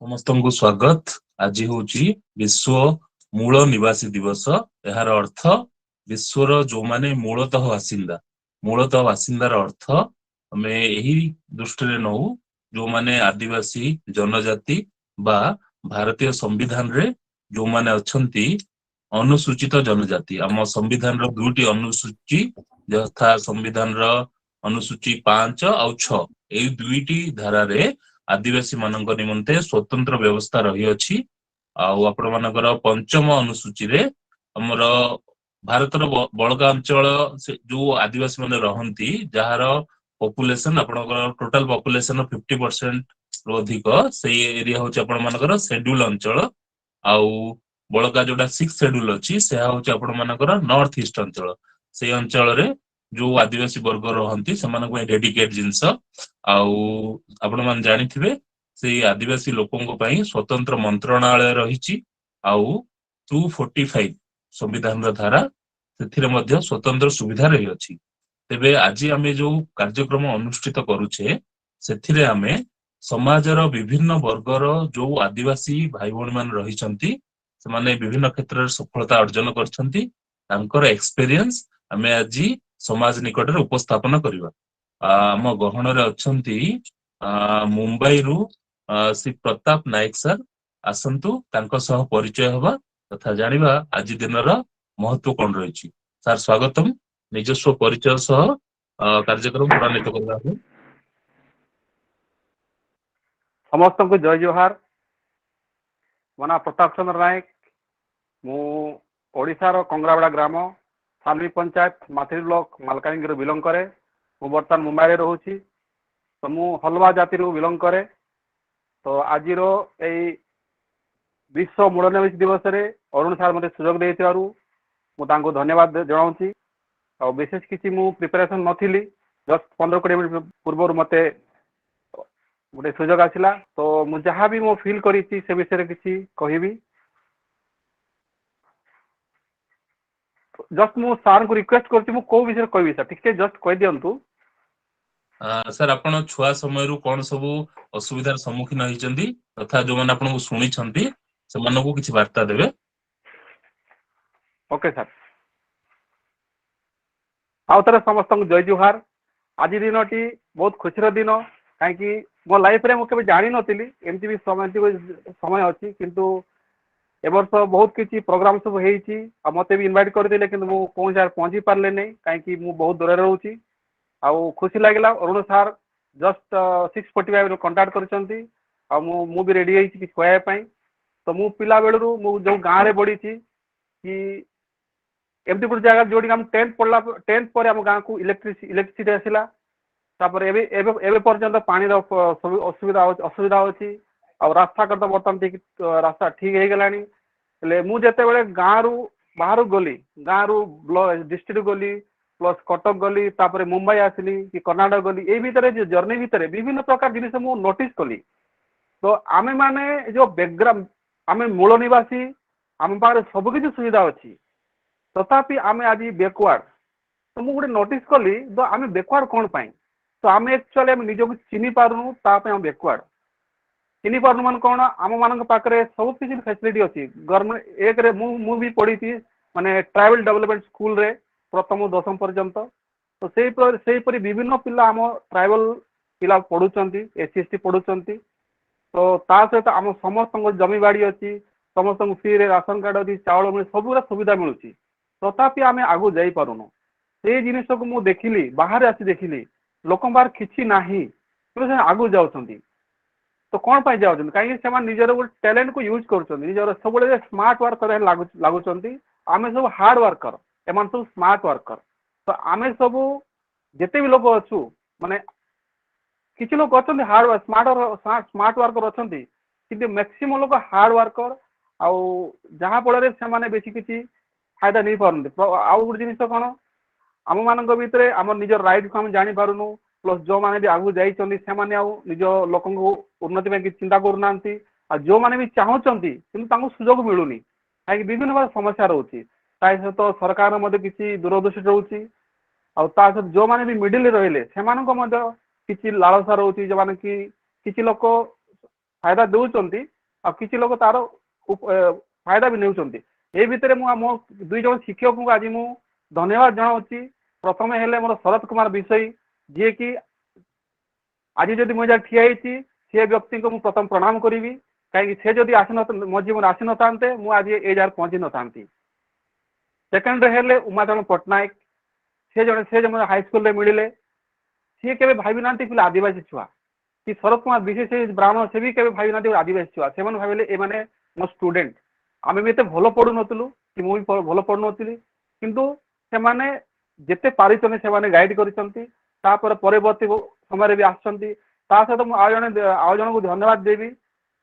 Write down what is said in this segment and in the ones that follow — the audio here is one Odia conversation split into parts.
ସମସ୍ତଙ୍କୁ ସ୍ୱାଗତ। ଆଜି ହଉଛି ବିଶ୍ଵ ମୂଳ ନିବାସୀ ଦିବସ। ଏହାର ଅର୍ଥ ବିଶ୍ଵର ଯୋଉମାନେ ମୂଳତଃ ବାସିନ୍ଦାର ଅର୍ଥ ଆମେ ଏହି ଦୃଷ୍ଟିରେ ନଉ ଯୋଉମାନେ ଆଦିବାସୀ ଜନଜାତି ବା ଭାରତୀୟ ସମ୍ବିଧାନରେ ଯୋଉମାନେ ଅଛନ୍ତି ଅନୁସୂଚିତ ଜନଜାତି। ଆମ ସମ୍ବିଧାନର ଦୁଇଟି ଅନୁସୂଚୀ ଯଥା ସମ୍ବିଧାନର ଅନୁସୂଚୀ 5 ଆଉ 6 ଏଇ ଦୁଇଟି ଧାରାରେ ଆଦିବାସୀ ମାନଙ୍କ ନିମନ୍ତେ ସ୍ୱତନ୍ତ୍ର ବ୍ୟବସ୍ଥା ରହିଅଛି। ଆଉ ଆପଣ ମାନଙ୍କର ପଞ୍ଚମ ଅନୁସୂଚୀରେ ଆମର ଭାରତର ବଳକା ଅଞ୍ଚଳ ଯୋଉ ଆଦିବାସୀ ମାନେ ରହନ୍ତି ଯାହାର ପପୁଲେସନ ଆପଣଙ୍କର ଟୋଟାଲ ପପୁଲେସନ 50% ରୁ ଅଧିକ ସେଇ ଏରିଆ ହଉଛି ଆପଣ ମାନଙ୍କର ସେଡ୍ୟୁଲ ଅଞ୍ଚଳ। ଆଉ ବଳକା ଯୋଉଟା 6 ସେଡ୍ୟୁଲ ଅଛି ସେହା ହଉଛି ଆପଣ ମାନଙ୍କର ନର୍ଥ ଇଷ୍ଟ ଅଞ୍ଚଳ। ସେଇ ଅଞ୍ଚଳରେ ଯୋଉ ଆଦିବାସୀ ବର୍ଗ ରହନ୍ତି ସେମାନଙ୍କ ପାଇଁ ଡେଡିକେଟ ଜିନିଷ। ଆଉ ଆପଣ ମାନେ ଜାଣିଥିବେ ସେଇ ଆଦିବାସୀ ଲୋକଙ୍କ ପାଇଁ ସ୍ୱତନ୍ତ୍ର ମନ୍ତ୍ରଣାଳୟ ରହିଛି। ଆଉ 245 ସମ୍ବିଧାନର ଧାରା ସେଥିରେ ମଧ୍ୟ ସ୍ୱତନ୍ତ୍ର ସୁବିଧା ରହିଅଛି। ତେବେ ଆଜି ଆମେ ଯୋଉ କାର୍ଯ୍ୟକ୍ରମ ଅନୁଷ୍ଠିତ କରୁଛେ ସେଥିରେ ଆମେ ସମାଜର ବିଭିନ୍ନ ବର୍ଗର ଯୋଉ ଆଦିବାସୀ ଭାଇ ଭଉଣୀ ମାନେ ରହିଛନ୍ତି ସେମାନେ ବିଭିନ୍ନ କ୍ଷେତ୍ରରେ ସଫଳତା ଅର୍ଜନ କରିଛନ୍ତି। ତାଙ୍କର ଏକ୍ସପେରିଏନ୍ସ ଆମେ ଆଜି ସମାଜ ନିକଟରେ ଉପସ୍ଥାପନ କରିବା। ଆମ ଗହଣରେ ଅଛନ୍ତି ମୁମ୍ବାଇରୁ ଶ୍ରୀ ପ୍ରତାପ ନାୟକ ସାର୍। ଆସନ୍ତୁ ତାଙ୍କ ସହ ପରିଚୟ ହେବା ତଥା ଜାଣିବା ଆଜି ଦିନର ମହତ୍ଵ କଣ ରହିଛି। ସାର୍ ସ୍ୱାଗତମ। ନିଜସ୍ୱ ପରିଚୟ ସହ କାର୍ଯ୍ୟକ୍ରମ ତ୍ୱରାନ୍ୱିତ କରିବା ପାଇଁ ସମସ୍ତଙ୍କୁ ଜୟ ଜୁହାର। ମୋ ନାଁ ପ୍ରତାପ ଚନ୍ଦ୍ର ନାୟକ। ମୁଁ ଓଡ଼ିଶାର କଙ୍ଗରାବେଡ଼ା ଗ୍ରାମ ସାଲवी ପଞ୍ଚାୟତ ମାଥିଲି ବ୍ଲକ ମାଲକାନଗିରିରୁ ବିଲଙ୍ଗ କରେ। ମୁଁ ବର୍ତ୍ତମାନ ମୁମ୍ବାଇରେ ରହୁଛି। ତ ମୁଁ ହଲବା ଜାତିରୁ ବିଲଙ୍ଗ କରେ। ତ ଆଜିର ଏଇ ବିଶ୍ୱ ମୂଳ ନିବାସୀ ଦିବସରେ ଅରୁଣ ସାର୍ ମୋତେ ସୁଯୋଗ ଦେଇଥିବାରୁ ମୁଁ ତାଙ୍କୁ ଧନ୍ୟବାଦ ଜଣାଉଛି। ଆଉ ବିଶେଷ କିଛି ମୁଁ ପ୍ରିପାରେସନ୍ ନଥିଲି, ଜଷ୍ଟ 15-20 ମିନିଟ୍ ପୂର୍ବରୁ ମୋତେ ଗୋଟେ ସୁଯୋଗ ଆସିଲା। ତ ମୁଁ ଯାହା ବି ମୁଁ ଫିଲ୍ କରିଛି ସେ ବିଷୟରେ କିଛି କହିବି। ଜଷ୍ଟ ମୁଁ ସାର୍ଙ୍କୁ ରିକ୍ୱେଷ୍ଟ କରୁଛି ମୁଁ କୋଉ ବିଷୟରେ କହିବି ସାର୍ ଟିକେ ଜଷ୍ଟ କହିଦିଅନ୍ତୁ। ସାର୍ ଆପଣ ଛୁଆ ସମୟରୁ କଣ ସବୁ ଅସୁବିଧାର ସମ୍ମୁଖୀନ ହେଇଛନ୍ତି ତଥା ଯୋଉମାନେ ଆପଣଙ୍କୁ ଶୁଣିଛନ୍ତି ସେମାନଙ୍କୁ କିଛି ବାର୍ତ୍ତା ଦେବେ। Okay sir. ଆଉ ଥରେ ସମସ୍ତଙ୍କୁ ଜୟ ଜୁହାର। ଆଜି ଦିନଟି ବହୁତ ଖୁସିର ଦିନ। କାହିଁକି ମୋ ଲାଇଫରେ ମୁଁ କେବେ ଜାଣିନଥିଲି ଏମିତି ବି ସମୟ ଅଛି। କିନ୍ତୁ ଏ ବର୍ଷ ବହୁତ କିଛି ପ୍ରୋଗ୍ରାମ ସବୁ ହେଇଛି ଆଉ ମତେ ବି ଇନଭାଇଟ୍ କରିଥିଲେ, କିନ୍ତୁ ମୁଁ କୌଣସି ଜାଗାରେ ପହଞ୍ଚି ପାରିଲିନି କାହିଁକି ମୁଁ ବହୁତ ଦୂରରେ ରହୁଛି। ଆଉ ଖୁସି ଲାଗିଲା ଅରୁଣ ସାର୍ ଜଷ୍ଟ 6:45 କଣ୍ଟାକ୍ଟ କରିଛନ୍ତି। ଆଉ ମୁଁ ବି ରେଡି ହେଇଛି କିଛି କହିବା ପାଇଁ। ତ ମୁଁ ପିଲା ବେଳରୁ ମୁଁ ଯୋଉ ଗାଁରେ ବଢିଛି କି ଏମିତି ଗୋଟେ ଜାଗା ଯୋଉଠି ଆମେ 10th ପରେ ଆମ ଗାଁକୁ ଇଲେକ୍ଟ୍ରିସିଟି ଆସିଲା। ତାପରେ ଏବେ ଏବେ ଏବେ ପର୍ଯ୍ୟନ୍ତ ପାଣିର ଅସୁବିଧା ଅଛି। ଆଉ ରାସ୍ତାଘାଟ ବର୍ତ୍ତମାନ ରାସ୍ତା ଠିକ ହେଇଗଲାଣି। ହେଲେ ମୁଁ ଯେତେବେଳେ ଗାଁରୁ ବାହାରକୁ ଗଲି, ଗାଁରୁ ଡିଷ୍ଟ୍ରିକ୍ଟ ଗଲି, ପ୍ଲସ୍ କଟକ ଗଲି, ତାପରେ ମୁମ୍ବାଇ ଆସିଲି କି କର୍ଣ୍ଣାଟକ ଗଲି, ଏଇ ଭିତରେ ଯୋଉ ଜର୍ଣ୍ଣି ଭିତରେ ବିଭିନ୍ନ ପ୍ରକାର ଜିନିଷ ମୁଁ ନୋଟିସ୍ କଲି। ତ ଆମେ ମାନେ ଯୋଉ ବ୍ୟାକଗ୍ରାଉଣ୍ଡ, ଆମେ ମୂଳ ନିବାସୀ, ଆମ ପାଖରେ ସବୁ କିଛି ସୁବିଧା ଅଛି, ତଥାପି ଆମେ ଆଜି ବ୍ୟାକୱାର୍ଡ। ତ ମୁଁ ଗୋଟେ ନୋଟିସ୍ କଲି ତ ଆମେ ବ୍ୟାକୱାର୍ଡ କଣ ପାଇଁ? ତ ଆମେ ଆକ୍ଚୁଆଲି ଆମେ ନିଜକୁ ଚିହ୍ନି ପାରୁନୁ, ତା ପାଇଁ ଆମେ ବ୍ୟାକୱାର୍ଡ। ଚିହ୍ନି ପାରୁନୁ ମାନେ କଣ, ଆମ ମାନଙ୍କ ପାଖରେ ସବୁ କିଛି ଫ୍ୟାସିଲିଟି ଅଛି। ଗଭର୍ଣ୍ଣମେଣ୍ଟ ଏକରେ ମୁଁ ବି ପଢିଛି ମାନେ ଟ୍ରାଇବାଲ ଡେଭଲପମେଣ୍ଟ ସ୍କୁଲରେ ପ୍ରଥମ 10ମ ପର୍ଯ୍ୟନ୍ତ। ତ ସେଇପରି ବିଭିନ୍ନ ପିଲା ଆମ ଟ୍ରାଇବାଲ ପିଲା ପଢୁଛନ୍ତି, SC/ST ପଢୁଛନ୍ତି। ତ ତା ସହିତ ଆମ ସମସ୍ତଙ୍କ ଜମିବାଡି ଅଛି, ସମସ୍ତଙ୍କୁ ଫ୍ରିରେ ରାସନ କାର୍ଡ ଅଛି, ଚାଉଳ ମିଳେ, ସବୁର ସୁବିଧା ମିଳୁଛି। ତଥାପି ଆମେ ଆଗକୁ ଯାଇପାରୁନୁ। ସେଇ ଜିନିଷକୁ ମୁଁ ଦେଖିଲି, ବାହାରେ ଆସି ଦେଖିଲି ଲୋକଙ୍କ ପାଖରେ କିଛି ନାହିଁ କିନ୍ତୁ ସେମାନେ ଆଗକୁ ଯାଉଛନ୍ତି। ତ କଣ ପାଇଁ ଯାଉଛନ୍ତି? କାହିଁକି ସେମାନେ ନିଜର ଗୋଟେ ଟ୍ୟାଲେଣ୍ଟକୁ ୟୁଜ କରୁଛନ୍ତି। ନିଜର ସବୁବେଳେ ସ୍ମାର୍ଟ ୱାର୍କ କରିବା ଲାଗୁଛନ୍ତି। ଆମେ ସବୁ ହାର୍ଡ ୱାର୍କର, ଏମାନେ ସବୁ ସ୍ମାର୍ଟ ୱାର୍କର। ତ ଆମେ ସବୁ ଯେତେ ବି ଲୋକ ଅଛୁ, ମାନେ କିଛି ଲୋକ ଅଛନ୍ତି ସ୍ମାର୍ଟ ୱାର୍କର ଅଛନ୍ତି, କିନ୍ତୁ ମ୍ୟାକ୍ସିମମ୍ ଲୋକ ହାର୍ଡ ୱାର୍କର। ଆଉ ଯାହା ଫଳରେ ସେମାନେ ବେଶୀ କିଛି ଫାଇଦା ନେଇପାରନ୍ତି। ଆଉ ଗୋଟେ ଜିନିଷ କଣ, ଆମ ମାନଙ୍କ ଭିତରେ ଆମର ନିଜ ରାଇଟକୁ ଆମେ ଜାଣିପାରୁନୁ। ପ୍ଲସ୍ ଯୋଉମାନେ ବି ଆଗକୁ ଯାଇଛନ୍ତି ସେମାନେ ଆଉ ନିଜ ଲୋକଙ୍କୁ ଉନ୍ନତି ପାଇଁ କିଛି ଚିନ୍ତା କରୁନାହାନ୍ତି। ଆଉ ଯୋଉମାନେ ବି ଚାହୁଁଛନ୍ତି କିନ୍ତୁ ତାଙ୍କୁ ସୁଯୋଗ ମିଳୁନି, କାହିଁକି ବିଭିନ୍ନ ପ୍ରକାର ସମସ୍ୟା ରହୁଛି। ତା ସହିତ ସରକାର ମଧ୍ୟ କିଛି ଦୂରଦୃଷ୍ଟି ରହୁଛି। ଆଉ ତା ସହିତ ଯୋଉମାନେ ବି ମିଡିଲରେ ରହିଲେ ସେମାନଙ୍କ ମଧ୍ୟ କିଛି ଲାଳସା ରହୁଛି, ଯୋଉମାନେ କି କିଛି ଲୋକ फायदा दउचंती आ किछि लोक तार फायदा भी नेउचंती ए भितरे मु मो दुई जन शिक्षक को आज मु धन्यवाद जनाउची प्रथम हेले मोर शरद कुमार विषय जे कि आज जदि मो जा ठिया होती से व्यक्ति को मु प्रथम प्रणाम करी कहीं से जदि आसन मो जीवन आसी न था मु आज ए जार पहुंची न था सेकेंड हेले उमाचरण पट्टनायक से जन हाईस्कल मिले सी के भावी ना पिला आदिवासी छुआ कि शरद कुमार विशेष ब्राह्मण से भी केवे भावी ना आदिवासी छुआ से भाविले ए माने मो स्टूडेंट आम भी भल पढ़ु नुलु कि मुझे भल पढ़ु नी किंतु से माने जिते पारिछन से गाइड कर परवर्ती समय भी आसछंती ता सहित मु आउ जन को धन्यवाद देवी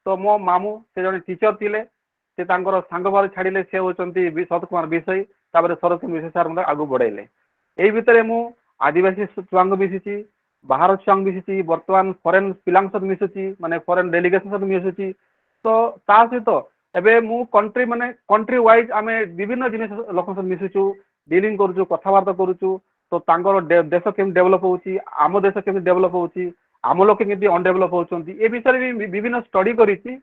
तो मो मामू से जन टीचर थिले से तांकर सांग बार छाड़िले से होचंती शरद कुमार विषय तापर शरद कुमार विषय सार आगु बढ़ेले एई भितरे मु आदिवासी छुआंग मिशिची बाहर छुआंग मिशिची वर्तमान फॉरेन पिलांग सहित मिशुची माने फॉरेन डेलीगेशन सहित मिशुची तो ता सहित एबे मु कंट्री माने कंट्री वाइज आमे विभिन्न जिनिस लोक सहित मिशुचु डीलिंग करूचु कथावार्ता करूचु तो तांगर देश केम डेवलप होउची आम देश केम डेवलप होउची आम लोक केमती अनडेवलप होउचंती ए विषय भी विभिन्न स्टडी करिची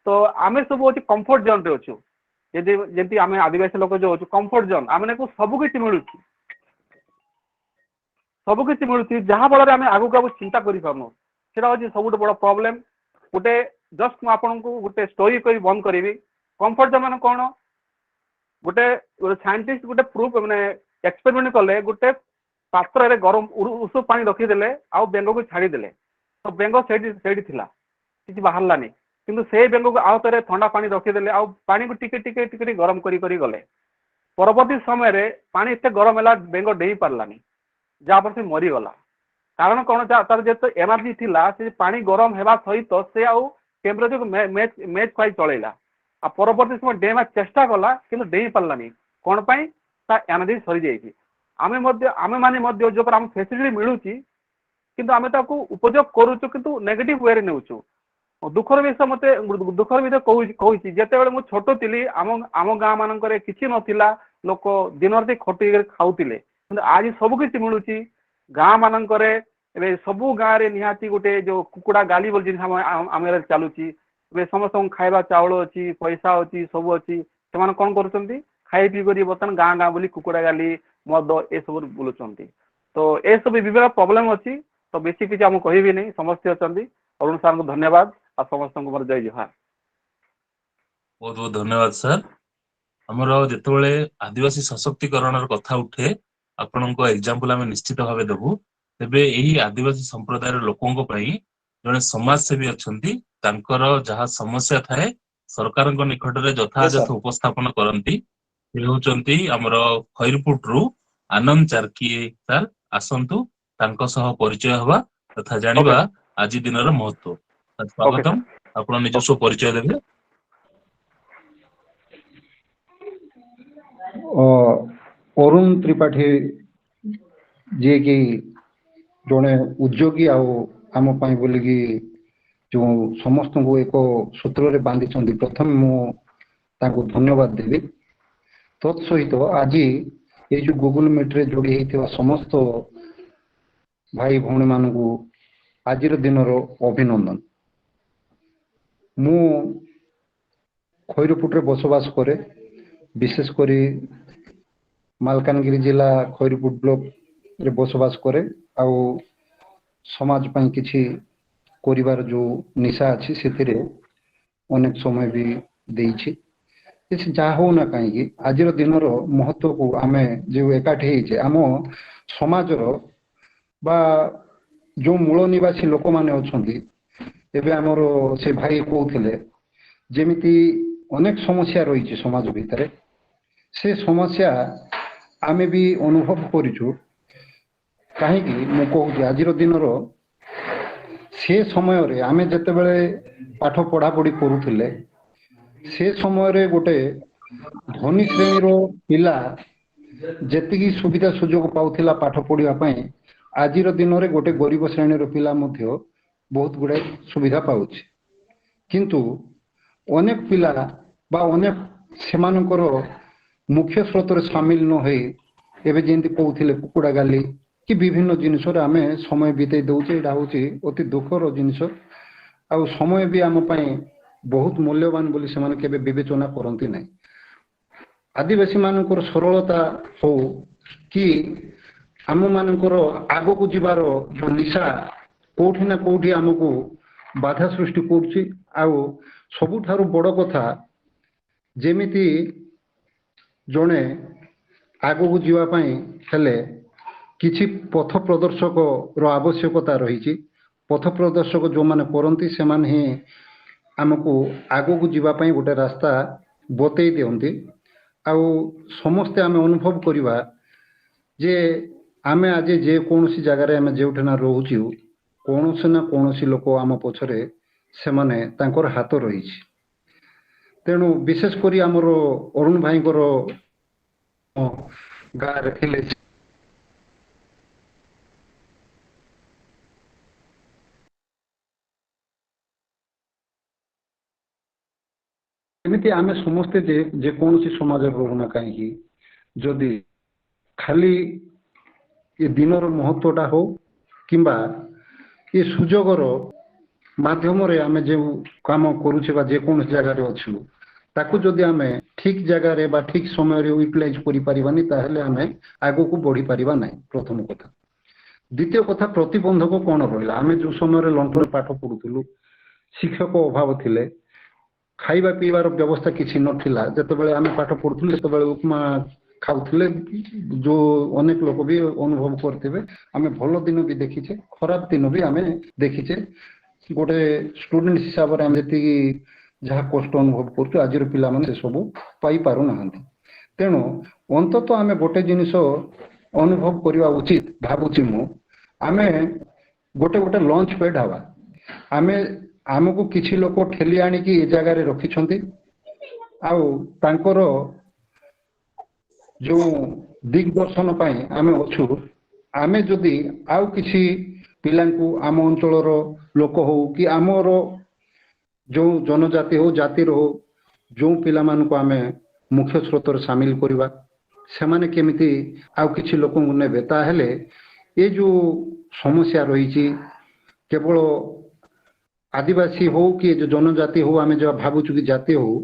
तो आमे सब होची कंफर्ट जोन रे अछु यदि जेंती आमे आदिवासी लोक जो अछु कंफर्ट जोन आमे को सब किछि मिलुची सब किछि मिलुची जहा बଳରେ आमे आगु को चिंता करि पारनो सेटा होची सबुठ बड़ प्रॉब्लम गोटे जस्ट मु आपन को गोटे स्टोरी करी बंद करिवि कंफर्ट जोन माने कोन गोटे साइंटिस्ट गोटे प्रूफ माने एक्सपेरिमेंट कले गोटे पात्र रे गरम उषु पानी रखी देले आ बेंग को छाड़ी देले तो बेंग सेठी थिला किछि बाहरलानी किंतु से बेंग को आउ तरे ठंडा पानी रखी देले आ पानी को टिके टिके टिके गरम करी करी गले परवर्ती समय रे पानी एते गरम होला बेंग डेई पारलानी जहाँ पर से मरी गला कारण कौन तार जो एनर्जी थिला से पानी गरम हेबा सहित से आउ टेम्परेचर मैच खाई चलेला आ परवर्ती समय डेमा चेष्टा कला किंतु डेई पारलानी कौन पाई ता एनर्जी सरी जाइछि आमे माने मध्य जो पर हम फैसिलिटी मिलुची किंतु आमे ताको उपयोग करूछु किंतु नेगेटिव वे रे नेउछु दुखर विषय मते दुखर विषय कहूची जेते बेले मु छोटो थिली आम गाँ मानकरे किछि नथिला लोक दिन राति खटी खाउतिले किंतु आज सब किछि मिलुची गाँ मानकरे एबे सबु गाँ रे निहाती गोटे जो कुकुड़ा गाली बोल जिन आमे चालुची एबे समस्त खाइबा चावल अछि पैसा अछि सब अछि सेमान कोन करूचंती खाई पी करी बर्तन गाँ गाँ बोली कुकुड़ा गाली मद ए सब बोलुचंती तो ए सब विभिन्न प्रॉब्लम अछि तो बेसी किछि हम कहिबी नै समस्त अछंती अरुण सर को धन्यवाद आ समस्त को मोर जय जोहार बहुत बहुत धन्यवाद सर हमरो जेतबेले आदिवासी सशक्तिकरण कथा उठे आपनको एग्जांपल आमे निश्चित भाबे देबु तेबे एही आदिवासी संप्रदायर लोकंक पई जने समाज सेवी अछंती तांकर जहा समस्या थाए सरकारक निकट रे यथायथ उपस्थापन करंती से होचंती हमरो खैरपुट रु आनंद चारकी सर आसंतु तांको सह परिचय हवा तथा जानिबा आज दिनर महत्व स्वागतम आपण निजस्व परिचय देबे अरुण त्रिपाठी जे कि जड़े उद्योगी आम बोलिकी जो समस्त को एक सूत्र रे बांधी प्रथम मुझे धन्यवाद देवी तत्सहित आज ये जो गूगल मीट रे जोड़ी होता समस्त भाई भौणी मान आज दिन अभिनंदन मु खैरपुट रे बसवास करे विशेष करी मालकानगिरी जिला खैरपुट ब्लॉक रे बसवास करे आउ समाज पई किछि करिवार जो निशा अछि सेतिरे अनेक समय भी देइछि किछि जा हो ना काई आज दिन महत्व को आमे जो एकाठी हेइछे आम समाज बा जो मूल निवासी लोक माने अछंती एबे हमर से भाई कहउथिले जेमिति अनेक समस्या रही समाज भितर से समस्या आमे भी अनुभव करिछु कहीं मु कहूँ आज दिन से समय रे आमे जते बेले पाठ पढ़ा पढ़ी करूथिले से समय रे गोटे धनी श्रेणी रो पिला जेतिकी सुविधा सुजोग पाउथिला पाठ पढ़िया पई आज दिन रे गोटे गरीब श्रेणी रो पिला मध्य बहुत गुडे सुविधा पाउछि किंतु अनेक पिला बा अनेक सेमानकर मुख्य स्रोत रे शामिल न होई एबे जेंति कहउथिले कुकुड़ा गाली कि विभिन्न जिनिस रे आमे समय बिताई दउचे एटा होछि अति दुखर जिनिस ଆଉ ସମୟ ବି ଆମ ପାଇଁ ବହୁତ ମୂଲ୍ୟବାନ ବୋଲି ସେମାନେ କେବେ ବିବେଚନା କରନ୍ତି ନାହିଁ। ଆଦିବାସୀ ମାନଙ୍କର ସରଳତା ହଉ କି ଆମ ମାନଙ୍କର ଆଗକୁ ଯିବାର ଯୋଉ ନିଶା କୋଉଠି ନା କୋଉଠି ଆମକୁ ବାଧା ସୃଷ୍ଟି କରୁଛି। ଆଉ ସବୁଠାରୁ ବଡ଼ କଥା, ଯେମିତି ଜଣେ ଆଗକୁ ଯିବା ପାଇଁ ହେଲେ କିଛି ପଥ ପ୍ରଦର୍ଶକର ଆବଶ୍ୟକତା ରହିଛି। ପଥ ପ୍ରଦର୍ଶକ ଯେଉଁମାନେ କରନ୍ତି ସେମାନେ ହିଁ ଆମକୁ ଆଗକୁ ଯିବା ପାଇଁ ଗୋଟେ ରାସ୍ତା ବତେଇ ଦିଅନ୍ତି। ଆଉ ସମସ୍ତେ ଆମେ ଅନୁଭବ କରିବା ଯେ ଆମେ ଆଜି ଯେକୌଣସି ଜାଗାରେ ଆମେ ଯେଉଁଠି ନା ରହୁଛୁ, କୌଣସି ନା କୌଣସି ଲୋକ ଆମ ପଛରେ ସେମାନେ ତାଙ୍କର ହାତ ରହିଛି। ତେଣୁ ବିଶେଷ କରି ଆମର ଅରୁଣ ଭାଇଙ୍କର ଗାଁରେ ଥିଲେ ଏମିତି ଆମେ ସମସ୍ତେ ଯେକୌଣସି ସମାଜରେ ରହୁନା କାହିଁକି, ଯଦି ଖାଲି ଏ ଦିନର ମହତ୍ଵଟା ହଉ କିମ୍ବା ଏ ସୁଯୋଗର ମାଧ୍ୟମରେ ଆମେ ଯେଉଁ କାମ କରୁଛେ ବା ଯେକୌଣସି ଜାଗାରେ ଅଛୁ, ତାକୁ ଯଦି ଆମେ ଠିକ ଜାଗାରେ ବା ଠିକ ସମୟରେ ୟୁଟିଲାଇଜ କରିପାରିବାନି, ତାହେଲେ ଆମେ ଆଗକୁ ବଢିପାରିବା ନାହିଁ। ପ୍ରଥମ କଥା। ଦ୍ୱିତୀୟ କଥା, ପ୍ରତିବନ୍ଧକ କ'ଣ ରହିଲା? ଆମେ ଯେଉଁ ସମୟରେ ଲଣ୍ଠନରେ ପାଠ ପଢୁଥିଲୁ, ଶିକ୍ଷକ ଅଭାବ ଥିଲେ, ଖାଇବା ପିଇବାର ବ୍ୟବସ୍ଥା କିଛି ନଥିଲା। ଯେତେବେଳେ ଆମେ ପାଠ ପଢୁଥିଲୁ ସେତେବେଳେ ଉପମା ଖାଉଥିଲେ, ଯୋଉ ଅନେକ ଲୋକ ବି ଅନୁଭବ କରିଥିବେ। ଆମେ ଭଲ ଦିନ ବି ଦେଖିଛେ, ଖରାପ ଦିନ ବି ଆମେ ଦେଖିଛେ। ଗୋଟେ ଷ୍ଟୁଡେଣ୍ଟ ହିସାବରେ ଆମେ ଯେତିକି ଯାହା କଷ୍ଟ ଅନୁଭବ କରୁଛୁ, ଆଜିର ପିଲାମାନେ ସେସବୁ ପାଇପାରୁନାହାନ୍ତି। ତେଣୁ ଅନ୍ତତଃ ଆମେ ଗୋଟେ ଜିନିଷ ଅନୁଭବ କରିବା ଉଚିତ ଭାବୁଛି ମୁଁ, ଆମେ ଗୋଟେ ଲଞ୍ଚ ପ୍ୟାଡ୍ ହେବା। ଆମକୁ କିଛି ଲୋକ ଠେଲି ଆଣିକି ଏ ଜାଗାରେ ରଖିଛନ୍ତି, ଆଉ ତାଙ୍କର ଯେଉଁ ଦିଗଦର୍ଶନ ପାଇଁ ଆମେ ଅଛୁ। ଆମେ ଯଦି ଆଉ କିଛି ପିଲାଙ୍କୁ, ଆମ ଅଞ୍ଚଳର ଲୋକ ହଉ କି ଆମର ଯେଉଁ ଜନଜାତି ହଉ, ଜାତିର ହଉ, ଯେଉଁ ପିଲାମାନଙ୍କୁ ଆମେ ମୁଖ୍ୟ ସ୍ରୋତରେ ସାମିଲ କରିବା, ସେମାନେ କେମିତି ଆଉ କିଛି ଲୋକଙ୍କୁ ନେବେ, ତାହେଲେ ଏ ଯେଉଁ ସମସ୍ୟା ରହିଛି, କେବଳ ଆଦିବାସୀ ହଉ କି ଜନଜାତି ହଉ, ଆମେ ଯାହା ଭାବୁଛୁ କି ଜାତି ହଉ,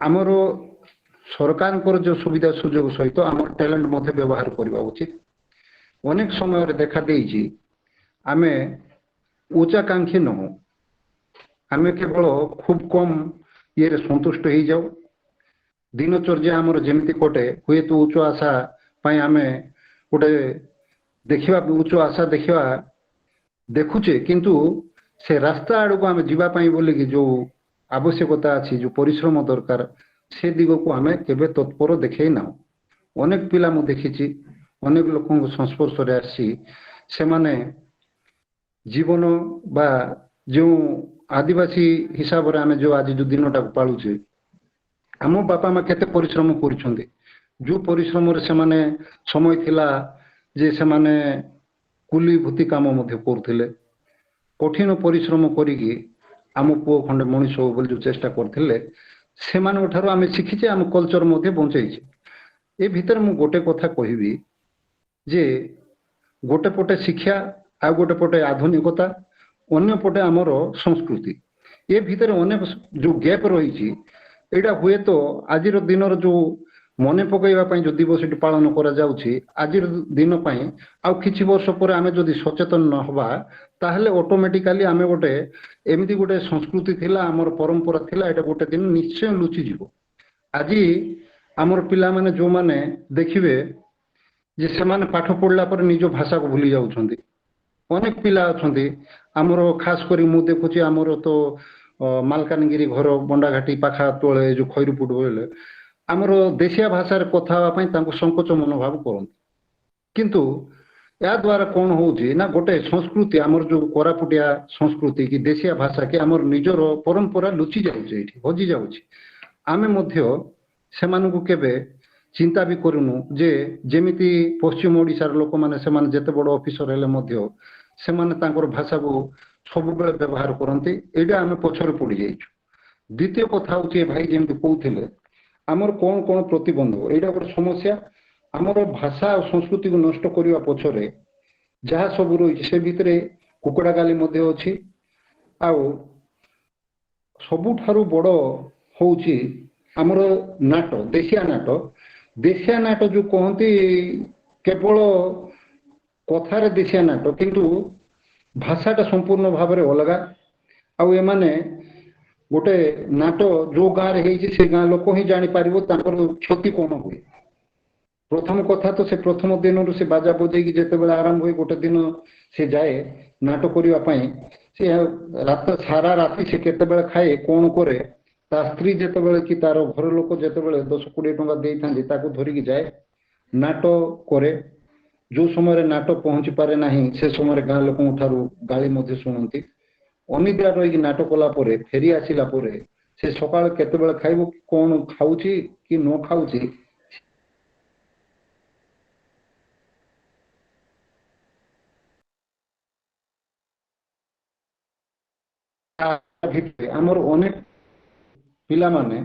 ଆମର ସରକାରଙ୍କର ଯେଉଁ ସୁବିଧା ସୁଯୋଗ ସହିତ ଆମର ଟ୍ୟାଲେଣ୍ଟ ମଧ୍ୟ ବ୍ୟବହାର କରିବା ଉଚିତ। ଅନେକ ସମୟରେ ଦେଖା ଦେଇଛି ଆମେ ଉଚ୍ଚାକାଂକ୍ଷୀ ନୁହଁ, ଆମେ କେବଳ ଖୁବ କମ ଇଏରେ ସନ୍ତୁଷ୍ଟ ହେଇଯାଉ। ଦିନଚର୍ଯ୍ୟା ଆମର ଯେମିତି କଟେ, ହୁଏତ ଉଚ୍ଚ ଆଶା ପାଇଁ ଆମେ ଗୋଟେ ଦେଖିବା ଉଚ୍ଚ ଆଶା ଦେଖୁଛେ, କିନ୍ତୁ ସେ ରାସ୍ତା ଆଡ଼କୁ ଆମେ ଯିବା ପାଇଁ ବୋଲିକି ଯେଉଁ ଆବଶ୍ୟକତା ଅଛି, ଯେଉଁ ପରିଶ୍ରମ ଦରକାର, ସେ ଦିଗକୁ ଆମେ କେବେ ତତ୍ପର ଦେଖେଇ ନାହୁଁ। ଅନେକ ପିଲା ମୁଁ ଦେଖିଛି, ଅନେକ ଲୋକଙ୍କ ସଂସ୍ପର୍ଶରେ ଆସିଛି, ସେମାନେ ଜୀବନ ବା ଯେଉଁ ଆଦିବାସୀ ହିସାବରେ ଆମେ ଯେଉଁ ଆଜି ଯେଉଁ ଦିନଟାକୁ ପାଳୁଛେ, ଆମ ବାପା ମା କେତେ ପରିଶ୍ରମ କରୁଛନ୍ତି। ଯେଉଁ ପରିଶ୍ରମରେ ସେମାନେ ସମୟ ଥିଲା ଯେ ସେମାନେ କୁଲି ଭୂତି କାମ ମଧ୍ୟ କରୁଥିଲେ, କଠିନ ପରିଶ୍ରମ କରିକି ଆମ ପୁଅ ଖଣ୍ଡେ ମଣିଷ ହଉ ବୋଲି ଯେଉଁ ଚେଷ୍ଟା କରିଥିଲେ, ସେମାନଙ୍କ ଠାରୁ ଆମେ ଶିଖିଛେ, ଆମ କଲଚର ମଧ୍ୟ ବଞ୍ଚେଇଛେ। ଏ ଭିତରେ ମୁଁ ଗୋଟେ କଥା କହିବି ଯେ ଗୋଟେ ପଟେ ଶିକ୍ଷା, ଆଉ ଗୋଟେ ପଟେ ଆଧୁନିକତା, ଅନ୍ୟ ପଟେ ଆମର ସଂସ୍କୃତି, ଏ ଭିତରେ ଅନେକ ଯେଉଁ ଗ୍ୟାପ୍ ରହିଛି, ଏଇଟା ହୁଏତ ଆଜିର ଦିନର ଯେଉଁ ମନେ ପକାଇବା ପାଇଁ ଯେଉଁ ଦିବସଟି ପାଳନ କରାଯାଉଛି, ଆଜିର ଦିନ ପାଇଁ ଆଉ କିଛି ବର୍ଷ ପରେ ଆମେ ଯଦି ସଚେତନ ନ ହେବା, ତାହେଲେ ଅଟୋମେଟିକାଲି ଆମେ ଗୋଟେ ଏମିତି ଗୋଟେ ସଂସ୍କୃତି ଥିଲା, ଆମର ପରମ୍ପରା ଥିଲା, ଏଇଟା ଗୋଟେ ଦିନ ନିଶ୍ଚୟ ଲୁଚିଯିବ। ଆଜି ଆମର ପିଲାମାନେ ଯେଉଁମାନେ ଦେଖିବେ ଯେ ସେମାନେ ପାଠ ପଢିଲା ପରେ ନିଜ ଭାଷାକୁ ଭୁଲି ଯାଉଛନ୍ତି। ଅନେକ ପିଲା ଅଛନ୍ତି ଆମର, ଖାସ କରି ମୁଁ ଦେଖୁଛି ଆମର ତ ମାଲକାନଗିରି ଘର ବଣ୍ଡାଘାଟି ପାଖା ତଳେ ଯେଉଁ ଖଇରୁପୁଟ ବୋଇଲେ ଆମର ଦେଶିଆ ଭାଷାରେ କଥା ହେବା ପାଇଁ ତାଙ୍କୁ ସଂକୋଚ ମନୋଭାବ କରନ୍ତି। କିନ୍ତୁ ଏହା ଦ୍ୱାରା କ'ଣ ହେଉଛି ନା, ଗୋଟେ ସଂସ୍କୃତି, ଆମର ଯେଉଁ କୋରାପୁଟିଆ ସଂସ୍କୃତି କି ଦେଶିଆ ଭାଷା କି ଆମର ନିଜର ପରମ୍ପରା ଲୁଚି ଯାଉଛି, ଏଇଠି ହଜି ଯାଉଛି। ଆମେ ମଧ୍ୟ ସେମାନଙ୍କୁ କେବେ ଚିନ୍ତା ବି କରୁନୁ ଯେ ଯେମିତି ପଶ୍ଚିମ ଓଡ଼ିଶାର ଲୋକମାନେ, ସେମାନେ ଯେତେ ବଡ଼ ଅଫିସର ହେଲେ ମଧ୍ୟ ସେମାନେ ତାଙ୍କର ଭାଷାକୁ ସବୁବେଳେ ବ୍ୟବହାର କରନ୍ତି। ଏଇଟା ଆମେ ପଛରେ ପଡ଼ିଯାଇଛୁ। ଦ୍ୱିତୀୟ କଥା ହେଉଛି, ଭାଇ ଯେମିତି କହୁଥିଲେ, ଆମର କ'ଣ କ'ଣ ପ୍ରତିବନ୍ଧକ, ଏଇଟା ଗୋଟେ ସମସ୍ୟା। ଆମର ଭାଷା ଆଉ ସଂସ୍କୃତିକୁ ନଷ୍ଟ କରିବା ପଛରେ ଯାହା ସବୁ ରହିଛି, ସେ ଭିତରେ କୁକୁଡ଼ା ଗାଲି ମଧ୍ୟ ଅଛି। ଆଉ ସବୁଠାରୁ ବଡ଼ ହଉଛି ଆମର ନାଟ, ଦେଶିଆ ନାଟ ଯୋଉ କହନ୍ତି କେବଳ କଥାରେ ଦେଶିଆ ନାଟ, କିନ୍ତୁ ଭାଷାଟା ସମ୍ପୂର୍ଣ୍ଣ ଭାବରେ ଅଲଗା। ଆଉ ଏମାନେ ଗୋଟେ ନାଟ ଯୋଉ ଗାଁରେ ହେଇଛି ସେ ଗାଁ ଲୋକ ହିଁ ଜାଣିପାରିବ ତାଙ୍କର କ୍ଷତି କ'ଣ ହୁଏ। ପ୍ରଥମ କଥା ତ ସେ ପ୍ରଥମ ଦିନରୁ ସେ ବାଜା ବଜେଇକି ଯେତେବେଳେ ଆରମ୍ଭ ହୁଏ, ଗୋଟେ ଦିନ ସେ ଯାଏ ନାଟ କରିବା ପାଇଁ, ସେ ସାରା ରାତି ସେ କେତେବେଳେ ଖାଏ କ'ଣ କରେ, ତା ସ୍ତ୍ରୀ ଯେତେବେଳେ କି ତାର ଘର ଲୋକ ଯେତେବେଳେ 10-20 ଟଙ୍କା ଦେଇଥାନ୍ତି ତାକୁ ଧରିକି ଯାଏ, ନାଟ କରେ। ଯୋଉ ସମୟରେ ନାଟ ପହଞ୍ଚି ପାରେ ନାହିଁ ସେ ସମୟରେ ଗାଁ ଲୋକଙ୍କ ଠାରୁ ଗାଳି ମଧ୍ୟ ଶୁଣନ୍ତି। ଅନିଦ୍ରା ରହିକି ନାଟ କଲା ପରେ ଫେରି ଆସିଲା ପରେ ସେ ସକାଳେ କେତେବେଳେ ଖାଇବ, କ'ଣ ଖାଉଛି କି ନ ଖାଉଛି, ଭିତରେ ଆମର ଅନେକ ପିଲାମାନେ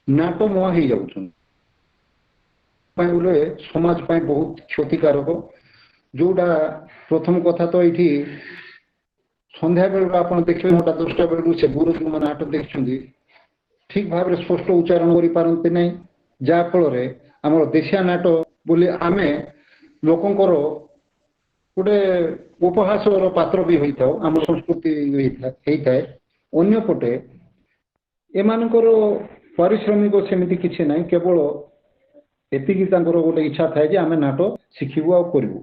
ନାଟ ମୁହାଁ ହେଇଯାଉଛନ୍ତି। ସମାଜ ପାଇଁ ବହୁତ କ୍ଷତିକାରକ। ଯୋଉଟା ପ୍ରଥମ କଥା ତ ଏଇଠି ସନ୍ଧ୍ୟା ବେଳକୁ ଆପଣ ଦେଖିବେ 9ଟା-10ଟା ବେଳକୁ ସେ ଗୁରୁ ଯୋଉମାନେ ନାଟ ଦେଖୁଛନ୍ତି ଠିକ ଭାବରେ ସ୍ପଷ୍ଟ ଉଚ୍ଚାରଣ କରିପାରନ୍ତି ନାହିଁ, ଯାହା ଫଳରେ ଆମର ଦେଶିଆ ନାଟ ବୋଲି ଆମେ ଲୋକଙ୍କର ଗୋଟେ ଉପହାସର ପାତ୍ର ବି ହୋଇଥାଉ, ଆମ ସଂସ୍କୃତି ହେଇଥାଏ। ଅନ୍ୟପଟେ ଏମାନଙ୍କର ପାରିଶ୍ରମିକ ସେମିତି କିଛି ନାହିଁ, କେବଳ ଏତିକି ତାଙ୍କର ଗୋଟେ ଇଚ୍ଛା ଥାଏ ଯେ ଆମେ ନାଟ ଶିଖିବୁ ଆଉ କରିବୁ।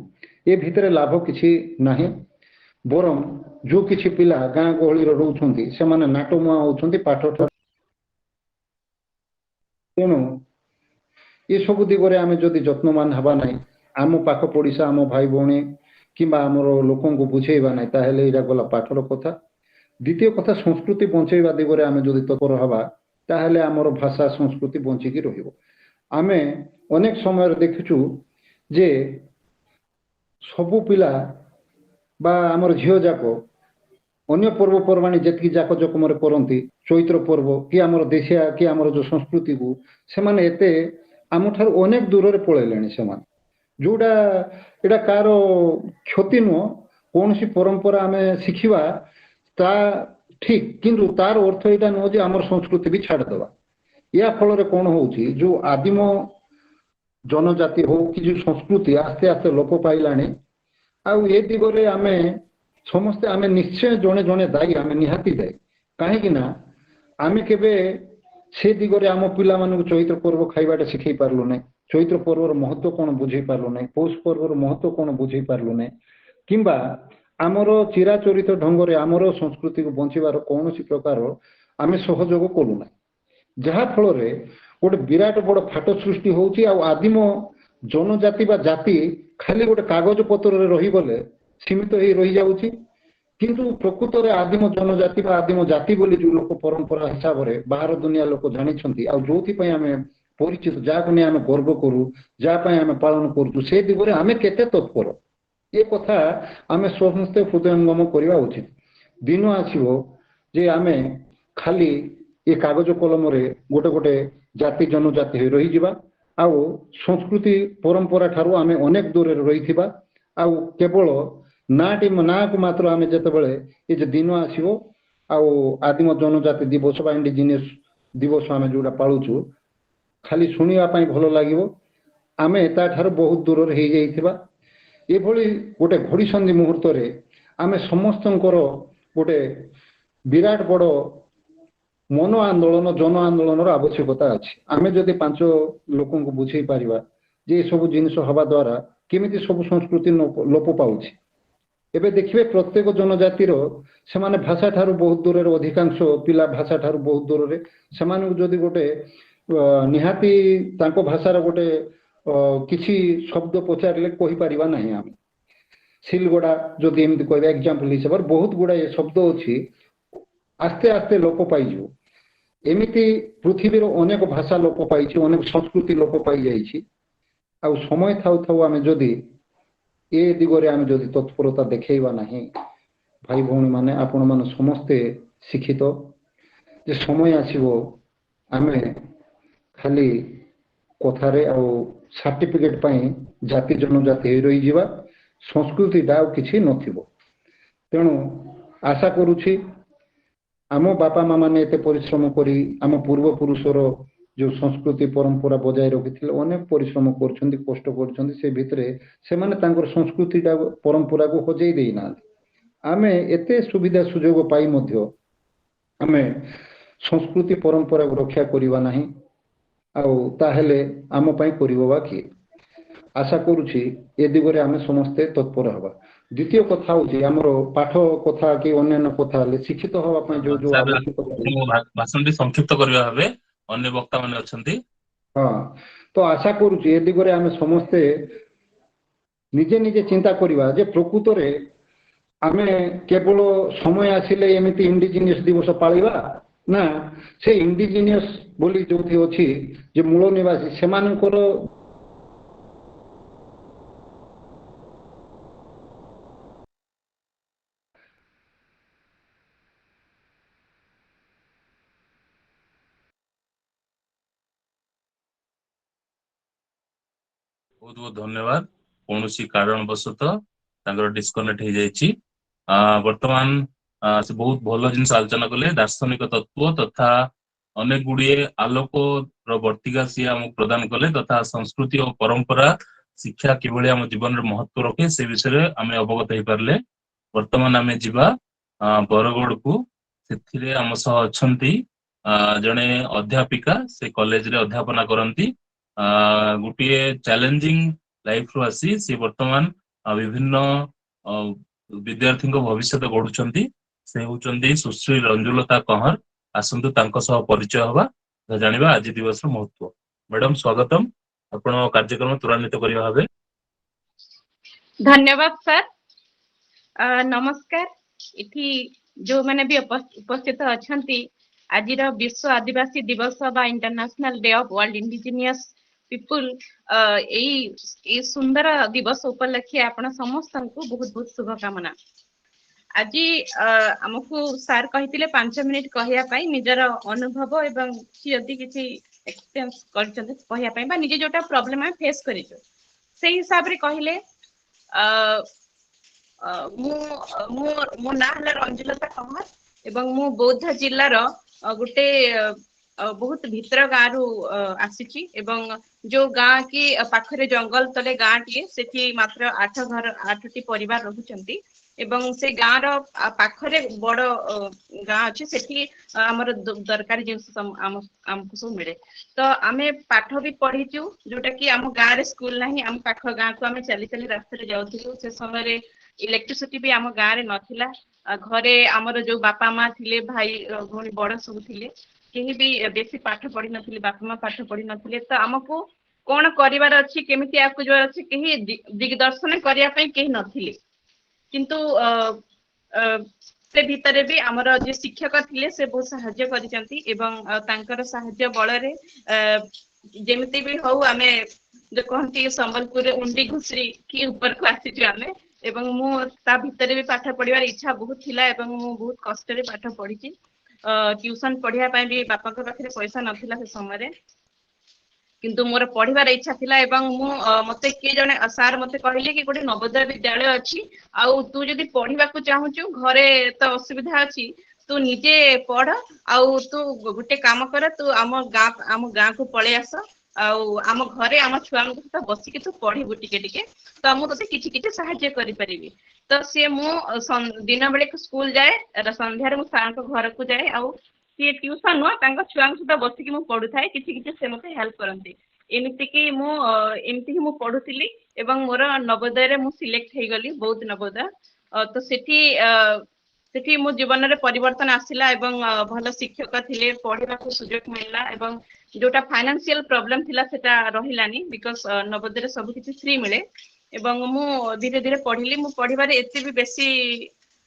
ଏ ଭିତରେ ଲାଭ କିଛି ନାହିଁ। ବରଂ ଯୋଉ କିଛି ପିଲା ଗାଁ ଗହଳିରେ ରହୁଛନ୍ତି ସେମାନେ ନାଟ ମୁହାଁ ହଉଛନ୍ତି ପାଠ ଠାରୁ। ତେଣୁ ଏସବୁ ଦିଗରେ ଆମେ ଯଦି ଯତ୍ନବାନ ହେବା ନାହିଁ, ଆମ ପାଖ ପଡ଼ିଶା ଆମ ଭାଇ ଭଉଣୀ କିମ୍ବା ଆମର ଲୋକଙ୍କୁ ବୁଝେଇବା ନାହିଁ, ତାହେଲେ ଏଇଟା ଗଲା ପାଠର କଥା। ଦ୍ୱିତୀୟ କଥା, ସଂସ୍କୃତି ବଞ୍ଚେଇବା ଦିଗରେ ଆମେ ଯଦି ତତ୍ପର ହେବା ତାହେଲେ ଆମର ଭାଷା ସଂସ୍କୃତି ବଞ୍ଚିକି ରହିବ। ଆମେ ଅନେକ ସମୟରେ ଦେଖିଛୁ ଯେ ସବୁ ପିଲା ବା ଆମର ଝିଅ ଯାକ ଅନ୍ୟ ପର୍ବପର୍ବାଣି ଯେତିକି ଜାକଜକମରେ କରନ୍ତି, ଚୈତ୍ର ପର୍ବ କି ଆମର ଦେଶିଆ କି ଆମର ଯୋଉ ସଂସ୍କୃତିକୁ ସେମାନେ ଏତେ ଆମଠାରୁ ଅନେକ ଦୂରରେ ପଳେଇଲେଣି ସେମାନେ। ଯୋଉଟା ଏଇଟା କାହାର କ୍ଷତି ନୁହଁ, କୌଣସି ପରମ୍ପରା ଆମେ ଶିଖିବା ତା ଠିକ, କିନ୍ତୁ ତାର ଅର୍ଥ ଏଇଟା ନୁହଁ ଯେ ଆମର ସଂସ୍କୃତି ବି ଛାଡ଼ିଦେବା। ଏହା ଫଳରେ କ'ଣ ହଉଛି, ଯୋଉ ଆଦିମ ଜନଜାତି ହଉ କି ଯୋଉ ସଂସ୍କୃତି ଆସ୍ତେ ଆସ୍ତେ ଲୋପ ପାଇଲାଣି। ଆଉ ଏ ଦିଗରେ ଆମେ ସମସ୍ତେ ଆମେ ନିଶ୍ଚୟ ଜଣେ ଜଣେ ଦାୟୀ, ଆମେ ନିହାତି ଦାୟୀ। କାହିଁକି ନା ଆମେ କେବେ ସେ ଦିଗରେ ଆମ ପିଲାମାନଙ୍କୁ ଚୈତ୍ର ପର୍ବ ଖାଇବାଟା ଶିଖେଇ ପାରିଲୁ ନାହିଁ, ଚୈତ୍ର ପର୍ବର ମହତ୍ଵ କ'ଣ ବୁଝେଇ ପାରିଲୁ ନାହିଁ, ପୌଷ ପର୍ବର ମହତ୍ଵ କ'ଣ ବୁଝେଇ ପାରିଲୁ ନାହିଁ, କିମ୍ବା ଆମର ଚିରାଚରିତ ଢଙ୍ଗରେ ଆମର ସଂସ୍କୃତିକୁ ବଞ୍ଚିବାର କୌଣସି ପ୍ରକାର ଆମେ ସହଯୋଗ କଲୁ ନାହିଁ। ଯାହା ଫଳରେ ଗୋଟେ ବିରାଟ ବଡ଼ ଫାଟ ସୃଷ୍ଟି ହଉଛି। ଆଉ ଆଦିମ ଜନଜାତି ବା ଜାତି ଖାଲି ଗୋଟେ କାଗଜ ପତ୍ରରେ ରହିଗଲେ ସୀମିତ ହେଇ ରହିଯାଉଛି। କିନ୍ତୁ ପ୍ରକୃତରେ ଆଦିମ ଜନଜାତି ବା ଆଦିମ ଜାତି ବୋଲି ଯୋଉ ଲୋକ ପରମ୍ପରା ହିସାବରେ ବାହାର ଦୁନିଆ ଲୋକ ଜାଣିଛନ୍ତି, ଆଉ ଯୋଉଥିପାଇଁ ଆମେ ପରିଚିତ, ଯାହାକୁ ନେଇ ଆମେ ଗର୍ବ କରୁ, ଯାହା ପାଇଁ ଆମେ ପାଳନ କରୁଛୁ, ସେ ଦିଗରେ ଆମେ କେତେ ତତ୍ପର, ଏ କଥା ଆମେ ସମସ୍ତେ ହୃଦୟଙ୍ଗମ କରିବା ଉଚିତ। ଦିନ ଆସିବ ଯେ ଆମେ ଖାଲି ଏ କାଗଜ କଲମରେ ଗୋଟେ ଗୋଟେ ଜାତି ଜନଜାତି ହୋଇ ରହିଯିବା, ଆଉ ସଂସ୍କୃତି ପରମ୍ପରା ଠାରୁ ଆମେ ଅନେକ ଦୂରରେ ରହିଥିବା। ଆଉ କେବଳ ନାଁକୁ ମାତ୍ର ଆମେ ଯେତେବେଳେ ଏ ଯେ ଦିନ ଆସିବ ଆଉ ଆଦିମ ଜନଜାତି ଦିବସ ବା ଇଣ୍ଡିଜିନିୟସ୍ ଦିବସ ଆମେ ଯୋଉଟା ପାଳୁଛୁ, ଖାଲି ଶୁଣିବା ପାଇଁ ଭଲ ଲାଗିବ, ଆମେ ତାଠାରୁ ବହୁତ ଦୂରରେ ହେଇଯାଇଥିବା। ଏଭଳି ଗୋଟେ ଘଡ଼ିସନ୍ଧି ମୁହୂର୍ତ୍ତରେ ଆମେ ସମସ୍ତଙ୍କର ଗୋଟେ ବିରାଟ ବଡ଼ ମନ ଆନ୍ଦୋଳନ, ଜନ ଆନ୍ଦୋଳନର ଆବଶ୍ୟକତା ଅଛି। ଆମେ ଯଦି 5 ଲୋକଙ୍କୁ ବୁଝେଇ ପାରିବା ଯେ ଏସବୁ ଜିନିଷ ହେବା ଦ୍ୱାରା କେମିତି ସବୁ ସଂସ୍କୃତି ଲୋପ ପାଉଛି। ଏବେ ଦେଖିବେ ପ୍ରତ୍ୟେକ ଜନଜାତିର ସେମାନେ ଭାଷା ଠାରୁ ବହୁତ ଦୂରରେ, ଅଧିକାଂଶ ପିଲା ଭାଷା ଠାରୁ ବହୁତ ଦୂରରେ। ସେମାନଙ୍କୁ ଯଦି ଗୋଟେ ନିହାତି ତାଙ୍କ ଭାଷାର ଗୋଟେ କିଛି ଶବ୍ଦ ପଚାରିଲେ କହିପାରିବା ନାହିଁ ଆମେ। ସିଲଗଡ଼ା ଯଦି ଏମିତି କହିବା ଏକ୍ଜାମ୍ପଲ ହିସାବରେ, ବହୁତ ଗୁଡ଼ାଏ ଶବ୍ଦ ଅଛି ଆସ୍ତେ ଆସ୍ତେ ଲୋପ ପାଇଯିବ। ଏମିତି ପୃଥିବୀର ଅନେକ ଭାଷା ଲୋପ ପାଇଛି, ଅନେକ ସଂସ୍କୃତି ଲୋପ ପାଇଯାଇଛି। ଆଉ ସମୟ ଥାଉ ଥାଉ ଆମେ ଯଦି ଏ ଦିଗରେ ଆମେ ଯଦି ତତ୍ପରତା ଦେଖେଇବା ନାହିଁ, ଭାଇ ଭଉଣୀମାନେ ଆପଣମାନେ ସମସ୍ତେ ଶିକ୍ଷିତ, ଯେ ସମୟ ଆସିବ ଆମେ ଖାଲି କଥାରେ ଆଉ ସାର୍ଟିଫିକେଟ ପାଇଁ ଜାତି ଜନଜାତି ହୋଇ ରହିଯିବା, ସଂସ୍କୃତିଟା ଆଉ କିଛି ନଥିବ। ତେଣୁ ଆଶା କରୁଛି आम बापा माँ मैंने एते परिश्रम करी आम पूर्व पुरुषर जो संस्कृति परंपरा बजाय रखी अनेक परिश्रम कर कष्ट कर से भितर से संस्कृति परंपरा को हजई देना आम एते सुविधा सुजोग पाई मध्य आम संस्कृति परंपरा को रक्षा करवा ना आउ आम करवा किए आशा करुच्ची ए दिगरे आम समस्ते तत्पर हवा द्वितीय कथा हूँ पाठ कथा कि अन्य कथा शिक्षित हवा जो जो ସାର୍ आवश्यकता ଭାଷଣଟି ସଂକ୍ଷିପ୍ତ କରିବା ଭାବେ ଅନ୍ୟ ବକ୍ତା ମାନେ ଅଛନ୍ତି। हाँ तो आशा करुच्ची ए दिगरे आम समस्ते निजे निजे चिंता करवा जे प्रकृत रे आमे केवल समय आसिले एमती इंडिजिनियस दिवस पालिबा ना से इंडिजिनियस बोली जो अच्छी जे मूल निवासी से बहुत बहुत धन्यवाद कौन कारणवशतः डिस्कनेक्ट हो जाइए वर्तमान से बहुत भल जिन आलोचना कले दार्शनिक तत्व तथा अनेक गुड़िए आलोक वर्तिका सी आमको प्रदान कले तथा संस्कृति और परंपरा शिक्षा किभली आम जीवन में महत्व रखे से विषय आम अवगत हो पारे वर्तमान आम जीवा बरगढ़ को से आम सह अच्छी जड़े अध्यापिका से कॉलेज रे अध्यापना करती गोटे चैलेंजिंग लाइफ रू आसी से वर्तमान विभिन्न विद्यार्थी भविष्य गढ़ुंट से होती सुश्री रंजुलता कंवर आसतु परिचय हवा जाना आज दिवस महत्व मैडम स्वागतम आपण कार्यक्रम त्वरान्वित करने भाव धन्यवाद सर नमस्कार इठी जो मैंने भी उपस्थित अच्छा आज विश्व आदिवासी दिवस बा international day of world indigenous people यही सुंदर दिवस उपलक्षे आपण समस्त को बहुत बहुत शुभकामना आज आमको सार कही 5 मिनिट कहवाई निजर अनुभव एवं जदि किसी एक्सपीरियंस कर निजे जोटा प्रॉब्लम फेस कर हिसाब से कहले मो ना रंजुलता कंवर एवं मु बौद्ध जिल्लार गोटे बहुत भीतर गाँ रु आसी एवं जो गाँ की पाखरे जंगल तले गाँ टीए से मात्र 8 परिवार रहुचंती एवं से गाँ रो पाखरे बड़ गाँ अच्छे से आमर दरकारी जिनस आमको सब मिले तो आमे पाठ भी पढ़ीचु जोटा कि आम गाँव रे स्कूल नाही आम पाख गाँ को आमे चली चली रास्ता रे जाउथिलु से समय इलेक्ट्रिसिटी भी आम गाँव रे नथिला घरे आमर जो बापा माँ थिले भाई भौणी बड़ सब थिले केही भी बेसी पाठ पढ़ी नथिले बापा माँ पाठ पढ़ी नथिले तो आमको कौन करिवार अछि केमिति आकु जो अछि केही दिग्दर्शन करिया पई केही नथिले किंतु से भितर भी आमर जे शिक्षक थिले से बहुत सहाय्य करिसंती एवं तांकर सहाय्य बल रे जेमिति भी हो आमे जो कहती संबलपुर उंडी घुसरी की ऊपर को आसी आमे एवं मु ता भितर भी पाठ पढ़िबार इच्छा बहुत थिला एवं मु बहुत कष्ट रे पाठ पढ़ी ट्यूशन पढ़िया पई भी बापा के पाखरे पैसा नथिला से समय रे किंतु मोर पढ़िबार इच्छा थिला एवं मु मते के जने सार मते कहले कि गोटे नवोदय विद्यालय अछि आउ तू जदि पढ़िबा को चाहूचु घरे तो असुविधा अछि तू निजे पढ़ आउ तू गोटे काम कर तू आम गाँ को पळे आस आउ आम घरे आम छुआ सहित बसिक तू पढ़िबु टिके टिके तो मु तते किछि किछि सहाय्य करि परिबि तो से मु दिन बेले स्कूल जाए संध्यारे मु सार को घर को जाए आउ सी ट्यूशन नुआ तांको छुआ सहित बसिक मु पढु थाए किछि किछि से मते हेल्प करंती एमिति कि मु एमिति ही मु पढुतिली एवं मोर नवोदय रे मु सिलेक्ट हे गली बहुत नवोदय तो सेठी मो जीवन रे परिवर्तन आसिला एवं भल शिक्षक थिले पढ़िबा को सुযোগ मिलला एवं जोटा फाइनेंशियल प्रॉब्लम थिला सेटा रहिलानी बिकॉज़ नवोदय रे सब किछि फ्री मिले एवं मु धीरे धीरे पढ़िली मु पढ़िबारे एते भी बेसी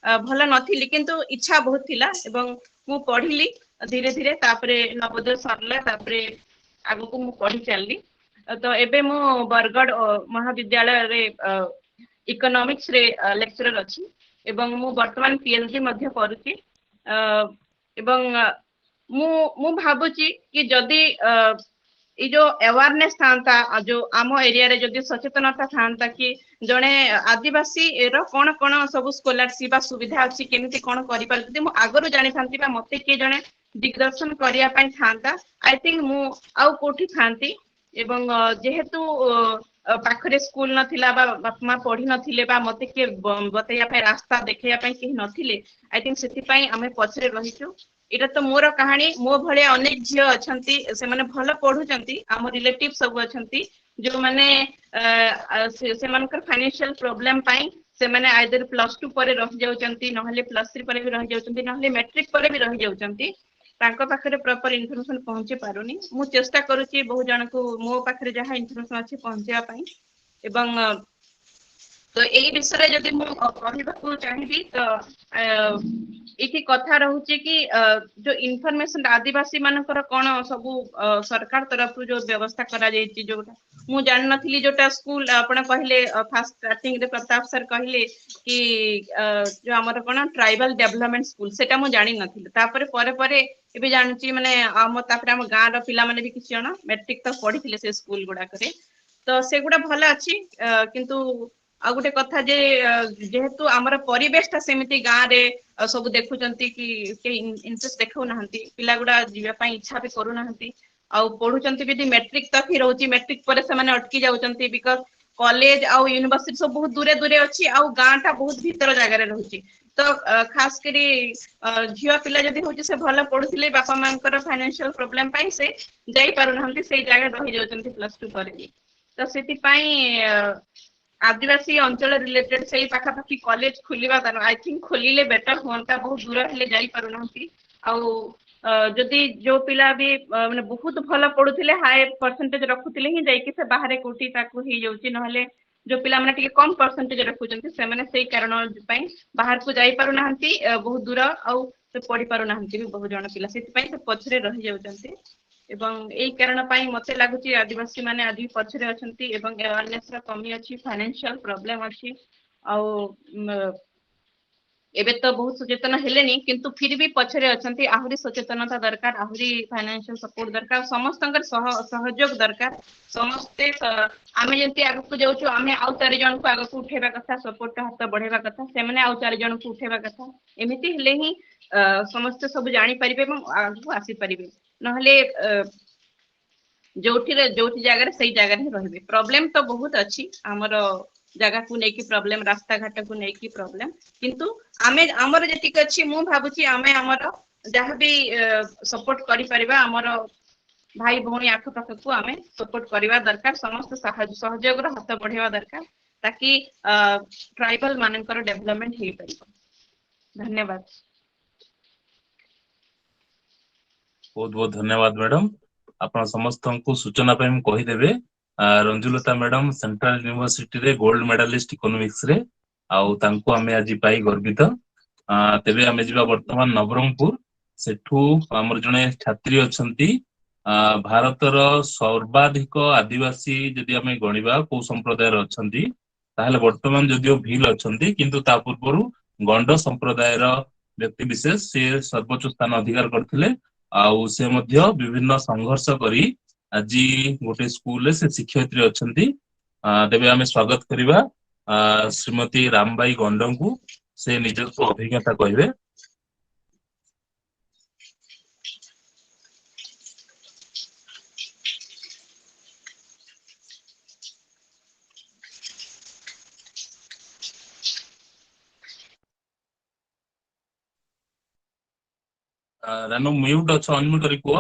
भल नथिली किंतु इच्छा बहुत थिला एवं मु पढ़िली धीरे धीरे तापरे नवोदय सरला तापरे आगु को मु पढ़ी चलली तो एबे मु बरगढ़ महाविद्यालय रे इकोनॉमिक्स रे लेक्चरर अछि एवं मु वर्तमान पीएचडी मध्य करूची एवं मु भाबुची कि जदि ये जो अवेयरनेस था जो आम एरिया रे जदि सचेतनता था कि जड़े आदिवासी रो कौन कौन सब स्कॉलरशिप सुविधा अच्छी केमिति कौन करि पारथि मु आगरु जानि थांती बा मते के जने दिग्दर्शन करिया पई थांता आई थिंक मु आउ कोठी थांती एवं जेहेतु पाखरे स्कूल नथिला बा बाप मां पढ़ी नथिले बा मते के बतैया पई रास्ता देखैया पई केही नथिले आई थिंक सेति पई आमे पछरे रहिछु एटा तो मोर कहानी मो भले अनेक झियो अछंती से माने भलो पढुचंती आम रिलेटिव सब अछंती जो माने से मानकर फाइनेंशियल प्रॉब्लम पाई से माने आइदर +2 परे रह जाउचंती नहले +3 परे भी रह जाउचंती नहले मैट्रिक परे भी रह जाउचंती तांको पाखरे प्रॉपर इन्फॉर्मेशन पहुंचे पारुनी मु चेष्टा करूची बहु जन को मो पाखरे जहा इन्फॉर्मेशन अछि पहुंचेया पाई एवं तो एई विषय जदि मु कहबाकू चाहिबी तो एठी कथा रहउची कि जो इन्फॉर्मेशन आदिवासी मानकर कोन सब सरकार तरफ जो व्यवस्था करा जायछि जोटा मु जान नथिली जोटा स्कूल आपण कहले फास्ट स्टार्टिंग रे प्रताप सर कहले कि जो हमर कोन ट्राइबल डेवलपमेंट स्कूल सेटा मु जानि नथिले तापरे परे परे एबे जानछि माने हम तापरे हम गां रो पिला माने भी किछ जण मैट्रिक तक पढिथिले से स्कूल गुडा करे तो सेगुडा भलो अछि किंतु आ गोटे कथा जे जेहेतु आमर परिवेश ता सेमिति गां रे सब देखुचंती कि के इंटरेस्ट देखौ नहंती पिला गुडा जीवा पई इच्छा भी करू नहंती आ पढुचंती भी मैट्रिक तक ही रहउची मैट्रिक पर से माने अटकी जाउचंती बिकॉज़ कॉलेज आ यूनिवर्सिटी सब बहुत दूरे दूरे अछि आ गां ता बहुत भीतर जगह रे रहउची तो खास करी झियो पिला जदी होची से भलो पढुथिले बापा मांकर फाइनेंशियल प्रॉब्लम पई से जाई पारु नहंती से जगह रहि जाउचंती +2 पर तो सेति पई आदिवासी अंचल रिलेटेड से पाखापाखि कॉलेज खुलिबा तार आई थिंक खोलिले बेटर होंता बहुत दूर हेले जाई पारु नहंती जदि जो पिला भी माने बहुत भलो पढुथिले हाई परसेंटेज रखुथिले ही जाई कि से बाहर कोठी ताकू ही जाउची नहले जो पिला माने टिके कम परसेंटेज रखुचंती से माने सेही कारण पई बाहर को जाई पारु नहंती बहुत दूर आ से पढी पारु नहंती भी बहुत जण पिला सेति पई से पछरे रहि जाउचंती एवं एई कारण पई मते लागुची आदिवासी माने आदि पछरे अछंती एवं अवेयरनेस रा कमी अछि फाइनेंशियल प्रॉब्लम अछि आ एबे तो बहुत सचेतन हेलेनी किंतु फिर भी पछरे अछंती आहुरी सचेतनता दरकार आहुरी फाइनेंशियल सपोर्ट दरकार समस्तंकर सहयोग दरकार समस्ते आमे जंती आगु को जाउछु आमे आउ 4 जन को आगु को उठेबा कथा सपोर्ट हाथ बढ़ेबा कथा से माने आउ 4 जन को उठेबा कथा एमिति हेले ही समस्त सब जानि परिबे एवं आगु आसी परिबे नहले जोठी जगह सही जगह ही रहबे प्रॉब्लम तो बहुत अच्छी हमर जगह को नेकी प्रॉब्लम रास्ता घाट को नेकी प्रॉब्लम किंतु आमे हमर जतिक अच्छी मु भाबुची आमे हमर जहाँ भी सपोर्ट करि परिबा हमर भाई भौणी आख पाख को आमे सपोर्ट करिवा दरकार समस्त सहयोग रो हाथ बढ़ेवा दरकार ताकि ट्राइबल मानकर डेवलपमेंट हे परिबो धन्यवाद बहुत बहुत धन्यवाद मैडम आपण समस्त को सूचना पे हम कहि देबे रंजुलता मैडम सेंट्रल यूनिवर्सिटी रे गोल्ड मेडलिस्ट इकोनॉमिक्स रे आउ तांको हमें आज पाई गर्वित तेबे हमें जिबा वर्तमान नवरंगपुर सेठू हमर जने छात्री अछंती भारतर सर्वाधिक आदिवासी जदि हमें गणिबा को संप्रदाय रे अछंती ताहले वर्तमान जदियो भील अछंती किंतु ता पूर्वरु गंड संप्रदाय रो व्यक्ति विशेष से सर्वोच्च स्थान अधिकार करथिले आउ से मध्य विभिन्न संघर्ष करी आज गोटे स्कूल से शिक्षयित्री अछंती तेबे हमें स्वागत करिबा श्रीमती रामबाई गंड को से निजक अभिज्ञता कहबे रानू म्यूट अच्छो अनम्यूट करी को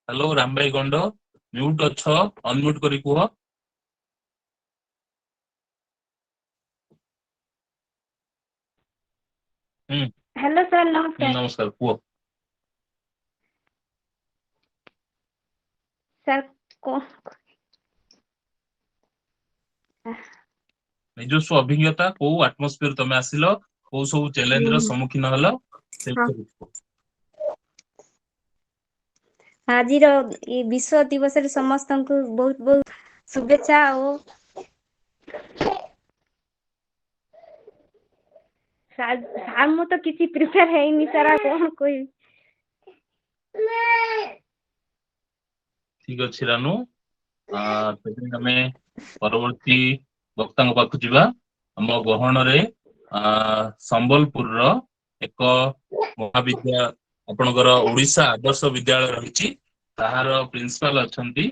हेलो रामबाई गंड म्यूट अच्छो अनम्यूट करी को हेलो सर नमस्कार नमस्कार को सर को निजस्व अभिज्ञता को एटमॉस्फेयर तमे आसिलो को सब चैलेंज रो सम्मुखीन हलो आज विश्व दिवस रे समस्त को बहुत बहुत शुभेच्छा और ସାର୍ ମୁଁ ତ କିଛି ପ୍ରିପେୟାର ହେଇନି ସାର୍, ଆଉ କଣ କହିବି? ଠିକ ଅଛି ରାନୁ, ତେବେ ଆମେ ପରବର୍ତ୍ତୀ ବକ୍ତାଙ୍କ ପାଖକୁ ଯିବା। ଆମ ଗହଣରେ ସମ୍ବଲପୁରର ଏକ ଆପଣଙ୍କର ଓଡିଶା ଆଦର୍ଶ ବିଦ୍ୟାଳୟ ରହିଛି, ତାହାର ପ୍ରିନ୍ସିପାଲ ଅଛନ୍ତି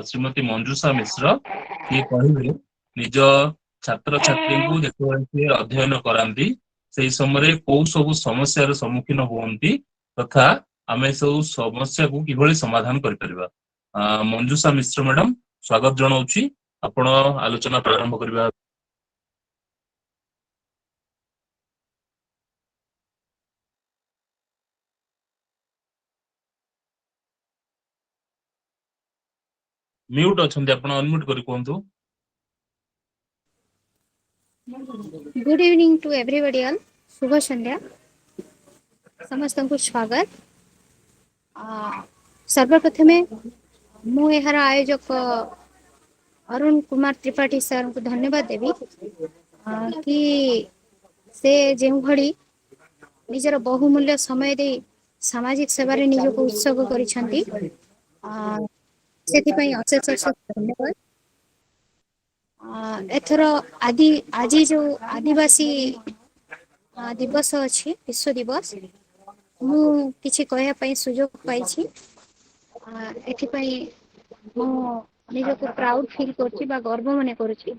ଶ୍ରୀମତୀ ମଞ୍ଜୁଷା ମିଶ୍ର। ସିଏ କହିବେ ନିଜ ଛାତ୍ରଛାତ୍ରୀଙ୍କୁ ଯେତେବେଳେ ସିଏ ଅଧ୍ୟୟନ କରାନ୍ତି ସେଇ ସମୟରେ କୋଉ ସବୁ ସମସ୍ୟାର ସମ୍ମୁଖୀନ ହୁଅନ୍ତି ତଥା ଆମେ ସବୁ ସମସ୍ୟାକୁ କିଭଳି ସମାଧାନ କରିପାରିବା। ମଞ୍ଜୁଷା ମିଶ୍ର ମ୍ୟାଡାମ, ସ୍ୱାଗତ ଜଣାଉଛି। ଆପଣ ଆଲୋଚନା ପ୍ରାରମ୍ଭ କରିବା। ମ୍ୟୁଟ ଅଛନ୍ତି, ଆପଣ ଅନମ୍ୟୁଟ କରି କୁହନ୍ତୁ। Good evening to everybody all. शुभ संध्या समस्त को स्वागत। सर्वप्रथमे मु एहार आयोजक अरुण कुमार त्रिपाठी सर को धन्यवाद देवी कि से जो भली निजर बहुमूल्य समय दे सामाजिक सेवारे निजको उत्सर्ग करिसेंती, सेथिपई अशेष अशेष धन्यवाद। एथर आज जो आदिवासी दिवस अच्छी विश्व दिवस मु किछि कहया पई सुजोग पाइछि। एथिपई मु निजको प्राउड फील करछि बा गर्व मने करछि।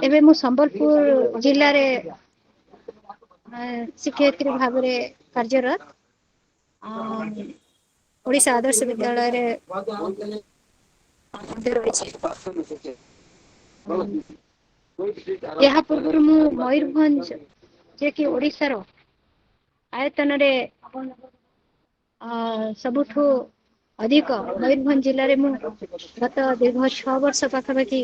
एबे मु संबलपुर जिल्ला रे शिक्षयित्री भाव रे कार्यरत। ओडिशा आदर्श विद्यालय रे यहाँ पूर्व मु मयूरभंज जे कि ओडिशार आयतन रे सबुठु अधिक मयूरभंज जिले में मु गत दीर्घ 6 वर्ष पाखापाखि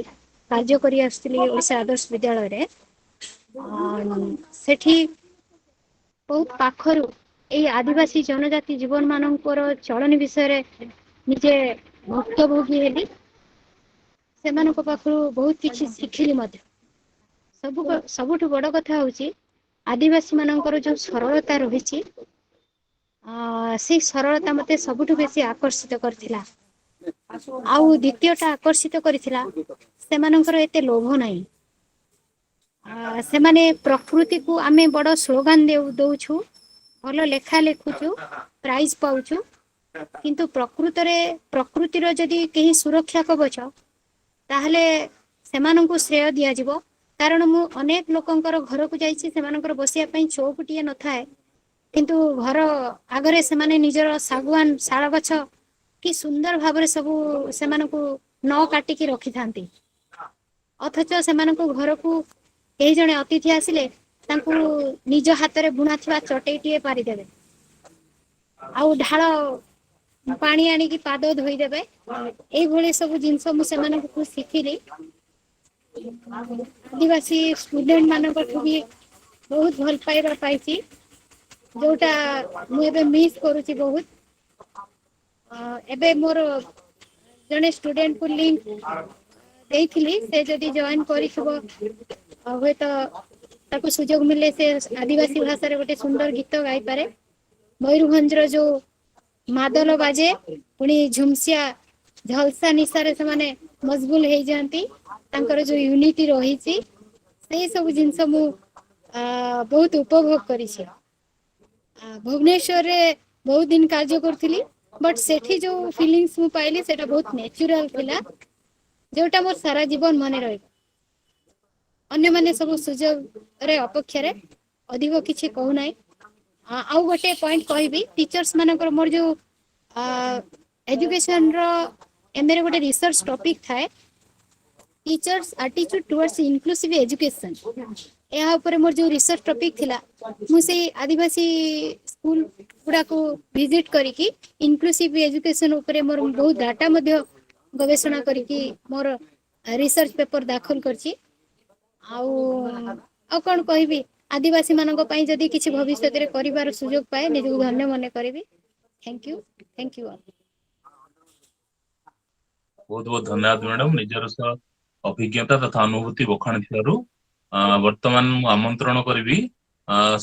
कार्य करी आसली ओडिशा आदर्श विद्यालय रे। सेठी बहुत पाखरु एई आदिवासी जनजाति जीवन मानकर चलन विषय रे निजे भुक्तभोगी हेली। सेमानक पाखरु बहुत किछि शिखिली मध्य। सबुठु बड़ कथा होची आदिवासी मानकर जो सरलता रहिछि, से सरलता मते सबुठु बेसी आकर्षित करथिला। आउ द्वितीयटा आकर्षित करथिला सेमानकर एते लोभ नाही। सेमाने प्रकृति को आमे बड़ स्लोगान दउछु, भलो लेखा लेखुछु, प्राइज पाउछु, किंतु प्रकृतिर जदि केही सुरक्षा कवच ताहले सेमानंकु श्रेय दिया जिवो। कारण मु अनेक लोकंकर घर को जाइछि, सेमानंकर बसिया पई चौपटिए न थाए, किंतु घर आगरे सेमाने निजर सागवान शाल गछ कि सुंदर भाबरे सबु सेमानंकु न काटी की रखि थांती। अथच सेमानंकु घर को केही जणे अतिथि आसिले तांकु निज हाथ रे बुणा थिबा चटेईटिए पारि देबे, आउ ढाळ पानी आनी की पाद धोई देबे। एई भली सब जिंस मु सेमानंकु शिखिली। आदिवासी स्टूडेंट मानकठु भी बहुत भल पाइबा पाइछि, जोटा मु एबे मिस करूछि बहुत। एबे मोर जने स्टूडेंट को लिंक देइथिली, से जदि जॉइन करिसबो होय तो ताको सुजोग मिले से आदिवासी भाषा रे गोटे सुंदर गीत गाई पारे। मयूरभंज रो जो मादल बाजे पुणी झुमसिया झलसा निशारे से माने मजबूल हो जाती। तांकर जो यूनिटी रही से सब जिनस मु बहुत उपभोग करी। भुवनेश्वर रे बहुत दिन कार्य करथिली, बट सेठी जो फीलिंग्स मु पाइली सेटा बहुत नेचुरल थिला, जोटा मोर सारा जीवन मन रही। अन्य माने सब सुजोग रे अपेक्षा रे अधिक किछि कहू नाही। आउ गोटे पॉइंट कहबी, टीचर्स मानकर मोर जो एजुकेशन रो एमरे गोटे रिसर्च टॉपिक थाए, teachers attitude towards inclusive education. यहाँ ऊपर मोर जो रिसर्च टॉपिक थिला, मुझे आदिवासी स्कूल गुड़ा को विजिट करिकी इंक्लूसिव एजुकेशन ऊपर मोर बहुत डाटा मध्य गवेषणा करिकी मोर रिसर्च पेपर दाखल करची। आउ कौन कहबी, आदिवासी मानक पई जदी किछि भविष्य रे करिवार सुयोग पाए निजु धन्य मने करबी। Thank you all. बहुत बहुत धन्यवाद मैडम, निजर अभिज्ञता तथा अनुभूति बखाणी थियारु। ବର୍ତ୍ତମାନ ମୁଁ ଆମନ୍ତ୍ରଣ କରିବି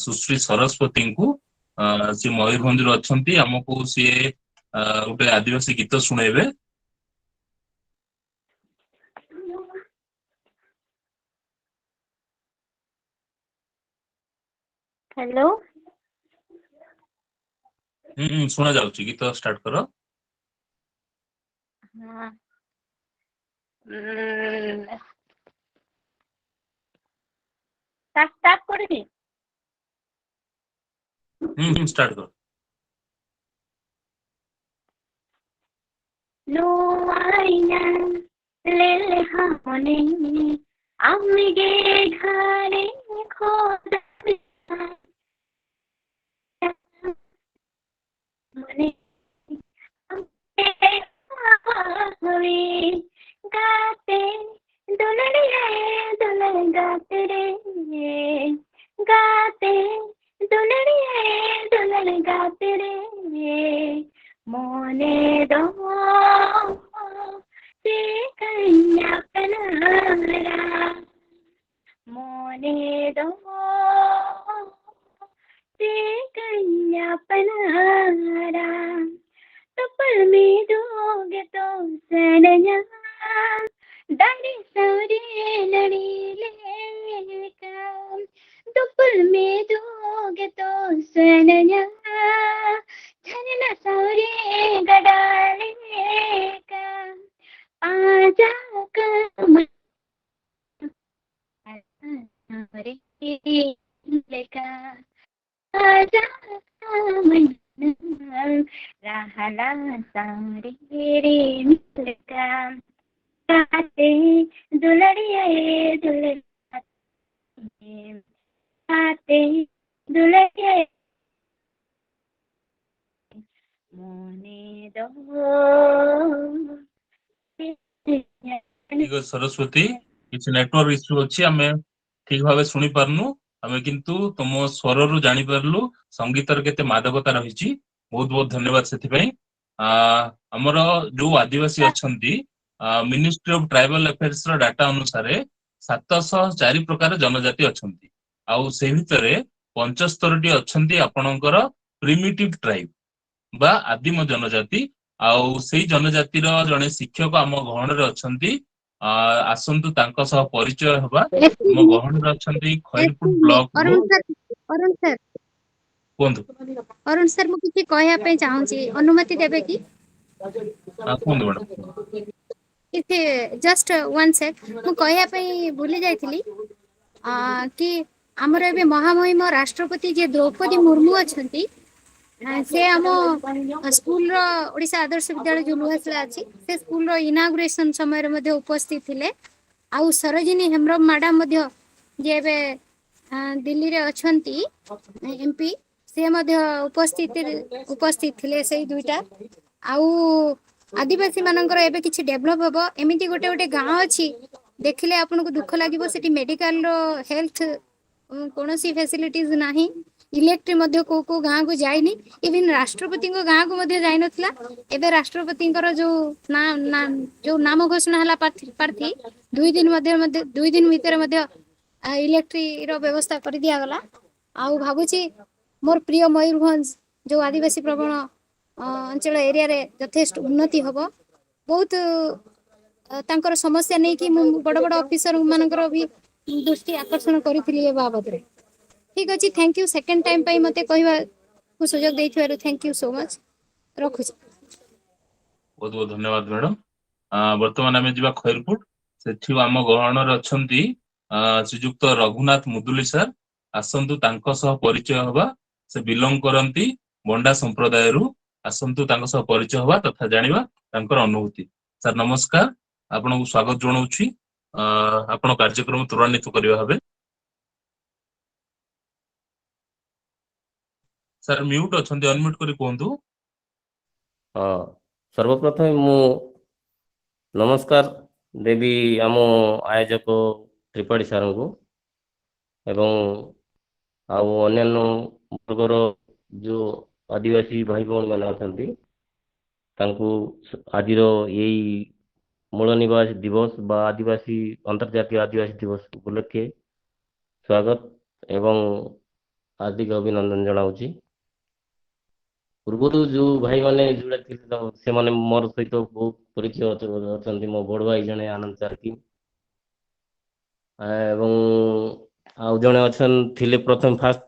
ସୁଶ୍ରୀ ସରସ୍ୱତୀ ଙ୍କୁ। ସିଏ ମୟୂରଭଞ୍ଜରୁ ଅଛନ୍ତି, ଆମକୁ ସିଏ ଗୋଟେ ଆଦିବାସୀ ଗୀତ ଶୁଣେଇବେ। हेलो ଶୁଣା ଯାଉଛି, ଗୀତ ଷ୍ଟାର୍ଟ କର। हाँ स्टार्ट करेंगे ଷ୍ଟାର୍ଟ କର। लो आईना ले ले हमने आमगे घरे खोद मने हुए गाते दुलड़ी है दुल्हन गाते रे गाते दुलड़ी है दुल्हन गाते रे मोने दो से कन्या पनारा मोने दो से कन्या पनारा तपल में दोगे तो सनया डाली सारे लड़ी लेका तपल में दोगे तो सनया झरना सारे गडाले का आजा कम रे लेका आजा मन रहला सारे रे मिलका गाते दुलड़िए दुलड़िए गाते दुलड़िए मोने दो ଠିକ ଅଛି ସରସ୍ୱତୀ, କିଛି ନେଟୱାର୍କ ଇସ୍ୟୁ ଅଛି, ଆମେ ଠିକ ଭାବେ ଶୁଣି ପାରୁନୁ। ଆମେ କିନ୍ତୁ ତମ ସ୍ୱରରୁ ଜାଣିପାରିଲୁ ସଙ୍ଗୀତର କେତେ ମାଦକତା ରହିଛି। ବହୁତ ବହୁତ ଧନ୍ୟବାଦ ସେଥିପାଇଁ। ଆମର ଯୋଉ ଆଦିବାସୀ ଅଛନ୍ତି, ମିନିଷ୍ଟ୍ରି ଅଫ ଟ୍ରାଇବାଲ ଆଫେୟାର୍ସ ର ଡାଟା ଅନୁସାରେ 704 ପ୍ରକାର ଜନଜାତି ଅଛନ୍ତି, ଆଉ ସେ ଭିତରେ 75ଟି ଅଛନ୍ତି ଆପଣଙ୍କର ପ୍ରିମିଟିଭ ଟ୍ରାଇବ ବା ଆଦିମ ଜନଜାତି। ଆଉ ସେଇ ଜନଜାତିର ଜଣେ ଶିକ୍ଷକ ଆମ ଗହଣରେ ଅଛନ୍ତି। ଆସନ୍ତୁ ତାଙ୍କ ସହ ପରିଚୟ ହେବା। ଆମ ଗହଣରେ ଅଛନ୍ତି ଖଇରପୁଟ ବ୍ଲକରୁ। ଅରୁଣ ସାର୍, ଅରୁଣ ସାର୍, କୁହନ୍ତୁ। ଅରୁଣ ସାର୍, ମୁଁ କିଛି କହିବା ପାଇଁ ଚାହୁଁଛି, ଅନୁମତି ଦେବେ କି? କୁହନ୍ତୁ ମ୍ୟାଡାମ। କିଛି ଜଷ୍ଟ ୱାନ୍ ସେକ୍, ମୁଁ କହିବା ପାଇଁ ଭୁଲି ଯାଇଥିଲି କି ଆମର ଏବେ ମହାମହିମ ରାଷ୍ଟ୍ରପତି ଯିଏ ଦ୍ରୌପଦୀ ମୁର୍ମୁ ଅଛନ୍ତି, ସେ ଆମ ସ୍କୁଲର ଓଡ଼ିଶା ଆଦର୍ଶ ବିଦ୍ୟାଳୟ ଯୋଉ ଲୁହାଶିଳା ଅଛି, ସେ ସ୍କୁଲର ଇନାଗୁରେସନ ସମୟରେ ମଧ୍ୟ ଉପସ୍ଥିତ ଥିଲେ। ଆଉ ସରୋଜିନୀ ହେମ୍ବ୍ରମ ମ୍ୟାଡାମ ମଧ୍ୟ ଯିଏ ଏବେ ଦିଲ୍ଲୀରେ ଅଛନ୍ତି MP, ସେ ମଧ୍ୟ ଉପସ୍ଥିତ ଥିଲେ ସେଇ ଦୁଇଟା। ଆଉ ଆଦିବାସୀ ମାନଙ୍କର ଏବେ କିଛି ଡେଭଲପ ହବ। ଏମିତି ଗୋଟେ ଗୋଟେ ଗାଁ ଅଛି, ଦେଖିଲେ ଆପଣଙ୍କୁ ଦୁଃଖ ଲାଗିବ, ସେଠି ମେଡିକାଲର ହେଲ୍ଥ କୌଣସି ଫ୍ୟାସିଲିଟିଜ ନାହିଁ। ଇଲେକ୍ଟ୍ରି ମଧ୍ୟ କୋଉ କୋଉ ଗାଁକୁ ଯାଇନି, ଇଭିନ୍ ରାଷ୍ଟ୍ରପତିଙ୍କ ଗାଁକୁ ମଧ୍ୟ ଯାଇନଥିଲା। ଏବେ ରାଷ୍ଟ୍ରପତିଙ୍କର ଯୋଉ ନାମ ଘୋଷଣା ହେଲା ପ୍ରାର୍ଥୀ, 2 ଦିନ ଭିତରେ ମଧ୍ୟ ଇଲେକ୍ଟ୍ରିର ବ୍ୟବସ୍ଥା କରିଦିଆଗଲା। ଆଉ ଭାବୁଛି ମୋର ପ୍ରିୟ ମୟୂରଭଞ୍ଜ ଯୋଉ ଆଦିବାସୀ ପ୍ରବଣ ଅଞ୍ଚଳ ଏରିଆରେ ଯଥେଷ୍ଟ ଉନ୍ନତି ହବ। ବହୁତ ତାଙ୍କର ସମସ୍ୟା ନେଇକି ମୁଁ ବଡ ବଡ ଅଫିସର ମାନଙ୍କର ବି ଦୃଷ୍ଟି ଆକର୍ଷଣ କରିଥିଲି ଏ ବାବଦରେ। ଠିକ ଅଛି, ଥ୍ୟାଙ୍କ ୟୁ ସେକେଣ୍ଡ ଟାଇମ ପାଇଁ ମତେ କହିବାକୁ ସୁଯୋଗ ଦେଇଥିବାରୁ ଥ୍ୟାଙ୍କ ୟୁ ସୋ ମଚ୍। ରଖୁଛି। ବହୁତ ବହୁତ ଧନ୍ୟବାଦ ମ୍ୟାଡାମ। ବର୍ତ୍ତମାନ ଆମେ ଯିବା ଖଇରପୁଟ। ସେଠି ଆମ ଗହଣରେ ଅଛନ୍ତି ଶ୍ରୀଯୁକ୍ତ ରଘୁନାଥ ମୁଦୁଲି ସାର୍। ଆସନ୍ତୁ ତାଙ୍କ ସହ ପରିଚୟ ହବା। ସେ ବିଲଙ୍ଗ କରନ୍ତି ବଣ୍ଡା ସମ୍ପ୍ରଦାୟରୁ। ଆସନ୍ତୁ ତାଙ୍କ ସହ ପରିଚୟ ହବା ତଥା ଜାଣିବା ତାଙ୍କର ଅନୁଭୂତି। ସାର୍ ନମସ୍କାର, ଆପଣଙ୍କୁ ସ୍ୱାଗତ ଜଣାଉଛି ଆପଣ କାର୍ଯ୍ୟକ୍ରମ ତ୍ୱରାନ୍ୱିତ କରିବା ଭାବେ। ସାର୍ ମ୍ୟୁଟ ଅଛନ୍ତି, ଅନମ୍ୟୁଟ କରି କୁହନ୍ତୁ। ହଁ, ସର୍ବପ୍ରଥମେ ମୁଁ ନମସ୍କାର ଦେବି ଆମ ଆୟୋଜକ ତ୍ରିପାଠୀ ସାରଙ୍କୁ ଏବଂ ଆଉ ଅନ୍ୟାନ୍ୟ ବର୍ଗର ଯେଉଁ ଆଦିବାସୀ ଭାଇ ଭଉଣୀମାନେ ଅଛନ୍ତି ତାଙ୍କୁ ଆଜିର ଏଇ ମୂଳ ନିବାସୀ ଦିବସ ବା ଆଦିବାସୀ ଅନ୍ତର୍ଜାତୀୟ ଆଦିବାସୀ ଦିବସ ଉପଲକ୍ଷେ ସ୍ୱାଗତ ଏବଂ ହାର୍ଦ୍ଦିକ ଅଭିନନ୍ଦନ ଜଣାଉଛି। ପୂର୍ବରୁ ଯୋଉ ଭାଇମାନେ ଯୋଉଟା ଥିଲେ ତ ସେମାନେ ମୋର ସହିତ ବହୁତ ପରିଚୟ ଅଛନ୍ତି। ମୋ ବଡ଼ ଭାଇ ଜଣେ ଆନନ୍ଦ ଚାରକି ଏବଂ ଆଉ ଜଣେ ଥିଲେ ପ୍ରଥମ ଫାଷ୍ଟ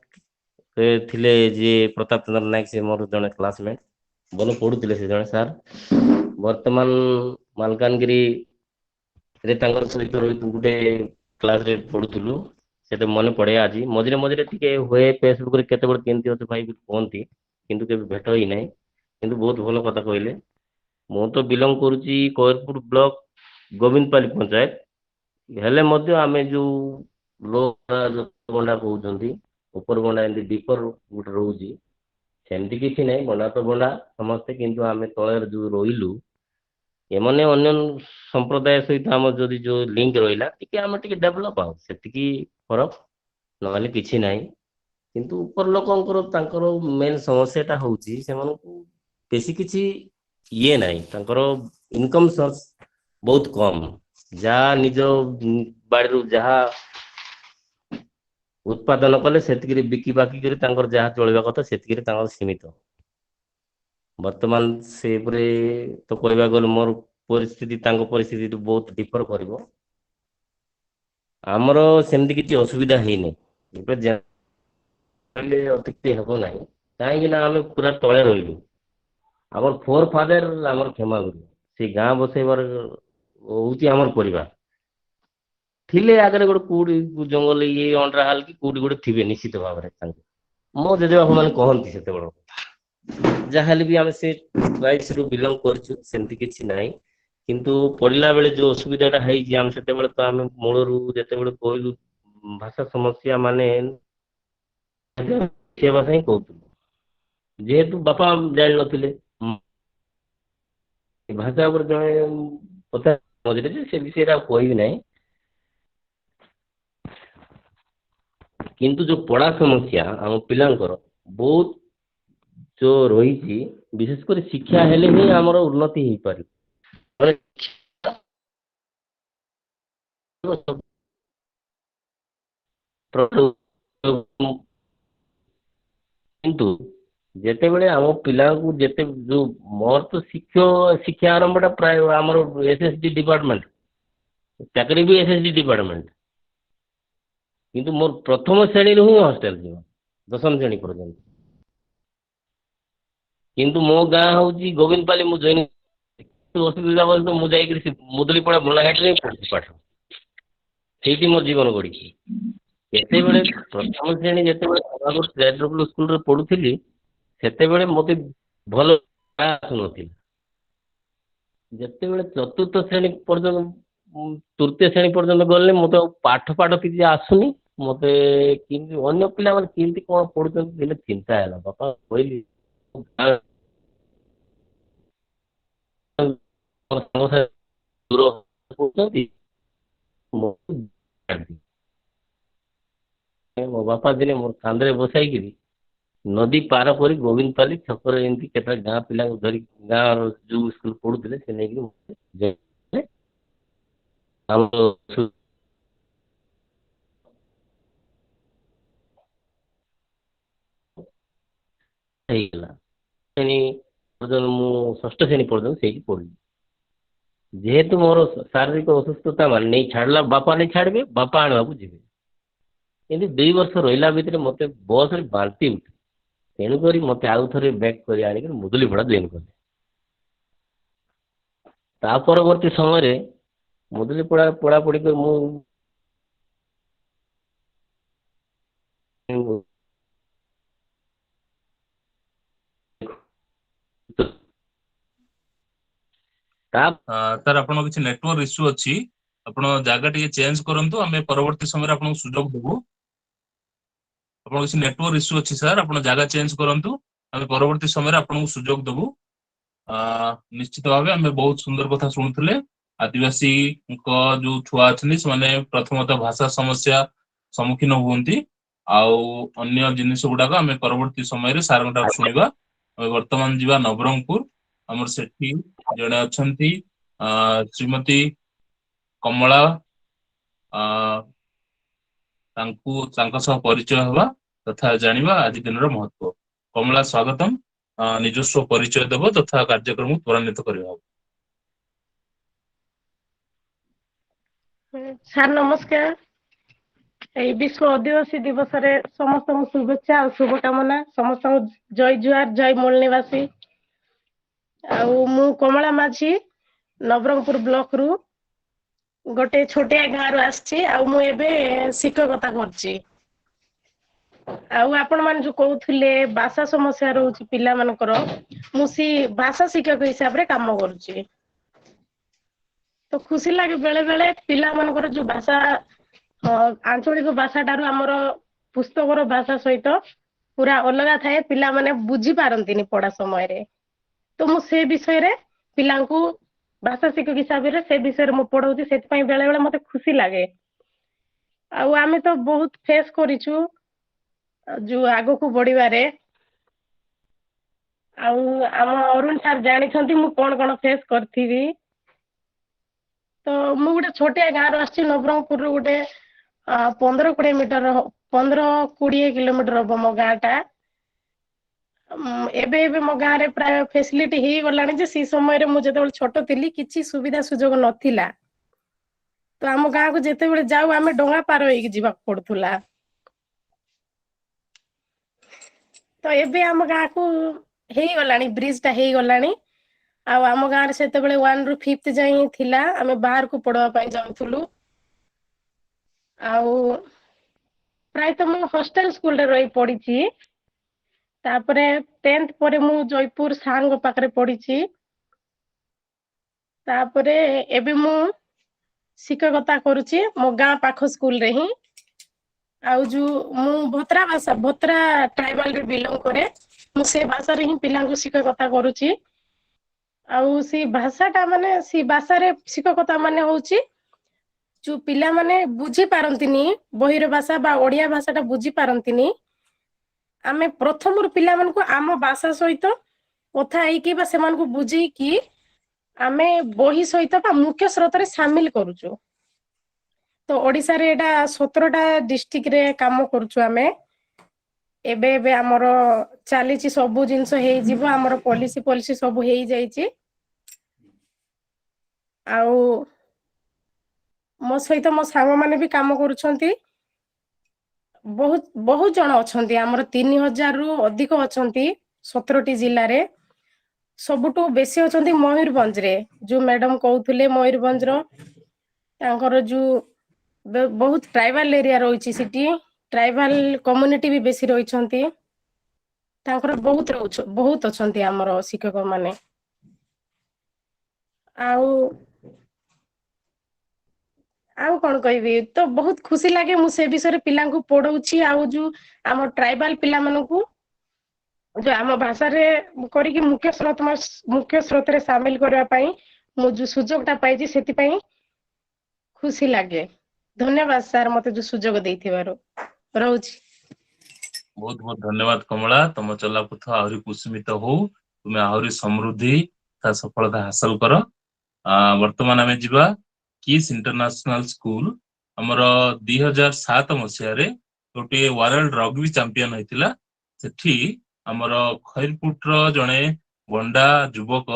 ଥିଲେ ଯିଏ ପ୍ରତାପ ଚନ୍ଦ୍ର ନାୟକ, ସେ ମୋର ଜଣେ କ୍ଲାସମେଟ୍, ଭଲ ପଢୁଥିଲେ ସେ ଜଣେ ସାର୍। ବର୍ତ୍ତମାନ ମାଲକାନଗିରିରେ ତାଙ୍କର ସହିତ ଗୋଟେ କ୍ଲାସରେ ପଢୁଥିଲୁ। ସେଟା ମନେ ପଡେ ଆଜି। ମଝିରେ ମଝିରେ ଟିକେ ହୁଏ ଫେସବୁକରେ କେତେବେଳେ କେମିତି ଅଛି ଭାଇ କୁହନ୍ତି, କିନ୍ତୁ କେବେ ଭେଟ ହେଇନାହିଁ। କିନ୍ତୁ ବହୁତ ଭଲ କଥା କହିଲେ। ମୁଁ ତ ବିଲଙ୍ଗ କରୁଛି କୈରପୁର ବ୍ଲକ ଗୋବିନ୍ଦପାଲି ପଞ୍ଚାୟତ, ହେଲେ ମଧ୍ୟ ଆମେ ଯୋଉ ବଣ୍ଡା କହୁଛନ୍ତି, ଉପର ବଣ୍ଡା ଏମିତି ଡିପର ଗୋଟେ ରହୁଛି, ସେମିତି କିଛି ନାହିଁ। ବଣ୍ଡା ତ ବଣ୍ଡା ସମସ୍ତେ, କିନ୍ତୁ ଆମେ ତଳରେ ଯୋଉ ରହିଲୁ, ଏମାନେ ଅନ୍ୟ ସମ୍ପ୍ରଦାୟ ସହିତ ଆମର ଯଦି ଯୋଉ ଲିଙ୍କ ରହିଲା, ଟିକେ ଆମେ ଟିକେ ଡେଭଲପ ଆଉ ସେତିକି ଫରକ, ନହେଲେ କିଛି ନାହିଁ। କିନ୍ତୁ ଉପର ଲୋକଙ୍କର ତାଙ୍କର ମେନ୍ ସମସ୍ୟାଟା ହଉଛି ସେମାନଙ୍କୁ ବେଶୀ କିଛି ଇଏ ନାହିଁ, ତାଙ୍କର ଇନକମ ସୋର୍ସ ବହୁତ କମ। ଯାହା ନିଜ ବାଡିରୁ ଯାହା ଉତ୍ପାଦନ କଲେ ସେତିକିରେ ବିକି ବାକି କରି ତାଙ୍କର ଯାହା ଚଳିବା କଥା ସେତିକିରେ ତାଙ୍କର ସୀମିତ। ବର୍ତ୍ତମାନ ସେପରି ତ କହିବାକୁ ଗଲେ ମୋର ପରିସ୍ଥିତି ତାଙ୍କ ପରିସ୍ଥିତିଠୁ ବହୁତ ଡିଫର କରିବ। ଆମର ସେମିତି କିଛି ଅସୁବିଧା ହେଇନି, ଏବେ ଅତ୍ୟୁକ୍ତି ହେବ ନାହିଁ, କାହିଁକି ନା ଆମେ ପୁରା ତଳେ ରହିଲୁ। ଆମର ଫୋର ଫାଦର ଆମର କ୍ଷମାଗୁରୁ, ସେ ଗାଁ ବସେଇବାର ହଉଛି ଆମର ପରିବାର। ଥିଲେ ଆଗରେ ଗୋଟେ କୋଉଠି ଜଙ୍ଗଲ ଇଏ ଅଣ୍ଡ୍ରାହାଲ କି କୋଉଠି ଗୋଟେ ଥିବେ ନିଶ୍ଚିତ ଭାବରେ। ତାଙ୍କୁ ମୋ ଜେଜେବାପା ମାନେ କହନ୍ତି ସେତେବେଳେ କଥା। ଯାହାହେଲେ ବି ଆମେ ସେ ରାଇଟ୍ସରୁ ବିଲଙ୍ଗ କରିଛୁ, ସେମିତି କିଛି ନାହିଁ। କିନ୍ତୁ ପଢିଲା ବେଳେ ଯୋଉ ଅସୁବିଧାଟା ହେଇଛି, ଆମେ ସେତେବେଳେ ତ ଆମେ ମୂଳରୁ ଯେତେବେଳେ କହିଲୁ ଭାଷା ସମସ୍ୟା ମାନେ ସେ ଭାଷା ହିଁ କହୁଥିଲୁ, ଯେହେତୁ ବାପା ଜାଣିନଥିଲେ। ଭାଷା ଉପରେ ଜଣେ କଥା ମଝିରେ ଯେ ସେ ବିଷୟରେ ଆଉ କହିବି ନାହିଁ। କିନ୍ତୁ ଯୋଉ ପଢା ସମସ୍ୟା ଆମ ପିଲାଙ୍କର ବହୁତ ଯୋଉ ରହିଛି, ବିଶେଷ କରି ଶିକ୍ଷା ହେଲେ ହିଁ ଆମର ଉନ୍ନତି ହେଇପାରିବ। କିନ୍ତୁ ଯେତେବେଳେ ଆମ ପିଲାଙ୍କୁ ଯୋଉ ମୋର ତ ଶିକ୍ଷା ଆରମ୍ଭଟା ପ୍ରାୟ ଆମର SSD ଡିପାର୍ଟମେଣ୍ଟ, ଚାକିରି ବି SSD ଡିପାର୍ଟମେଣ୍ଟ। କିନ୍ତୁ ମୋର ପ୍ରଥମ ଶ୍ରେଣୀରୁ ହିଁ ହଷ୍ଟେଲ ଯିବ, ଦଶମ ଶ୍ରେଣୀ ପର୍ଯ୍ୟନ୍ତ। କିନ୍ତୁ ମୋ ଗାଁ ହଉଛି ଗୋବିନ୍ଦପାଲି। ମୁଁ ଜଏନ ଅସୁବିଧା ବୋଲି ତ ମୁଁ ଯାଇକିରି ମୁଦୁଲିପଡ଼ା ବଲାଘାଟରେ ପଢୁଛି ପାଠ। ସେଇଠି ମୋ ଜୀବନ ଗଢିଛି। ଯେତେବେଳେ ପ୍ରଥମ ଶ୍ରେଣୀ ଯେତେବେଳେ ସ୍କୁଲରେ ପଢୁଥିଲି, ସେତେବେଳେ ମତେ ଭଲ ଆସୁନଥିଲା। ଯେତେବେଳେ ଚତୁର୍ଥ ଶ୍ରେଣୀ ପର୍ଯ୍ୟନ୍ତ, ତୃତୀୟ ଶ୍ରେଣୀ ପର୍ଯ୍ୟନ୍ତ ଗଲେ ମତେ ଆଉ ପାଠ କିଛି ଆସୁନି। ମତେ କେମିତି ଅନ୍ୟ ପିଲାମାନେ କେମିତି କଣ ପଢୁଛନ୍ତି ହେଲେ ଚିନ୍ତା ହେଲା। ବାପା କହିଲି ମୋ ବାପା ଦିନେ ମୋର କାନ୍ଧରେ ବସାଇକିରି ନଦୀ ପାର କରି ଗୋବିନ୍ଦପାଲି ଛକରେ ଏମିତି କେତେ ଗାଁ ପିଲାଙ୍କୁ ଧରି, ଗାଁର ଯୋଉ ସ୍କୁଲ ପଢୁଥିଲେ ସେ ନେଇକିରି ହେଇଗଲା। ମୁଁ ଷଷ୍ଠ ଶ୍ରେଣୀ ପର୍ଯ୍ୟନ୍ତ ସେଇଠି ପଢିଲି। ଯେହେତୁ ମୋର ଶାରୀରିକ ଅସୁସ୍ଥତା ମାନେ ନେଇ ଛାଡ଼ିଲା, ବାପା ନେଇ ଛାଡ଼ିବେ, ବାପା ଆଣିବାକୁ ଯିବେ। କିନ୍ତୁ 2 ବର୍ଷ ରହିଲା ଭିତରେ ମତେ ବସରେ ବାନ୍ତି ଉଠେ। ତେଣୁକରି ମତେ ଆଉ ଥରେ ବ୍ୟାକ୍ କରି ଆଣିକି ମୁଦୁଲିପଡ଼ା ଜଏନ୍ କଲେ। ତା ପରବର୍ତ୍ତୀ ସମୟରେ ମୁଦୁଲିପଡ଼ା ପଢାପଢି କରି ମୁଁ ତାର ଆପଣଙ୍କ କିଛି ନେଟୱାର୍କ ଇସ୍ୟୁ ଅଛି, ଆପଣ ଜାଗା ଟିକେ ଚେଞ୍ଜ କରନ୍ତୁ, ଆମେ ପରବର୍ତ୍ତୀ ସମୟରେ ଆପଣଙ୍କୁ ସୁଯୋଗ ଦେବୁ। ଆପଣଙ୍କ କିଛି ନେଟୱାର୍କ ଇସ୍ୟୁ ଅଛି ସାର୍, ଆପଣ ଜାଗା ଚେଞ୍ଜ କରନ୍ତୁ, ଆମେ ପରବର୍ତ୍ତୀ ସମୟରେ ଆପଣଙ୍କୁ ସୁଯୋଗ ଦେବୁ। ନିଶ୍ଚିତ ଭାବେ ଆମେ ବହୁତ ସୁନ୍ଦର କଥା ଶୁଣୁଥିଲେ। ଆଦିବାସୀଙ୍କ ଯୋଉ ଛୁଆ ଅଛନ୍ତି ସେମାନେ ପ୍ରଥମତଃ ଭାଷା ସମସ୍ୟା ସମ୍ମୁଖୀନ ହୁଅନ୍ତି, ଆଉ ଅନ୍ୟ ଜିନିଷ ଗୁଡାକ ଆମେ ପରବର୍ତ୍ତୀ ସମୟରେ ସାରଙ୍କ ଠାରୁ ଶୁଣିବା। ଆମେ ବର୍ତ୍ତମାନ ଯିବା ନବରଙ୍ଗପୁର। ଆମର ସେଠି ଜଣେ ଅଛନ୍ତି ଶ୍ରୀମତୀ କମଳା ତାଙ୍କ ସହ ପରିଚୟ ହେବା ତଥା ଜାଣିବା ଆଜି ଦିନର ମହତ୍ଵ। କମଳା ସ୍ୱାଗତମ, ନିଜସ୍ୱ ପରିଚୟ ଦେବ ତଥା କାର୍ଯ୍ୟକ୍ରମ ତ୍ୱରାନ୍ୱିତ କରିବା। ସାର୍ ନମସ୍କାର। ଏଇ ବିଶ୍ව ଆଦିବାସୀ ଦିବସରେ ସମସ୍ତଙ୍କୁ ଶୁଭେଚ୍ଛା ଆଉ ଶୁଭକାମନା। ସମସ୍ତଙ୍କୁ ଜୟ ଜୁହାର, ଜୟ ମୂଳ ନିବାସୀ। ଆଉ ମୁଁ କମଳା ମାଝୀ, ନବରଙ୍ଗପୁର ବ୍ଲକରୁ ଗୋଟେ ଛୋଟିଆ ଗାଁରୁ ଆସିଛି। ଆଉ ମୁଁ ଏବେ ଶିକ୍ଷକତା କରୁଛି। ଆଉ ଆପଣ ମାନେ ଯୋଉ କହୁଥିଲେ ଭାଷା ସମସ୍ୟା ରହୁଛି ପିଲାମାନଙ୍କର, ମୁଁ ସେ ଭାଷା ଶିକ୍ଷକ ହିସାବରେ କାମ କରୁଛି। ତ ଖୁସି ଲାଗେ ବେଳେ ବେଳେ ପିଲାମାନଙ୍କର ଯୋଉ ଭାଷା, ଆଞ୍ଚଳିକ ଭାଷା ଠାରୁ ଆମର ପୁସ୍ତକର ଭାଷା ସହିତ ପୁରା ଅଲଗା ଥାଏ। ପିଲାମାନେ ବୁଝି ପାରନ୍ତିନି ପଢା ସମୟରେ। ତ ମୁଁ ସେ ବିଷୟରେ ପିଲାଙ୍କୁ ଭାଷା ଶିକ୍ଷକ ହିସାବରେ ସେ ବିଷୟରେ ମୁଁ ପଢଉଛି। ସେଥିପାଇଁ ବେଳେ ବେଳେ ମତେ ଖୁସି ଲାଗେ। ଆଉ ଆମେ ତ ବହୁତ ଫେସ୍ କରିଛୁ ଯୋଉ ଆଗକୁ ବଢିବାରେ। ଆଉ ଆମ ଅରୁଣ ସାର୍ ଜାଣିଛନ୍ତି ମୁଁ କଣ କଣ ଫେସ୍ କରିଥିବି। ତ ମୁଁ ଗୋଟେ ଛୋଟିଆ ଗାଁରୁ ଆସିଛି, ନବରଙ୍ଗପୁରରୁ ଗୋଟେ 15-20 କିଲୋମିଟର ହବ ମୋ ଗାଁ ଟା। ଏବେ ଏବେ ମୋ ଗାଁରେ ପ୍ରାୟ ଫେସିଲିଟି ହେଇଗଲାଣି ଯେ, ସେ ସମୟରେ ମୁଁ ଯେତେବେଳେ ଛୋଟ ଥିଲି କିଛି ସୁବିଧା ସୁଯୋଗ ନଥିଲା। ତ ଆମ ଗାଁକୁ ଯେତେବେଳେ ଯାଉ ଆମେ ଡଙ୍ଗା ପାର ହେଇକି ଯିବାକୁ ପଡୁଥିଲା। ତ ଏବେ ଆମ ଗାଁକୁ ହେଇଗଲାଣି, ବ୍ରିଜ ଟା ହେଇଗଲାଣି। ଆଉ ଆମ ଗାଁରେ ସେତେବେଳେ 1 ରୁ 5th ଯାଇ ଥିଲା। ଆମେ ବାହାରକୁ ପଢବା ପାଇଁ ଯାଉଥିଲୁ। ଆଉ ପ୍ରାୟତଃ ମୁଁ ହଷ୍ଟେଲ ସ୍କୁଲରେ ରହି ପଢିଛି। ତାପରେ 10th ପରେ ମୁଁ ଜୟପୁର ସାରଙ୍କ ପାଖରେ ପଢିଛି। ତାପରେ ଏବେ ମୁଁ ଶିକ୍ଷକତା କରୁଛି ମୋ ଗାଁ ପାଖ ସ୍କୁଲରେ ହିଁ। ଆଉ ଯୋଉ ମୁଁ ଭତ୍ରା ଟ୍ରାଇବାଲରେ ବିଲଙ୍ଗ କରେ। ମୁଁ ସେ ଭାଷାରେ ହିଁ ପିଲାଙ୍କୁ ଶିକ୍ଷକତା କରୁଛି। ଆଉ ସେ ଭାଷାରେ ଶିକ୍ଷକତା ମାନେ ହଉଛି ଯୋଉ ପିଲାମାନେ ବୁଝି ପାରନ୍ତିନି, ବହିର ଭାଷା ବା ଓଡିଆ ଭାଷା ଟା ବୁଝି ପାରନ୍ତିନି, ଆମେ ପ୍ରଥମରୁ ପିଲାମାନଙ୍କୁ ଆମ ଭାଷା ସହିତ କଥା ହେଇକି ବା ସେମାନଙ୍କୁ ବୁଝେଇକି ଆମେ ବହି ସହିତ ବା ମୁଖ୍ୟ ସ୍ରୋତରେ ସାମିଲ କରୁଛୁ। ତ ଓଡିଶାରେ ଏଇଟା 17ଟା ଡିଷ୍ଟ୍ରିକ୍ଟରେ କାମ କରୁଛୁ ଆମେ। ଏବେ ଏବେ ଆମର ଚାଲିଛି, ସବୁ ଜିନିଷ ହେଇଯିବ, ଆମର ପଲିସି ସବୁ ହେଇଯାଇଛି। ଆଉ ମୋ ସହିତ ମୋ ସାଙ୍ଗମାନେ ବି କାମ କରୁଛନ୍ତି। ବହୁତ ବହୁତ ଜଣ ଅଛନ୍ତି, ଆମର 3000ରୁ ଅଧିକ ଅଛନ୍ତି 17ଟି ଜିଲ୍ଲାରେ। ସବୁଠୁ ବେଶୀ ଅଛନ୍ତି ମୟୂରଭଞ୍ଜରେ। ଯୋଉ ମ୍ୟାଡାମ କହୁଥିଲେ ମୟୂରଭଞ୍ଜର, ତାଙ୍କର ଯୋଉ ବହୁତ ଟ୍ରାଇବାଲ ଏରିଆ ରହିଛି ସେଠି, ଟ୍ରାଇବାଲ କମ୍ୟୁନିଟି ବି ବେଶୀ ରହିଛନ୍ତି। ତାଙ୍କର ବହୁତ ଅଛନ୍ତି ଆମର ଶିକ୍ଷକ ମାନେ। ଆଉ ଆଉ କଣ କହିବି, ତ ବହୁତ ଖୁସି ଲାଗେ ମୁଁ ସେ ବିଷୟରେ ପିଲାଙ୍କୁ ପଢଉଛି। ଆଉ ଯୋଉ ଆମ ଟ୍ରାଇବାଲ ପିଲାମାନଙ୍କୁ ଯୋଉ ଆମ ଭାଷାରେ କରିକି ମୁଖ୍ୟ ସ୍ରୋତରେ ସାମିଲ କରିବା ପାଇଁ ମୁଁ ଯୋଉ ସୁଯୋଗ ଟା ପାଇଛି, ସେଥିପାଇଁ ଖୁସି ଲାଗେ। ଧନ୍ୟବାଦ ସାର୍, ମତେ ଯୋଉ ସୁଯୋଗ ଦେଇଥିବାରୁ। ରହୁଛି। ବହୁତ ବହୁତ ଧନ୍ୟବାଦ କମଳା। ତମ ଚଲାପଥ ଆହୁରି କୁସୁମିତ ହଉ, ତୁମେ ଆହୁରି ସମୃଦ୍ଧି ତା ସଫଳତା ହାସଲ କର। ବର୍ତ୍ତମାନ ଆମେ ଯିବା କିସ୍ ଇଣ୍ଟରନ୍ୟାସନାଲ ସ୍କୁଲ। ଆମର 2007 ମସିହାରେ ଗୋଟିଏ ୱାର୍ଲଡ ରଗ୍ବି ଚାମ୍ପିୟନ ହେଇଥିଲା। ସେଠି ଆମର ଖଇରପୁଟର ଜଣେ ଗଣ୍ଡା ଯୁବକ,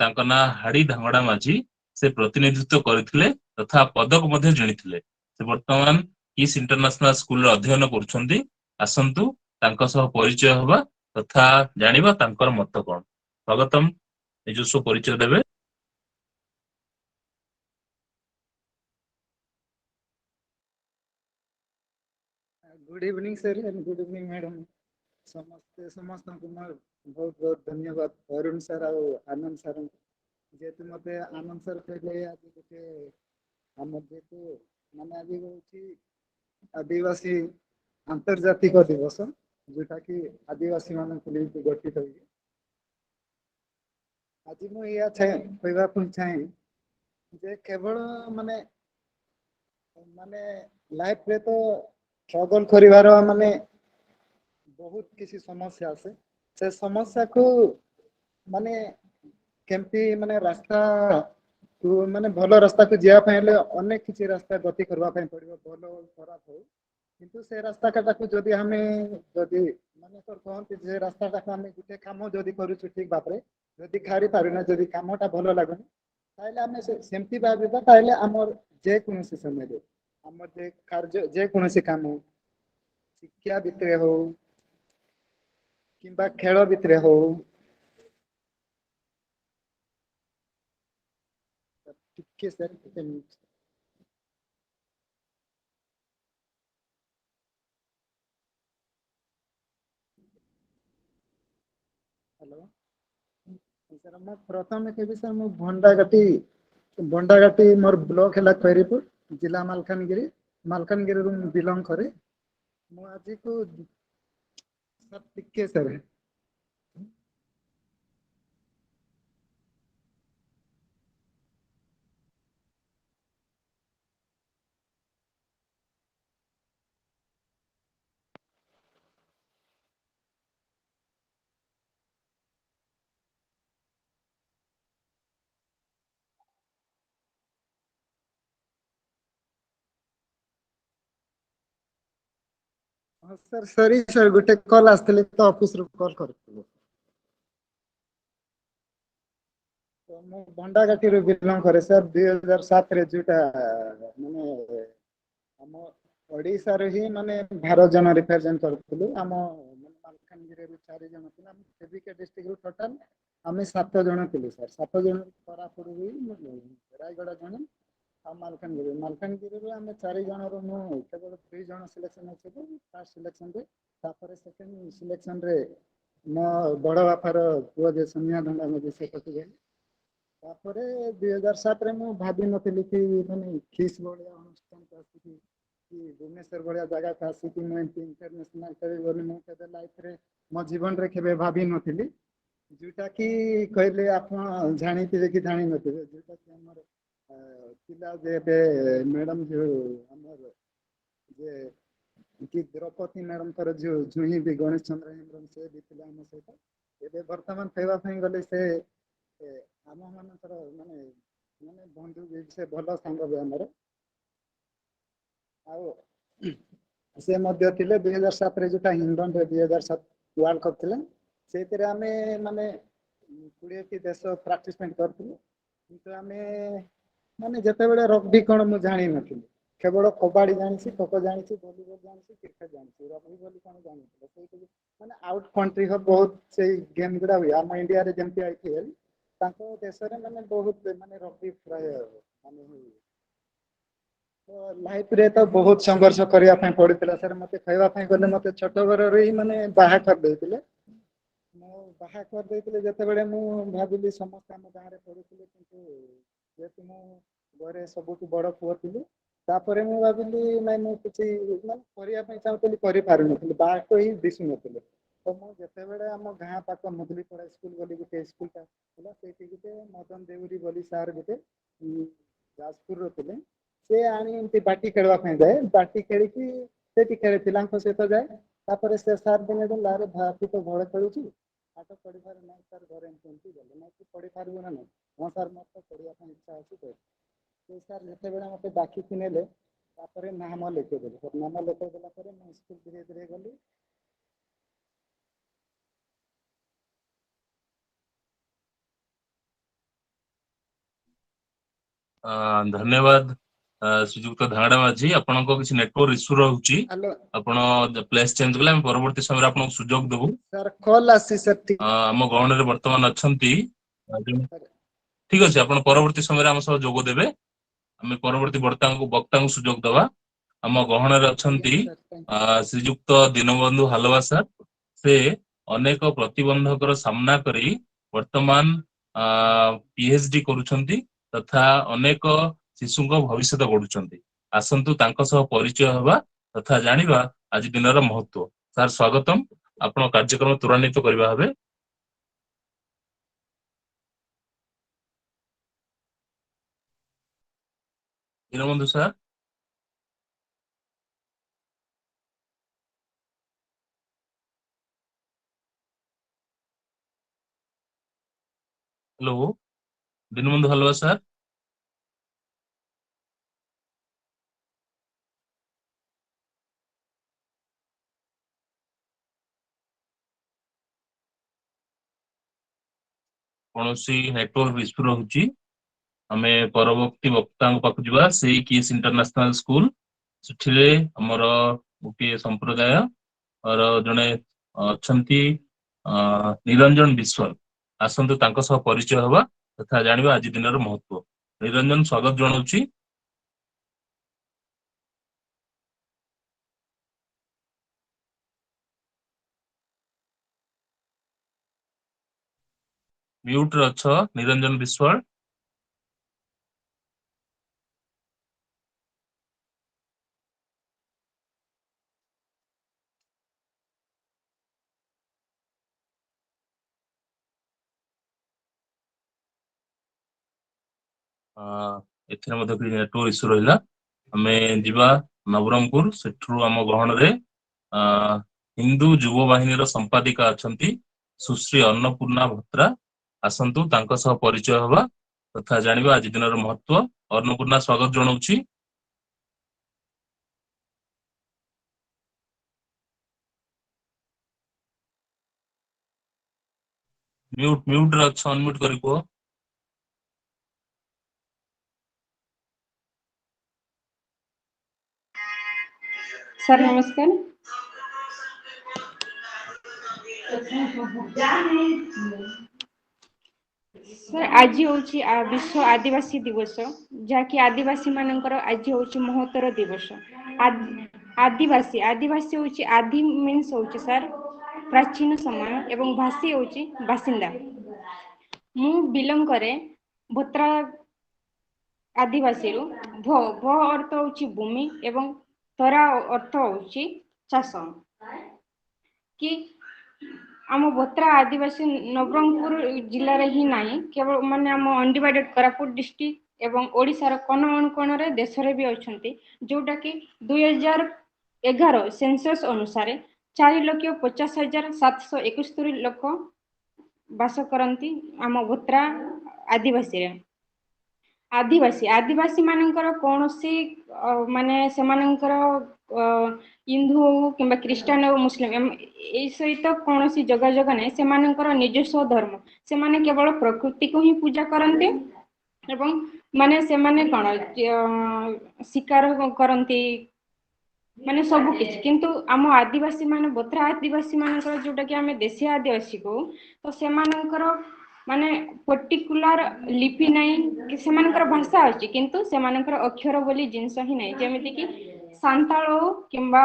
ତାଙ୍କ ନାଁ ହାଡି ଧାଙ୍ଗଡା ମାଝୀ, ସେ ପ୍ରତିନିଧିତ୍ୱ କରିଥିଲେ ତଥା ପଦକ ମଧ୍ୟ ଜିଣିଥିଲେ। ସେ ବର୍ତ୍ତମାନ କିସ୍ ଇଣ୍ଟରନ୍ୟାସନାଲ ସ୍କୁଲରେ ଅଧ୍ୟୟନ କରୁଛନ୍ତି। ଆସନ୍ତୁ ତାଙ୍କ ସହ ପରିଚୟ ହବା ତଥା ଜାଣିବା ତାଙ୍କର ମତ କଣ। ସ୍ୱାଗତମ, ନିଜସ୍ୱ ପରିଚୟ ଦେବେ। Good evening sir and good evening madam. ସମସ୍ତଙ୍କୁ ମୋର ବହୁତ ବହୁତ ଧନ୍ୟବାଦ ଅରୁଣ ସାର୍ ଆଉ ଆନନ୍ଦ ସାର୍, ଯେହେତୁ ମତେ ଆନନ୍ଦ ସାର୍ କହିଲେ ଆଜି ଗୋଟେ ଆମର ଯେହେତୁ ମାନେ ଆଜି ହଉଛି ଆଦିବାସୀ ଆନ୍ତର୍ଜାତିକ ଦିବସ, ଯୋଉଟା କି ଆଦିବାସୀ ମାନଙ୍କୁ ନେଇକି ଗଠିତ ହେଇଛି। ଆଜି ମୁଁ ଏହା କହିବାକୁ ଚାହେଁ ଯେ କେବଳ ମାନେ ମାନେ ଲାଇଫରେ ତ ଷ୍ଟ୍ରଗଲ କରିବାର ମାନେ ବହୁତ କିଛି ସମସ୍ୟା ଆସେ। ସେ ସମସ୍ୟାକୁ ମାନେ କେମିତି ମାନେ ରାସ୍ତା तू माने भल रास्ता को जीवा ପାଇଁ ହେଲେ ଅନେକ କିଛି ରାସ୍ତା ଗତି କରିବା ପାଇଁ ପଡିବ ଭଲ ହଉ ଖରାପ ହଉ କିନ୍ତୁ ସେ ରାସ୍ତା କାଟାକୁ ଯଦି ଆମେ ଯଦି ମାନେ ତ କହନ୍ତି ଯେ ରାସ୍ତାଟାକୁ ଆମେ ଗୋଟେ କାମ ଯଦି କରୁଛୁ ଠିକ ଭାବରେ ଯଦି ଖାରି ପାରୁନା ଯଦି କାମଟା ଭଲ ଲାଗୁନି ତାହେଲେ ଆମେ ସେମିତି ଭାବିବା ତାହେଲେ ଆମର ଯେକୌଣସି ସମୟରେ ଆମର ଯେ କାର୍ଯ୍ୟ ଯେକୌଣସି କାମ ଶିକ୍ଷା ଭିତରେ ହଉ କିମ୍ବା ଖେଳ ଭିତରେ ହଉ ଟିକେ ସାର୍ ଟିକେ ହ୍ୟାଲୋ ସାର୍ ମୁଁ ପ୍ରଥମେ କେବି ସାର୍ ମୁଁ ଭଣ୍ଡାଗାଟି ମୋର ବ୍ଲକ ହେଲା ଖଇରିପୁର ଜିଲ୍ଲା ମାଲକାନଗିରି ମାଲକାନଗିରିରୁ ମୁଁ ବିଲଙ୍ଗ କରେ ମୁଁ ଆଜିକୁ ସାର୍ ଟିକେ ସାର୍ ହଁ ସାର୍ ସରି ସାର୍ ଗୋଟେ କଲ୍ ଆସିଥିଲି ତ ଅଫିସରୁ କଲ୍ କରିଥିଲି ତ ମୁଁ ଭଣ୍ଡାଗାଟିରୁ ବିଲଙ୍ଗ କରେ ସାର୍ 2007ରେ ଯୋଉଟା ମାନେ ଆମ ଓଡ଼ିଶାରୁ ହିଁ ମାନେ 12 ଜଣ ରିପ୍ରେଜେଣ୍ଟ କରୁଥିଲୁ ଆମ ମାଲକାନଗିରିରୁ 4 ଜଣ ଥିଲା ଆମ କେଭିକେ ଡିଷ୍ଟ୍ରିକ୍ଟରୁ ଟୋଟାଲ ଆମେ 7 ଜଣ ଥିଲୁ ସାର୍ 7 ଜଣ କୋରାପୁଟ ରାୟଗଡ଼ା ଜଣେ ଆଉ ମାଲକାନଗିରିରୁ ଆମେ 4 ଜଣରୁ ମୁଁ କେବଳ 2 ଜଣ ସିଲେକ୍ସନ ହେଇଥିଲୁ ଫାର୍ଷ୍ଟ ସିଲେକ୍ସନରେ ତାପରେ ସେକେଣ୍ଡ ସିଲେକ୍ସନରେ ମୋ ବଡ଼ ବାପାର ପୁଅ ଯେ ସୋନିଆ ଧଣ୍ଡା ମଧ୍ୟ ସେ କଟିଗଲେ ତାପରେ 2007ରେ ମୁଁ ଭାବିନଥିଲି କି ମାନେ ଖିସ୍ ଭଳିଆ ଅନୁଷ୍ଠାନକୁ ଆସିକି କି ଭୁବନେଶ୍ୱର ଭଳିଆ ଜାଗାକୁ ଆସିକି ମୁଁ ଏମିତି ଇଣ୍ଟରନ୍ୟାସନାଲ ଖେଳିବି ବୋଲି ମୁଁ କେବେ ଲାଇଫରେ ମୋ ଜୀବନରେ କେବେ ଭାବିନଥିଲି ଯୋଉଟା କି କହିଲେ ଆପଣ ଜାଣିଥିବେ କି ଜାଣିନଥିବେ ଯୋଉଟା କି ଆମର ଥିଲା ଯେ ଏବେ ମ୍ୟାଡ଼ାମ ଯୋଉ ଆମର ଯେ କି ଦ୍ରୌପଦୀ ମ୍ୟାଡ଼ାମଙ୍କର ଯୋଉ ଜୁଇଁ ବି ଗଣେଶ ଚନ୍ଦ୍ର ହେମ୍ବ୍ରମ ସେ ବି ଥିଲେ ଆମ ସହିତ ଏବେ ବର୍ତ୍ତମାନ କହିବା ପାଇଁ ଗଲେ ସେ ଆମ ମାନଙ୍କର ମାନେ ମାନେ ବନ୍ଧୁ ବି ସେ ଭଲ ସାଙ୍ଗ ବି ଆମର ଆଉ ସେ ମଧ୍ୟ ଥିଲେ 2007ରେ ଯୋଉଟା ଇଂଲଣ୍ଡରେ 2007 ୱାର୍ଲଡ କପ୍ ଥିଲା ସେଇଥିରେ ଆମେ ମାନେ 20ଟି ଦେଶ ପାର୍ଟିସିପେଟ କରିଥିଲୁ କିନ୍ତୁ ଆମେ ମାନେ ଯେତେବେଳେ ରଗ୍ବି କଣ ମୁଁ ଜାଣିନଥିଲି କେବଳ କବାଡି ଜାଣିଛି ଖୋଖୋ ଜାଣିଛି ଭଲିବଲ ଜାଣିଛି କ୍ରିକେଟ ଜାଣିଛି ରଗ୍ବି ବୋଲି କଣ ଜାଣିଥିଲି ସେଇଠି ମାନେ ଆଉଟ କଣ୍ଟ୍ରି ବହୁତ ସେଇ ଗେମ୍ ଗୁଡା ହୁଏ ଆମ ଇଣ୍ଡିଆରେ ଯେମିତି ଆଇପିଏଲ ତାଙ୍କ ଦେଶରେ ମାନେ ବହୁତ ମାନେ ରଗ୍ବି ପ୍ରାୟ ମାନେ ହୁଏ ତ ଲାଇଫରେ ତ ବହୁତ ସଂଘର୍ଷ କରିବା ପାଇଁ ପଡିଥିଲା ସାର୍ ମତେ କହିବା ପାଇଁ ଗଲେ ମତେ ଛୋଟ ବେଳରୁ ହିଁ ମାନେ ବାହା କରିଦେଇଥିଲେ ମୁଁ ବାହା କରିଦେଇଥିଲେ ଯେତେବେଳେ ମୁଁ ଭାବିଲି ସମସ୍ତେ ଆମ ଗାଁରେ ପଢୁଥିଲେ କିନ୍ତୁ ଯେହେତୁ ମୁଁ ଘରେ ସବୁଠୁ ବଡ ପୁଅ ଥିଲି ତାପରେ ମୁଁ ଭାବିଲି ନାଇଁ ମୁଁ କିଛି ମାନେ କରିବା ପାଇଁ ଚାହୁଁଥିଲି କରିପାରୁନଥିଲି ବାଟ ହିଁ ଦିଶୁନଥିଲେ ତ ମୁଁ ଯେତେବେଳେ ଆମ ଗାଁ ପାଖ ମୁଦୁଲିପଡା ସ୍କୁଲ ବୋଲି ଗୋଟେ ସ୍କୁଲଟା ଥିଲା ସେଇଠି ଗୋଟେ ମଦନ ଦେଉରୀ ବୋଲି ସାର୍ ଗୋଟେ ଯାଜପୁରର ଥିଲେ ସେ ଆଣି ଏମତି ବାଟି ଖେଳିବା ପାଇଁ ଯାଏ ବାଟି ଖେଳିକି ସେଠି ଖେଳେ ପିଲାଙ୍କ ସହିତ ଯାଏ ତାପରେ ସେ ସାର୍ ଦିନେ ଆରେ ତୁ ତ ଭଲ ଖେଳୁଛୁ ପାଠ ପଢିବାର ନାହିଁ ସାର୍ ଘରେ ଏମିତି ଗଲେ ନାଇଁ ତୁ ପଢିପାରିବୁ ନା ନାଇଁ ହଁ ସାର୍ ମୋର ତ ପଢିବା ପାଇଁ ଇଚ୍ଛା ଅଛି ତ ସେ ସାର୍ ଯେତେବେଳେ ମତେ ଡାକିକି ନେଲେ ତାପରେ ନାମ ଲେଖେଇଦେଲେ ନାମ ଲେଖେଇ ଦେଲା ପରେ ମୁଁ ସ୍କୁଲ ଧୀରେ ଧୀରେ ଗଲି ଧନ୍ୟବାଦ ଶ୍ରୀଯୁକ୍ତ ଧାଙ୍ଗଡା ମାଝୀ ଆପଣଙ୍କ କିଛି ନେଟୱାର୍କ ଇସ୍ୟୁ ରହୁଛି ହ୍ୟାଲୋ ଆପଣ ପ୍ଲେସ୍ ଚେଞ୍ଜ କଲେ ଆମେ ପରବର୍ତ୍ତୀ ସମୟରେ ଆପଣଙ୍କୁ ସୁଯୋଗ ଦେବୁ ସାର୍ କଲ୍ ଆସିଛି ସାର୍ ଆମ ଗହଣରେ ବର୍ତ୍ତମାନ ଅଛନ୍ତି ଠିକ ଅଛି ଆପଣ ପରବର୍ତ୍ତୀ ସମୟରେ ଆମ ସହ ଯୋଗ ଦେବେ ଆମେ ପରବର୍ତ୍ତୀ ବକ୍ତାଙ୍କୁ ସୁଯୋଗ ଦେବା ଆମ ଗହଣରେ ଅଛନ୍ତି ୟେସ୍ ସାର୍ ଥ୍ୟାଙ୍କ ଶ୍ରୀଯୁକ୍ତ ଦୀନବନ୍ଧୁ ହାଲୱା ସାର୍ ସେ ଅନେକ ପ୍ରତିବନ୍ଧକର ସାମ୍ନା କରି ବର୍ତ୍ତମାନ PhD କରୁଛନ୍ତି ତଥା ଅନେକ ଶିଶୁଙ୍କ ଭବିଷ୍ୟତ ଗଢୁଛନ୍ତି ଆସନ୍ତୁ ତାଙ୍କ ସହ ପରିଚୟ ହେବା ତଥା ଜାଣିବା ଆଜି ଦିନର ମହତ୍ଵ ସାର୍ ସ୍ୱାଗତମ ଆପଣ କାର୍ଯ୍ୟକ୍ରମ ତ୍ୱରାନ୍ୱିତ କରିବା ଭାବେ Dinabandhu sir hello Dinabandhu halwa sir कौन सी नेटवर्क इश्यू रहुची आमे परवर्ती वक्ता पाक जीवा सेई किस इंटरनेशनल स्कूल सेठिले हमर गोटे संप्रदाय और जने अछंती निरंजन विश्वाल आसंतु तांको सह परिचय हवा तथा जानिबा आज दिनर महत्व। निरंजन स्वागत जनाउची। म्यूट रे अछ निरंजन विश्वाल। एथिरे मध्ये भी नेटवर्क इश्यू रहिला हमें जीवा नवरंगपुर सेठरू आम गहन रे हिंदू युव वाहिनी रो संपादिका अछंती सुश्री अन्नपूर्णा भत्रा आसंतु तांको सह परिचय हवा तथा जानिबा आज दिनर महत्व। अन्नपूर्णा स्वागत जनाउची। म्यूट रे अछ अनम्यूट करी को। सर नमस्कार। सर आज होची विश्व आदिवासी दिवस जहाँकि आदिवासी मानकर आज होची महत्तर दिवस। आदिवासी आदिवासी होची आदि मीन्स होची सर प्राचीन समय एवं भाषी होची बासिंदा। मु बिलोंग करे भोत्रा आदिवासी रु भ अर्थ होची भूमि एवं तरा अर्थ होची चाष कि आम भोत्रा आदिवासी नवरंगपुर जिले रे ही नहीं केवल माने आम अनडिवाइडेड कोरापुट डिस्ट्रिक्ट एवं ओडिशार कोन अनुकोण रे देश रे भी अछंती जोटा कि 2011 सेंसस अनुसार 4,50,771 लोक बास करती आम भोत्रा आदिवासी रे। आदिवासी आदिवासी मानकर कौन सी माने से मानकर हिंदू हो कि क्रिस्टियन हो मुस्लिम ए सहित कौन सी जोगाजोग नहीं से मानकर निजस्व धर्म से माने केवल प्रकृति को ही पूजा करते एवं माने से माने कौन शिकार करती माने सब किछि किंतु आम आदिवासी माने बोत्रा आदिवासी मानकर जोटा कि आम देशी आदिवासी को तो से मानकर माने पर्टिकुलर लिपि नहीं कि से मानकर भाषा अछि किंतु से मानकर अक्षर बोली जिंस ही नहीं जेमिति कि सांताल हो किंबा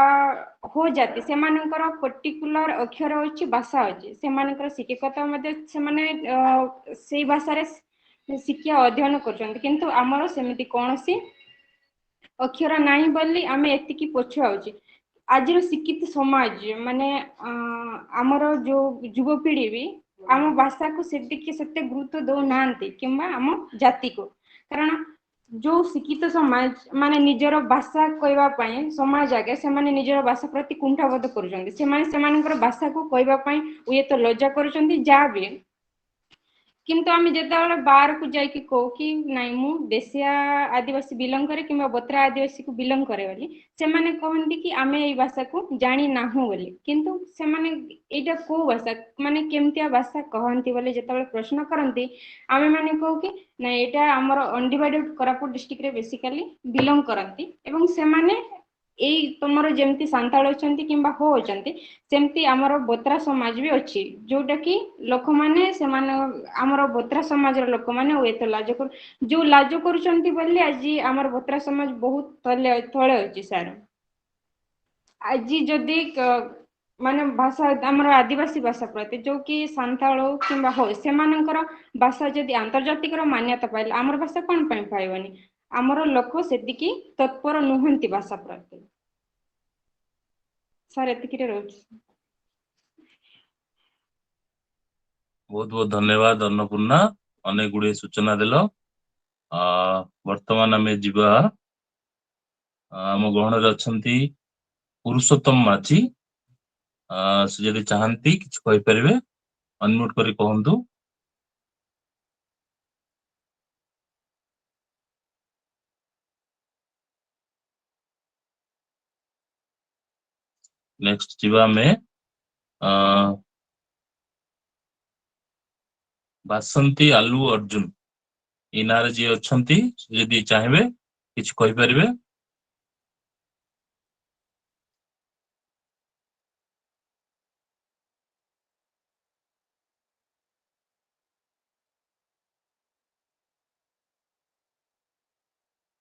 हो जाति से मानकर पर्टिकुलर अक्षर अछि भाषा अछि से मानकर शिक्षकता मध्ये से माने सेही भाषा रे शिक्षा अध्ययन करछन किंतु हमर सेमिति कोनोसी अक्षर नाही बोली आमे एतिकी पछुआ होची। आज शिक्षित समाज माने आमर जो युवपीढ़ी भी आम भाषा को सेतिकी सेते गुरुत्व दो नांती किंबा आम जाति को कारण जो शिक्षित समाज माने निजर भाषा कहवा पई समाज आगे से माने निजर भाषा प्रति कुंठाबोध करूछंती से माने सेमानकर भाषा को कहवा पई उये तो लज्जा करूछंती जा भी किंतु आम जिते बाहर को जाकि कहो कि नाई मु देशिया आदिवासी बिलंग करे कि बोत्रा आदिवासी को बिलंग करे बोली से माने कहंती कि आमे ए भाषा को जानी नाहु बोली किंतु से माने एटा को भाषा माने केमतिया भाषा कहंती बोले जिते प्रश्न करंती आमे माने कहो कि ना एटा हमर अनडिवाइडेड कोरापुट डिस्ट्रिक्ट रे बेसिकली बिलंग करंती एवं से माने एई तमरो जेमती सांताळ अछंती किंबा हो अछंती सेमती हमर बोत्रा समाज भी अछि जोटा कि लोक माने से माने हमर बोत्रा समाज रो लोक माने ओए तो लाज कर जो लाज करूछंती बोली आज हमर बोत्रा समाज बहुत तले तळे अछि सर। आज जदी माने भाषा हमर आदिवासी भाषा प्रति जो कि सांताळ किंबा हो से मानकर भाषा जदी अंतर्जातिक रो मान्यता पाइल हमर भाषा कोन पय पाइबनी हमर लोक सेतिकी तत्पर नुहंती भाषा प्रति सर एतिकी रे रहउछि। बहुत बहुत धन्यवाद अन्नपूर्णा अनेक गुड़े सूचना देल। वर्तमान आम जीवा आम गहन अछंती पुरुषोत्तम माझी से जदि चाहती किछ कहि परिबे अनम्यूट करी कहंतु। नेक्स्ट जीवा में ବାସନ୍ତୀ ଆଲୁ ଅର୍ଜୁନ ଏଇ ନାଁରେ ଯିଏ ଅଛନ୍ତି ଯଦି ଚାହିଁବେ କିଛି କହିପାରିବେ।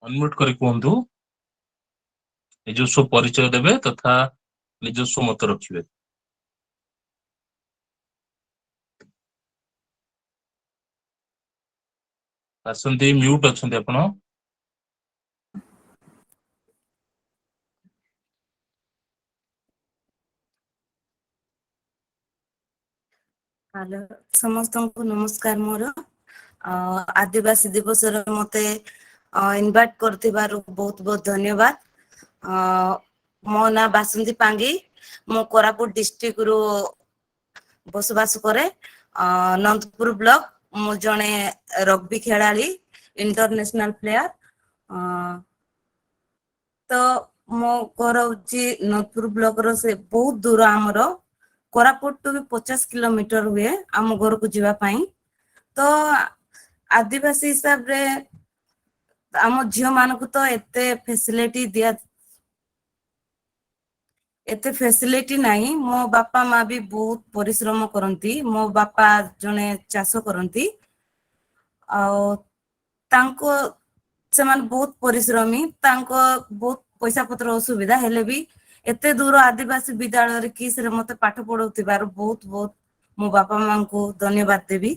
ଅନମ୍ୟୁଟ କରି କୁହନ୍ତୁ, ନିଜସ୍ୱ ପରିଚୟ ଦେବେ ତଥା ନିଜସ୍ୱ ମତ ରଖିବେ। ବାସନ୍ତୀ ମ୍ୟୁଟ ଅଛନ୍ତି ଆପଣ। ହ୍ୟାଲୋ, ସମସ୍ତଙ୍କୁ ନମସ୍କାର। ମୋର ଆଦିବାସୀ ଦିବସରେ ମତେ ଇନଭାଇଟ କରିଥିବାରୁ ବହୁତ ବହୁତ ଧନ୍ୟବାଦ। ମୋ ନାଁ ବାସନ୍ତୀ ପାଙ୍ଗି, ମୁଁ କୋରାପୁଟ ଡିଷ୍ଟ୍ରିକ୍ଟରୁ ବସବାସ କରେ। ନନ୍ଦପୁର ବ୍ଲକ, ମୁଁ ଜଣେ ରଗ୍ବି ଖେଳାଳି, ଇଣ୍ଟରନ୍ୟାସନାଲ ପ୍ଲେୟାର। ତ ମୋ ଘର ହଉଛି ନନ୍ଦପୁର ବ୍ଲକର, ସେ ବହୁତ ଦୂର ଆମର, କୋରାପୁଟରୁ ବି 50 କିଲୋମିଟର ହୁଏ ଆମ ଘରକୁ ଯିବା ପାଇଁ। ତ ଆଦିବାସୀ ହିସାବରେ ଆମ ଝିଅ ମାନଙ୍କୁ ତ ଏତେ ଫେସିଲିଟି ନାହିଁ। ମୋ ବାପା ମା ବି ବହୁତ ପରିଶ୍ରମ କରନ୍ତି। ମୋ ବାପା ଜଣେ ଚାଷ କରନ୍ତି, ଆଉ ସେମାନେ ବହୁତ ପରିଶ୍ରମୀ। ତାଙ୍କ ବହୁତ ପଇସା ପତ୍ର ଅସୁବିଧା ହେଲେ ବି ଏତେ ଦୂର ଆଦିବାସୀ ବିଦ୍ୟାଳୟରେ କିସରେ ମତେ ପାଠ ପଢଉଥିବାରୁ ବହୁତ ବହୁତ ମୋ ବାପା ମାଙ୍କୁ ଧନ୍ୟବାଦ ଦେବି।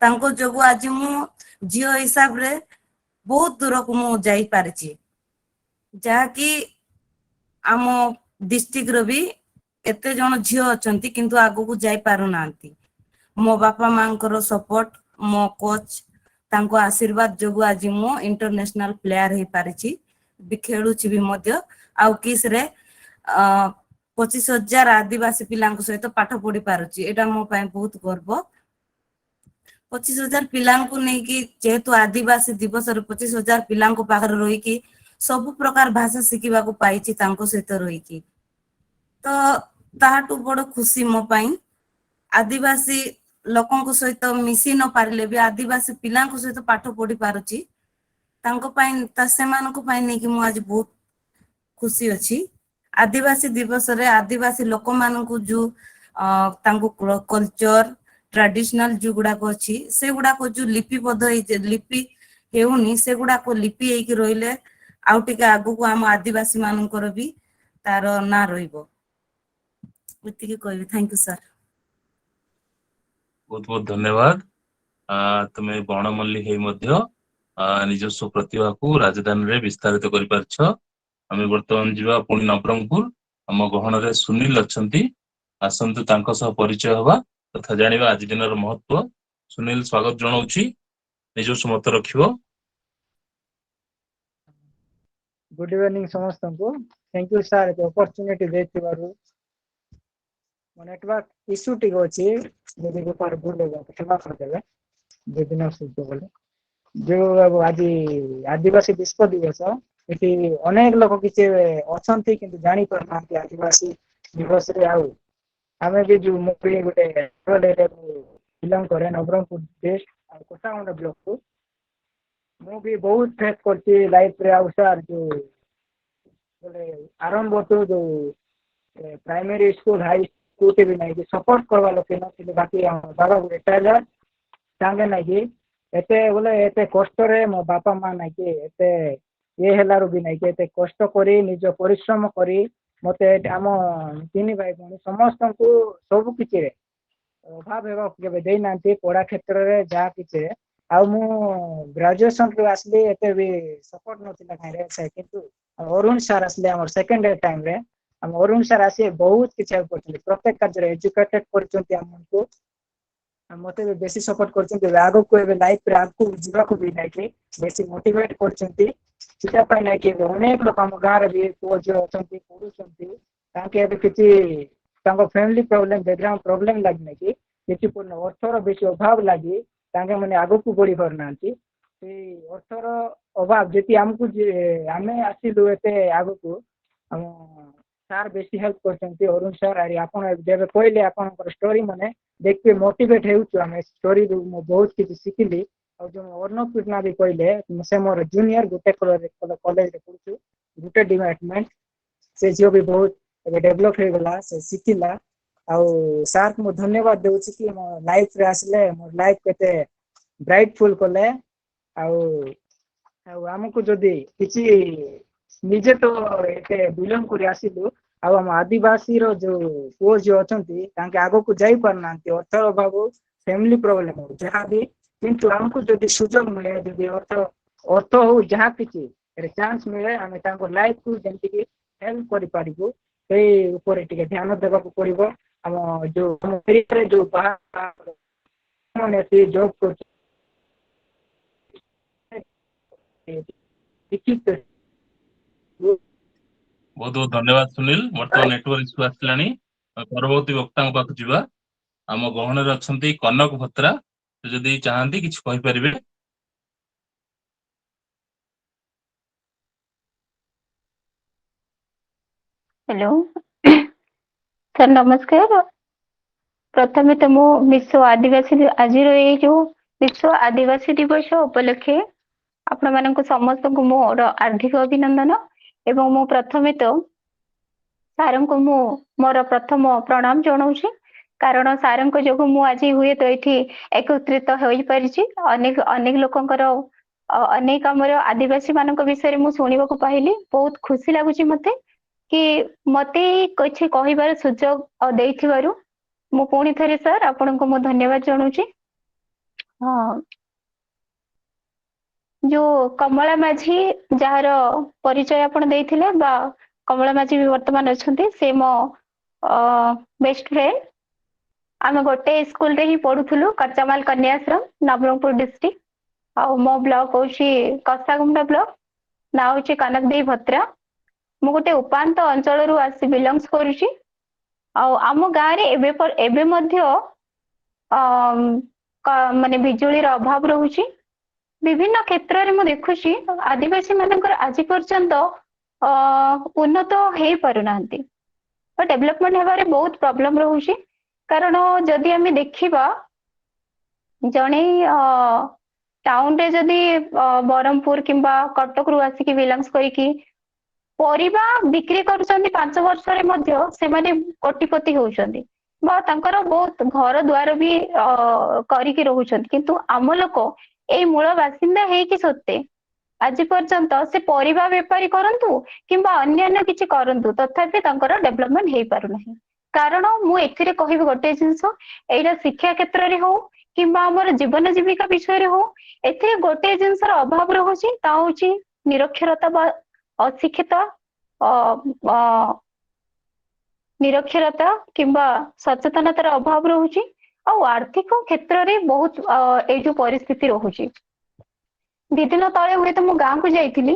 ତାଙ୍କ ଯୋଗୁ ଆଜି ମୁଁ ଝିଅ ହିସାବରେ ବହୁତ ଦୂରକୁ ମୁଁ ଯାଇପାରିଛି, ଯାହାକି ଆମ ଡିଷ୍ଟ୍ରିକ୍ଟର ବି ଏତେ ଜଣ ଝିଅ ଅଛନ୍ତି କିନ୍ତୁ ଆଗକୁ ଯାଇ ପାରୁନାହାନ୍ତି। ମୋ ବାପା ମାଙ୍କର ସପୋର୍ଟ, ମୋ କୋଚ୍ ତାଙ୍କ ଆଶୀର୍ବାଦ ଯୋଗୁ ଆଜି ମୁଁ ଇଣ୍ଟରନ୍ୟାସନାଲ ପ୍ଲେୟାର ହେଇପାରିଛି, ବି ଖେଳୁଛି ବି ମଧ୍ୟ। ଆଉ କିସରେ 25,000 ଆଦିବାସୀ ପିଲାଙ୍କ ସହିତ ପାଠ ପଢି ପାରୁଛି, ଏଇଟା ମୋ ପାଇଁ ବହୁତ ଗର୍ବ। 25,000 ପିଲାଙ୍କୁ ନେଇକି, ଯେହେତୁ ଆଦିବାସୀ ଦିବସରେ 25,000 ପିଲାଙ୍କ ପାଖରେ ରହିକି ସବୁ ପ୍ରକାର ଭାଷା ଶିଖିବାକୁ ପାଇଛି ତାଙ୍କ ସହିତ ରହିକି, ତ ତାହାଠୁ ବଡ ଖୁସି ମୋ ପାଇଁ। ଆଦିବାସୀ ଲୋକଙ୍କ ସହିତ ମିଶି ନ ପାରିଲେ ବି ଆଦିବାସୀ ପିଲାଙ୍କ ସହିତ ପାଠ ପଢି ପାରୁଛି, ସେମାନଙ୍କ ପାଇଁ ନେଇକି ମୁଁ ଆଜି ବହୁତ ଖୁସି ଅଛି। ଆଦିବାସୀ ଦିବସରେ ଆଦିବାସୀ ଲୋକମାନଙ୍କୁ ଯୋଉ ତାଙ୍କ କଲଚର, ଟ୍ରାଡିସନାଲ ଯୋଉ ଗୁଡାକ ଅଛି, ସେଗୁଡାକ ଯୋଉ ଲିପିବଦ୍ଧ ଲିପି ହେଉନି, ସେଗୁଡାକ ଲିପି ହେଇକି ରହିଲେ ଆଉ ଟିକେ ଆଗକୁ ଆମ ଆଦିବାସୀ ମାନଙ୍କର ବି ତାର ନାଁ ରହିବ। ଏତିକି କହିବି। Thank you sir. ବହୁତ ବହୁତ ଧନ୍ୟବାଦ। ତୁମେ ବଣମଲ୍ଲୀ ହେଇ ମଧ୍ୟ ନିଜସ୍ୱ ପ୍ରତିଭାକୁ ରାଜଧାନୀରେ ବିସ୍ତାରିତ କରିପାରିଛ। ଆମେ ବର୍ତ୍ତମାନ ଯିବା ପୁଣି ନବରଙ୍ଗପୁର। ଆମ ଗହଣରେ ସୁନୀଲ ଅଛନ୍ତି, ଆସନ୍ତୁ ତାଙ୍କ ସହ ପରିଚୟ ହବା ତଥା ଜାଣିବା ଆଜି ଦିନର ମହତ୍ଵ। ସୁନୀଲ, ସ୍ୱାଗତ ଜଣାଉଛି, ନିଜସ୍ୱ ମତ ରଖିବ। ଗୁଡ୍ ଇଭିନିଂ ସମସ୍ତଙ୍କୁ। ଥ୍ୟାଙ୍କ ୟୁ ସାର୍ ଅପରଚ୍ୟୁନିଟି ଦେଇଥିବାରୁ। ମୋ ନେଟୱାର୍କ ଇସ୍ୟୁ ଟିକେ ଅଛି, ଯଦି ଗୋପାର ଭୁଲ କ୍ଷମା କରିଦେବେ ଯଦି ନ ଶୁଭୁଥିବ ବୋଲେ। ଯୋଉ ଆଜି ଆଦିବାସୀ ବିଶ୍ୱ ଦିବସ, ଏଠି ଅନେକ ଲୋକ କିଛି ଅଛନ୍ତି କିନ୍ତୁ ଜାଣିପାରୁନାହାନ୍ତି ଆଦିବାସୀ ଦିବସରେ। ଆଉ ଆମେ ବି ଯୋଉ ମୁଁ ବି ଗୋଟେ ବିଲଙ୍ଗ କରେ, ନବରଙ୍ଗପୁର ଡିଷ୍ଟ୍ରିକ୍ଟ ଆଉ କୋଟାମୁଣ୍ଡା ବ୍ଲକକୁ। ମୁଁ ବି ବହୁତ ଫେସ୍ କରିଛି ଲାଇଫରେ। ଆଉ ସାର୍ ଯୋଉ ଗୋଟେ ଆରମ୍ଭଠୁ ଯୋଉ ପ୍ରାଇମେରୀ ସ୍କୁଲ, ହାଇ ସ୍କୁଲ ବି ନାଇଁ ସପୋର୍ଟ କରିବା ଲୋକ ନଥିଲେ, ବାକି ଆମ ବାବା ଗୋଟେ ଟେଲର ସାଙ୍ଗେ ନାଇକି ଏତେ ବୋଲେ ଏତେ କଷ୍ଟରେ ମୋ ବାପା ମା ନାଇକି ଏତେ ହେଲାରୁ ବି ନାଇକି ଏତେ କଷ୍ଟ କରି ନିଜ ପରିଶ୍ରମ କରି ମତେ ଆମ 3 ଭାଇ ଭଉଣୀ ସମସ୍ତଙ୍କୁ ସବୁ କିଛିରେ ଅଭାବ ହେବାକୁ କେବେ ଦେଇନାହାନ୍ତି, ପଢା କ୍ଷେତ୍ରରେ ଯାହା କିଛିରେ। ଆଉ ମୁଁ ଗ୍ରାଜୁଏସନକୁ ଆସିଲି, ଏତେ ବି ସପୋର୍ଟ ନଥିଲା କାହିଁରେ, କିନ୍ତୁ ଅରୁଣ ସାର୍ ଆସିଲେ ଆମର ସେକେଣ୍ଡ ଇୟର ଟାଇମରେ। ଆମ ଅରୁଣ ସାର୍ ଆସି ବହୁତ କିଛି କରୁଛନ୍ତି, ପ୍ରତ୍ୟେକ କାର୍ଯ୍ୟରେ ଏଜୁକେଟେଡ କରିଛନ୍ତି ଆମକୁ। ମତେ ବି ବେଶୀ ସପୋର୍ଟ କରିଛନ୍ତି, ଆଗକୁ ଏବେ ଲାଇଫରେ ଆଗକୁ ଯିବାକୁ ବି ନାଇକି ବେଶୀ ମୋଟିଭେଟ କରିଛନ୍ତି। ସେଟା ପାଇଁ ନାଇକି ଅନେକ ଲୋକ ଆମ ଗାଁରେ ବି ପୁଅ ଝିଅ ଅଛନ୍ତି, ପଢୁଛନ୍ତି। ତାଙ୍କେ ଏବେ କିଛି ତାଙ୍କ ଫ୍ୟାମିଲି ପ୍ରୋବ୍ଲେମ, ବ୍ୟାକଗ୍ରାଉଣ୍ଡ ପ୍ରୋବ୍ଲେମ ଲାଗି ନାଇକି କିଛି ଅର୍ଥର ବେଶୀ ଅଭାବ ଲାଗି ତାଙ୍କେ ମାନେ ଆଗକୁ ବଢି ପାରୁନାହାନ୍ତି। ସେଇ ଅର୍ଥର ଅଭାବ ଯେତି ଆମକୁ ଆମେ ଆସିଲୁ ଏତେ ଆଗକୁ, ଆମ ସାର୍ ବେଶୀ ହେଲ୍ପ କରୁଛନ୍ତି ଅରୁଣ ସାର୍। ଆରି ଆପଣ ଯେବେ କହିଲେ ଆପଣଙ୍କର ଷ୍ଟୋରି ମାନେ ଦେଖିବେ ମୋଟିଭେଟ୍ ହେଉଛୁ ଆମେ ଷ୍ଟୋରିରୁ। ମୁଁ ବହୁତ କିଛି ଶିଖିଲି। ଆଉ ଯୋଉ ଅର୍ଣ୍ଣପୂର୍ଣ୍ଣା ବି କହିଲେ ସେ ମୋର ଜୁନିୟର, ଗୋଟେ କଲେଜରେ ପଢୁଛୁ, ଗୋଟେ ଡିପାର୍ଟମେଣ୍ଟ। ସେ ଝିଅ ବି ବହୁତ ଏବେ ଡେଭଲପ ହେଇଗଲା, ସେ ଶିଖିଲା। ଆଉ ସାର୍କୁ ମୁଁ ଧନ୍ୟବାଦ ଦେଉଛି କି ମୋ ଲାଇଫରେ ଆସିଲେ ମୋ ଲାଇଫ କେତେ ବ୍ରାଇଟଫୁଲ କଲେ। ଆଉ ଆଉ ଆମକୁ ଯଦି କିଛି ନିଜେ ତ ଏତେ ବିଲଙ୍ଗ କରି ଆସିଲୁ, ଆଉ ଆମ ଆଦିବାସୀର ଯୋଉ ପୁଅ ଝିଅ ଅଛନ୍ତି ତାଙ୍କେ ଆଗକୁ ଯାଇ ପାରୁନାହାନ୍ତି, ଅର୍ଥର ଅଭାବ, ଫ୍ୟାମିଲି ପ୍ରୋବ୍ଲେମ ହଉ ଯାହାବି। କିନ୍ତୁ ଆମକୁ ଯଦି ସୁଯୋଗ ମିଳେ, ଯଦି ଅର୍ଥ ହଉ ଯାହା କିଛି ଚାନ୍ସ ମିଳେ, ଆମେ ତାଙ୍କ ଲାଇଫକୁ ଯେମିତିକି ହେଲ୍ପ କରିପାରିବୁ, ସେଇ ଉପରେ ଟିକେ ଧ୍ୟାନ ଦେବାକୁ ପଡିବ। ଆମ ଯୋଉ ଆମ ଏରିଆରେ ଯୋଉ ଜବ୍ କରୁଛନ୍ତି ବହୁତ ବହୁତ ଧନ୍ୟବାଦ ସୁନୀଲ। ବର୍ତ୍ତମାନ ନେଟୱାର୍କ ଇସ୍ୟୁ ଆସିଲାଣି, ପରବର୍ତ୍ତୀ ବକ୍ତାଙ୍କ ପାଖକୁ ଯିବା। ଆମ ଗହଣରେ ଅଛନ୍ତି କନକ ଭତ୍ରା, ସେ ଯଦି ଚାହାନ୍ତି କିଛି କହିପାରିବେ। ହ୍ୟାଲୋ ସାର୍ ନମସ୍କାର। ପ୍ରଥମେ ତ ମୁଁ ବିଶ୍ୱ ଆଦିବାସୀ ଆଜିର ଏଇ ଯୋଉ ବିଶ୍ୱ ଆଦିବାସୀ ଦିବସ ଉପଲକ୍ଷେ ଆପଣମାନଙ୍କୁ ସମସ୍ତଙ୍କୁ ମୋର ହାର୍ଦ୍ଦିକ ଅଭିନନ୍ଦନ। ଏବଂ ମୁଁ ପ୍ରଥମେ ତ ସାରଙ୍କୁ ମୁଁ ମୋର ପ୍ରଥମ ପ୍ରଣାମ ଜଣାଉଛି, କାରଣ ସାରଙ୍କ ଯୋଗୁଁ ମୁଁ ଆଜି ହୁଏତ ଏଠି ଏକତ୍ରିତ ହୋଇପାରିଛି। ଅନେକ ଅନେକ ଲୋକଙ୍କର ଅନେକ ଆମର ଆଦିବାସୀ ମାନଙ୍କ ବିଷୟରେ ମୁଁ ଶୁଣିବାକୁ ପାଇଲି। ବହୁତ ଖୁସି ଲାଗୁଛି ମତେ କି ମତେ କିଛି କହିବାର ସୁଯୋଗ ଦେଇଥିବାରୁ ମୁଁ ପୁଣି ଥରେ ସାର୍ ଆପଣଙ୍କୁ ମୁଁ ଧନ୍ୟବାଦ ଜଣାଉଛି। ହଁ, ଯୋଉ କମଳା ମାଝୀ ଯାହାର ପରିଚୟ ଆପଣ ଦେଇଥିଲେ, ବା କମଳା ମାଝୀ ବି ବର୍ତ୍ତମାନ ଅଛନ୍ତି, ସେ ମୋ ବେଷ୍ଟ ଫ୍ରେଣ୍ଡ। ଆମେ ଗୋଟେ ସ୍କୁଲରେ ହିଁ ପଢୁଥିଲୁ, କଚ୍ଚାମାଲ କନ୍ୟାଶ୍ରମ, ନବରଙ୍ଗପୁର ଡିଷ୍ଟ୍ରିକ୍ଟ। ଆଉ ମୋ ବ୍ଲକ ହଉଛି କଷାଗୁଣ୍ଡା ବ୍ଲକ, ନା ହଉଛି କନକ ଦେଇ ଭତ୍ରା। ମୁଁ ଗୋଟେ ଉପାନ୍ତ ଅଞ୍ଚଳରୁ ଆସି ବିଲଙ୍ଗସ୍ କରୁଛି। ଆଉ ଆମ ଗାଁରେ ଏବେ ମଧ୍ୟ ମାନେ ବିଜୁଳିର ଅଭାବ ରହୁଛି। ବିଭିନ୍ନ କ୍ଷେତ୍ରରେ ମୁଁ ଦେଖୁଛି ଆଦିବାସୀ ମାନଙ୍କର ଆଜି ପର୍ଯ୍ୟନ୍ତ ଉନ୍ନତ ହେଇପାରୁନାହାନ୍ତି, ଡେଭଲପମେଣ୍ଟ ହେବାରେ ବହୁତ ପ୍ରୋବ୍ଲେମ ରହୁଛି। କାରଣ ଯଦି ଆମେ ଦେଖିବା, ଜଣେ ଟାଉନରେ ଯଦି ବ୍ରହ୍ମପୁର କିମ୍ବା କଟକରୁ ଆସିକି ବିଲଙ୍ଗସ୍ କରିକି ପରିବା ବିକ୍ରି କରୁଛନ୍ତି, 5 ବର୍ଷରେ ମଧ୍ୟ ସେମାନେ କୋଟିପତି ହଉଛନ୍ତି ବା ତାଙ୍କର ବହୁତ ଘର ଦ୍ୱାର ବି କରିକି ରହୁଛନ୍ତି। କିନ୍ତୁ ଆମ ଲୋକ ଏଇ ମୂଳ ବାସିନ୍ଦା ହେଇକି ସତ୍ତ୍ୱେ ଆଜି ପର୍ଯ୍ୟନ୍ତ ସେ ପରିବା ବେପାରୀ କରନ୍ତୁ କିମ୍ବା ଅନ୍ୟାନ୍ୟ କିଛି କରନ୍ତୁ, ତଥାପି ତାଙ୍କର ଡେଭଲପମେଣ୍ଟ ହେଇପାରୁନାହିଁ। କାରଣ ମୁଁ ଏଥିରେ କହିବି ଗୋଟେ ଜିନିଷ, ଏଇଟା ଶିକ୍ଷା କ୍ଷେତ୍ରରେ ହଉ କିମ୍ବା ଆମର ଜୀବନ ଜୀବିକା ବିଷୟରେ ହଉ, ଏଥିରେ ଗୋଟେ ଜିନିଷର ଅଭାବ ରହୁଛି, ତା ହଉଛି ନିରକ୍ଷରତା ବା ଅଶିକ୍ଷିତ ନିରକ୍ଷରତା କିମ୍ବା ସଚେତନତାର ଅଭାବ ରହୁଛି। ଆଉ ଆର୍ଥିକ କ୍ଷେତ୍ରରେ ବହୁତ ଏଇ ଯୋଉ ପରିସ୍ଥିତି ରହୁଛି। 2 ଦିନ ତଳେ ହୁଏତ ମୁଁ ଗାଁକୁ ଯାଇଥିଲି,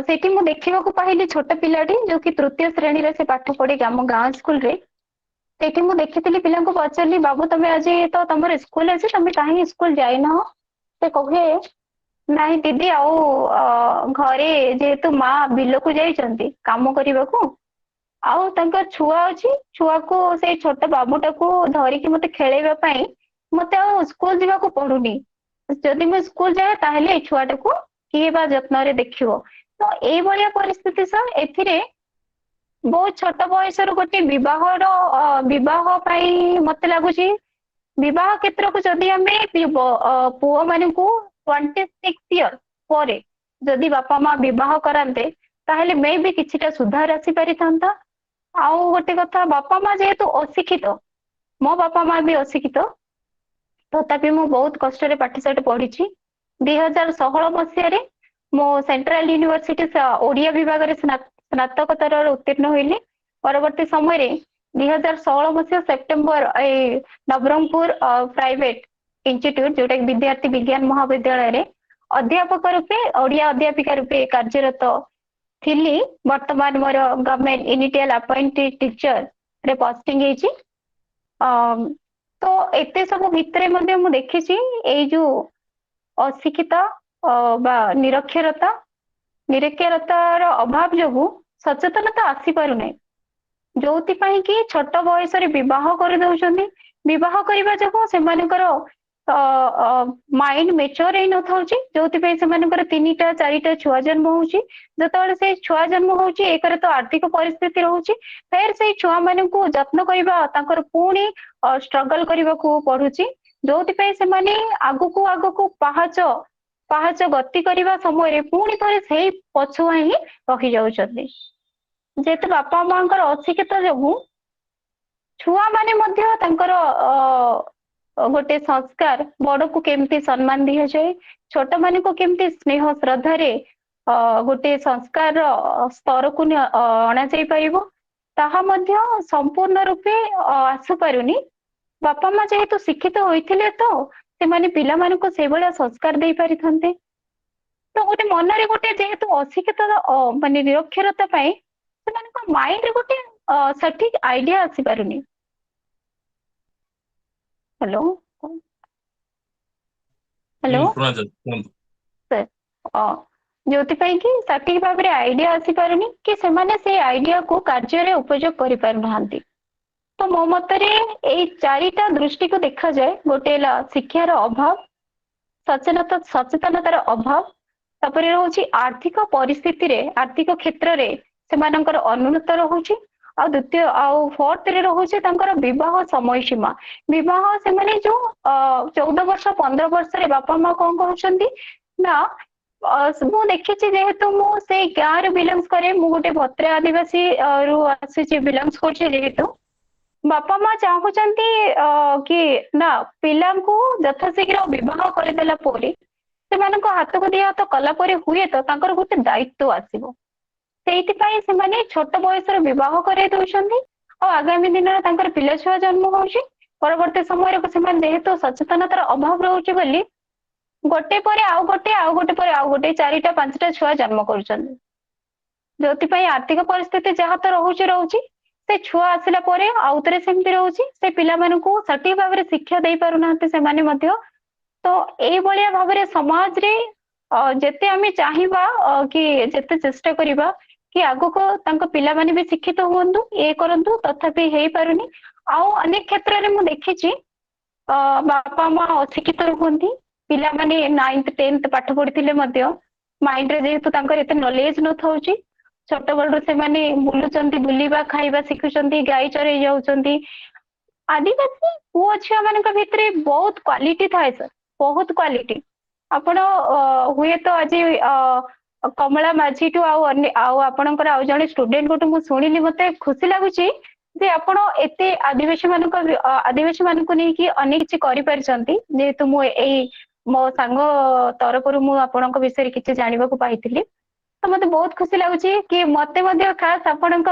ସେଠି ମୁଁ ଦେଖିବାକୁ ପାଇଲି ଛୋଟ ପିଲାଟି, ଯୋଉ କି 3ୟ ଶ୍ରେଣୀରେ ସେ ପାଠ ପଢେ ଆମ ଗାଁ ସ୍କୁଲରେ। ସେଠି ମୁଁ ଦେଖିଥିଲି, ପିଲାଙ୍କୁ ପଚାରିଲି, ବାବୁ ତମେ ଆଜି ତ ତମର ସ୍କୁଲ ଅଛି, ତମେ କାହିଁକି ସ୍କୁଲ ଯାଇନାହ? ସେ କହେ, ନାଇଁ ଦିଦି, ଆଉ ଘରେ ଯେହେତୁ ମା ବିଲକୁ ଯାଇଛନ୍ତି କାମ କରିବାକୁ, ଆଉ ତାଙ୍କ ଛୁଆ ଅଛି, ଛୁଆକୁ ସେଇ ଛୋଟ ବାବୁଟାକୁ ଧରିକି ମତେ ଖେଳେଇବା ପାଇଁ ମତେ ଆଉ ସ୍କୁଲ ଯିବାକୁ ପଡୁନି। ଯଦି ମୁଁ ସ୍କୁଲ ଯାଏ ତାହେଲେ ଏଇ ଛୁଆଟାକୁ କିଏ ବା ଯତ୍ନରେ ଦେଖିବ? ତ ଏଇଭଳିଆ ପରିସ୍ଥିତି ସାର୍। ଏଥିରେ ବହୁତ ଛୋଟ ବୟସରୁ ଗୋଟେ ବିବାହ ପାଇଁ ମତେ ଲାଗୁଛି, ବିବାହ କ୍ଷେତ୍ରକୁ ଯଦି ଆମେ ପୁଅ ମାନଙ୍କୁ 26 ଇୟର ପରେ ଯଦି ବାପା ମା ବିବାହ କରାନ୍ତେ, ତାହେଲେ ମେ ବି କିଛିଟା ସୁଧାର ଆସିପାରିଥାନ୍ତା। ଆଉ ଗୋଟେ କଥା, ବାପା ମା ଯେହେତୁ ଅଶିକ୍ଷିତ, ମୋ ବାପା ମା ବି ଅଶିକ୍ଷିତ, ତଥାପି ମୁଁ ବହୁତ କଷ୍ଟରେ ପାଠଶାଠ ପଢିଛି। 2016 ମସିହାରେ ମୁଁ ସେଣ୍ଟ୍ରାଲ ୟୁନିଭରସିଟି ଓଡିଆ ବିଭାଗରେ ସ୍ନାତକୋତ୍ତରରେ ଉତ୍ତୀର୍ଣ୍ଣ ହୋଇଲି। ପରବର୍ତ୍ତୀ ସମୟରେ 2016 ମସିହା ସେପ୍ଟେମ୍ବର ଏଇ ନବରଙ୍ଗପୁର ପ୍ରାଇଭେଟ ଇନଷ୍ଟିଟ୍ୟୁଟ, ଯୋଉଟା କି ବିଦ୍ୟାର୍ଥୀ ବିଜ୍ଞାନ ମହାବିଦ୍ୟାଳୟରେ ଅଧ୍ୟାପକ ରୂପେ, ଓଡିଆ ଅଧ୍ୟାପିକା ରୂପେ କାର୍ଯ୍ୟରତ ଥିଲି। ବର୍ତ୍ତମାନ ମୋର ଗଭର୍ଣ୍ଣମେଣ୍ଟ ଇନିଟିଆଲ ଆପଏଣ୍ଟେଡ ଟିଚର ରେ ପୋଷ୍ଟିଂ ହେଇଛି। ତ ଏତେ ସବୁ ଭିତରେ ମଧ୍ୟ ମୁଁ ଦେଖିଛି, ଏଇ ଯୋଉ ଅଶିକ୍ଷିତ ବା ନିରକ୍ଷରତାର ଅଭାବ ଯୋଗୁ ସଚେତନତା ଆସିପାରୁନାହିଁ। जोथिपाई कि छोट बयस विवाह कर दउछन्ती विवाह करबा जको सेमानकर माइंड मेच्योर हेई नथाउची जोथिपाई सेमानकर 3टा 4टा छुआ जन्म होउची जतବେଳେ से छुआ जन्म होउची एकरे तो आर्थिक परिस्थिति रहउची फेर से छुआ माने को जत्न करबा तांकर पुणी स्ट्रगल करबा को पडुची जोथिपाई से माने आगु को पाहाच गति करबा समय पुणी थरे सेही पछुआ ही रखि जाउछन्ती जेते बापा मांकर अशिक्षित जोगु छुआ माने मध्य तांकर गोटे संस्कार बड़ को केमती सम्मान दिया जाए छोट माने को केमती स्नेह श्रद्धा रे गोटे संस्कार स्तर को अणा जाई परिबो ताहा मध्य संपूर्ण रूपे आसु पारुनी बापा माँ जेहेतु शिक्षित होइथिले तो से माने पिला माने को से भलिया संस्कार देई पारिथन्ते तो गोटे मन रे गोटे जेहेतु अशिक्षित माने निरक्षरता पाई से माने को माइंड रे गोटे सठिक आइडिया आसी पारुनी हेलो हेलो सर जोथिपाई कि सठिक भाव में आइडिया आसी पारुनी कि सेमाने से आइडिया को कार्य रे उपयोग करि पारुनाहांती तो मो मतरे एई 4टा दृष्टि को देखा जाए गोटे शिक्षार अभाव सचेतनतार अभाव तापर रोची आर्थिक परिस्थिति रे आर्थिक क्षेत्र रे सेमानकर अनुन्नत रहउची आ द्वितीय आ फोर्थ रे रहउची तांकर विवाह समय सीमा विवाह से माने जो 14 वर्ष 15 वर्ष रे बापा माँ कौन कहउछंती ना मु देखी जेहेतु मु से गाँव रे बिलोंग्स करे मु गोटे भत्रा आदिवासी रु आसी बिलोंग्स करछे जेहेतु बापा माँ चाहूचंती कि ना पिला को यथाशीघ्र विवाह करदेला पोरी सेमानक हाथ को दिया हाथ कला परे हुए तो तांकर गोटे दायित्व आसीबो सेइतिपाई से माने छोट बयस रे विवाह करे दउछंती और आगामी दिन रे तांकर पिला छुआ जन्म होउची परवर्ती समय रे सेमान जेहेतु सचेतनतार अभाव रहउची बोली गोटे परे आउ गोटे परे आउ गोटे 4टा 5टा छुआ जन्म करूछंती जोथिपाई आर्थिक परिस्थिति जहाँ तो रहउची से छुआ आसिला परे आउतरे सेमती रहउची से पिला मानकू सठिक भाव में शिक्षा दे पारुनांते सेमाने मध्य तो एई बलिया भाव में समाज रे जेते आमे चाहिबा कि जेते चेष्टा करिबा कि आगो को तांको पिला माने भी शिक्षित होवंतु ए करंतु तथापि हेई पारुनी आउ अनेक क्षेत्र रे मु देखिछि बापा माँ अशिक्षित होवंती पिला माने 9th 10th पाठ पढिथिले मध्य माइंड रे जेहेतु तांकर एते नॉलेज न थाउची छोट बड़ से माने बुलुचंती बुलीबा खाइबा शिखुचंती गाई चरे जाउचंती आदिवासी पुओ छिया मानक भितरे बहुत क्वालिटी थाए सर बहुत क्वालिटी आपण हुए तो आज कमला माझी टू आउ आपणकर आउ जने स्टूडेंट गोटे मु सुनिली मते खुशी लागुची जे आपण एते आदिवासी मानक नहीं कि अनेक किछि करि परिचंती जेहेतु मु एई मो सांग तरफरु मु आपणक विषय किछि जानिबा को पाइथिली तो मते बहुत खुशी लागुची कि मते मध्य खास आपणक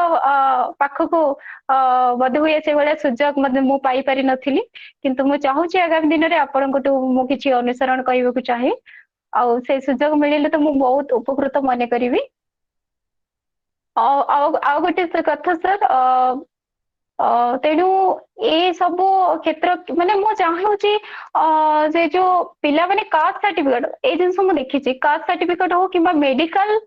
पाखको बधु हुए से भले सुजोग मते मु पाई पारि नथिली किंतु मु चाहूची आगामी दिन रे आपणकटू मु किछि अनुसरण करिबा को चाहे आउ से सुजोग मिलिले तो मु बहुत उपकृत मने करिवि आउ गोटे कथा सर तेणु ए सब क्षेत्र माने मु चाहूची जे जो पिला माने कास्ट सर्टिफिकेट ए जिनस मु देखिछि कास्ट सर्टिफिकेट हो किबा मेडिकल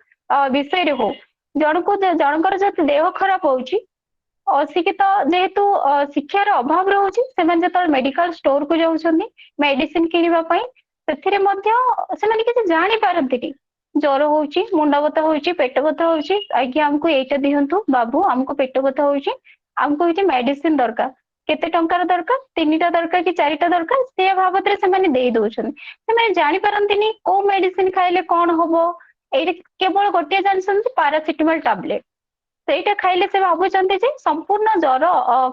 विषय रे हो जनकर जब देह खराब होउची अशिक्षित जेहेतु शिक्षार अभाव रहउची सेमान जत मेडिकल स्टोर को जाउछन्ती मेडिसिन किनिबा पई सेथिरे मध्य सेमाने किछि जानि पारंती ज्वर होउची मुंडा बता होउची पेट बता होउची आज्ञा हमको एटा दिहंतु बाबू हमको पेट बता होउची हमको ये मेडिसिन दरकार केते टंकार दरकार 3टा दरकार कि 4टा दरकार से बाबत रे सेमाने देई दोछन सेमाने जानि पारंतीनी को मेडिसिन खाइले कोन होबो एटा केवल गोटे जानसंती पैरासिटामोल टैबलेट सेटा खाइले से भाबुचंती जे संपूर्ण ज्वर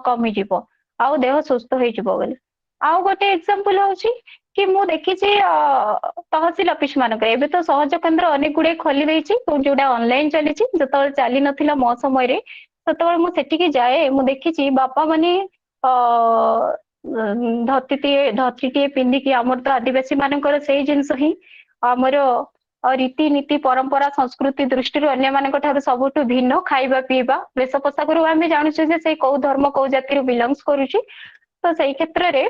कमी जिवो आ देह सुस्थ होई जिवो बोली आ गोटे एग्जांपल होउची कि मु देखि जे तहसील ऑफिस मानक एबे तो सहज केंद्र अनेक गुडे खोली देछि जोडा ऑनलाइन चली छि जतल चाली नथिला मो समय रे ततल मु सेठी जाए मु देखि छि बापा माने धोती पिंधि कि हमर तो आदिवासी मानकर सेही जिंस ही हमर रीति नीति परंपरा संस्कृति दृष्टि अन्य मान सबुठ भिन्न खाइबा पीवा वेश पोशाक आम जानूँ से कौ धर्म कौ जाति बिलंगस करुच्ची तो सही क्षेत्र में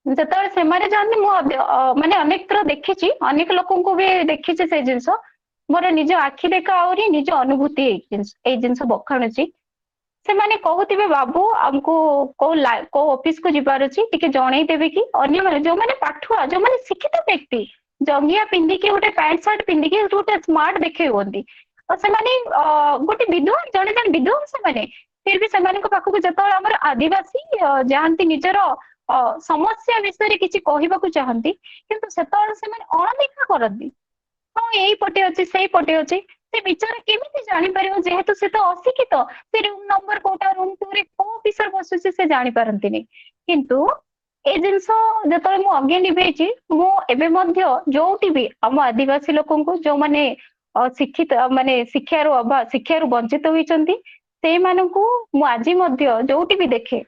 जिते से माने अनेक थर देखी अनेक लोक भी देखी से जिनस मोर निज आखि देखा आहरी निज अनुभूति जिनस बखाणुची ସେମାନେ କହୁଥିବେ ବାବୁ ଆମକୁ କୋଉ ଅଫିସ କୁ ଯିବାର ଅଛି ଟିକେ ଜଣେଇ ଦେବେ କି ଅନ୍ୟମାନେ ଯୋଉମାନେ ପାଠୁଆ ଯୋଉମାନେ ଶିକ୍ଷିତ ବ୍ୟକ୍ତି ଜଙ୍ଗିଆ ପିନ୍ଧିକି ଗୋଟେ ପ୍ୟାଣ୍ଟ ସାର୍ଟ ପିନ୍ଧିକି ଗୋଟେ ସ୍ମାର୍ଟ ଦେଖେଇ ହୁଅନ୍ତି ସେମାନେ ଗୋଟେ ବିଦ୍ୱାନ ଜଣେ ଜଣେ ବିଦ୍ୱାନ ସେମାନେ ଫିର ବି ସେମାନଙ୍କ ପାଖକୁ ଯେତେବେଳେ ଆମର ଆଦିବାସୀ ଯାଆନ୍ତି ନିଜର ସମସ୍ୟା ବିଷୟରେ କିଛି କହିବାକୁ ଚାହାନ୍ତି କିନ୍ତୁ ସେତେବେଳେ ସେମାନେ ଅଣଦେଖା କରନ୍ତି ହଁ ଏଇପଟେ ଅଛି ସେଇପଟେ ଅଛି ସେ ବିଚାର କେମିତି ଜାଣିପାରିବ ଯେହେତୁ ସେ ତ ଅଶିକ୍ଷିତ ସେ ରୁମ ନମ୍ବର କୋଉଟା ରୁମ 2 ରେ କୋଉ ଅଫିସର ବସୁଛି ସେ ଜାଣିପାରନ୍ତିନି କିନ୍ତୁ ଏ ଜିନିଷ ଯେତେବେଳେ ମୁଁ ଅଙ୍ଗେ ନିଭେଇଛି ମୁଁ ଏବେ ମଧ୍ୟ ଯୋଉଠି ବି ଆମ ଆଦିବାସୀ ଲୋକଙ୍କୁ ଯୋଉମାନେ ଶିକ୍ଷିତ ମାନେ ଶିକ୍ଷାରୁ ବଞ୍ଚିତ ହୋଇଛନ୍ତି ସେଇମାନଙ୍କୁ ମୁଁ ଆଜି ମଧ୍ୟ ଯୋଉଠି ବି ଦେଖେ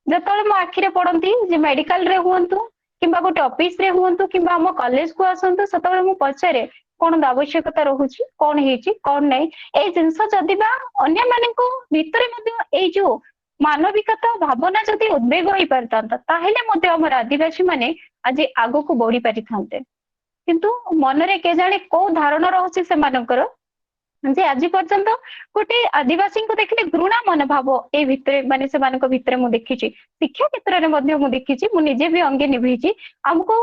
ଯେତେବେଳେ ମୋ ଆଖିରେ ପଡନ୍ତି ଯେ ମେଡିକାଲ ରେ ହୁଅନ୍ତୁ କିମ୍ବା ଗୋଟେ ଅଫିସ ରେ ହୁଅନ୍ତୁ କିମ୍ବା ଆମ କଲେଜ କୁ ଆସନ୍ତୁ ସେତେବେଳେ ମୁଁ ପଚାରେ କଣ ଆବଶ୍ୟକତା ରହୁଛି କଣ ହେଇଛି କଣ ନାହିଁ ଏଇ ଜିନିଷ ଯଦି ବା ଅନ୍ୟମାନଙ୍କ ଭିତରେ ମଧ୍ୟ ଏଇ ଯୋଉ ମାନବିକତା ଭାବନା ଯଦି ଉଦ୍ବେଗ ହେଇପାରିଥାନ୍ତା ତାହେଲେ ମଧ୍ୟ ଆମର ଆଦିବାସୀ ମାନେ ଆଜି ଆଗକୁ ବଢି ପାରିଥାନ୍ତେ କିନ୍ତୁ ମନରେ କେଜାଣି କୋଉ ଧାରଣା ରହୁଛି ସେମାନଙ୍କର ଯେ ଆଜି ପର୍ଯ୍ୟନ୍ତ ଗୋଟେ ଆଦିବାସୀଙ୍କୁ ଦେଖିଲେ ଘୃଣା ମନୋଭାବ ଏଇ ଭିତରେ ମାନେ ସେମାନଙ୍କ ଭିତରେ ମୁଁ ଦେଖିଛି ଶିକ୍ଷା କ୍ଷେତ୍ରରେ ମଧ୍ୟ ମୁଁ ଦେଖିଛି ମୁଁ ନିଜେ ବି ଅଙ୍ଗେ ନିଭେଇଛି ଆମକୁ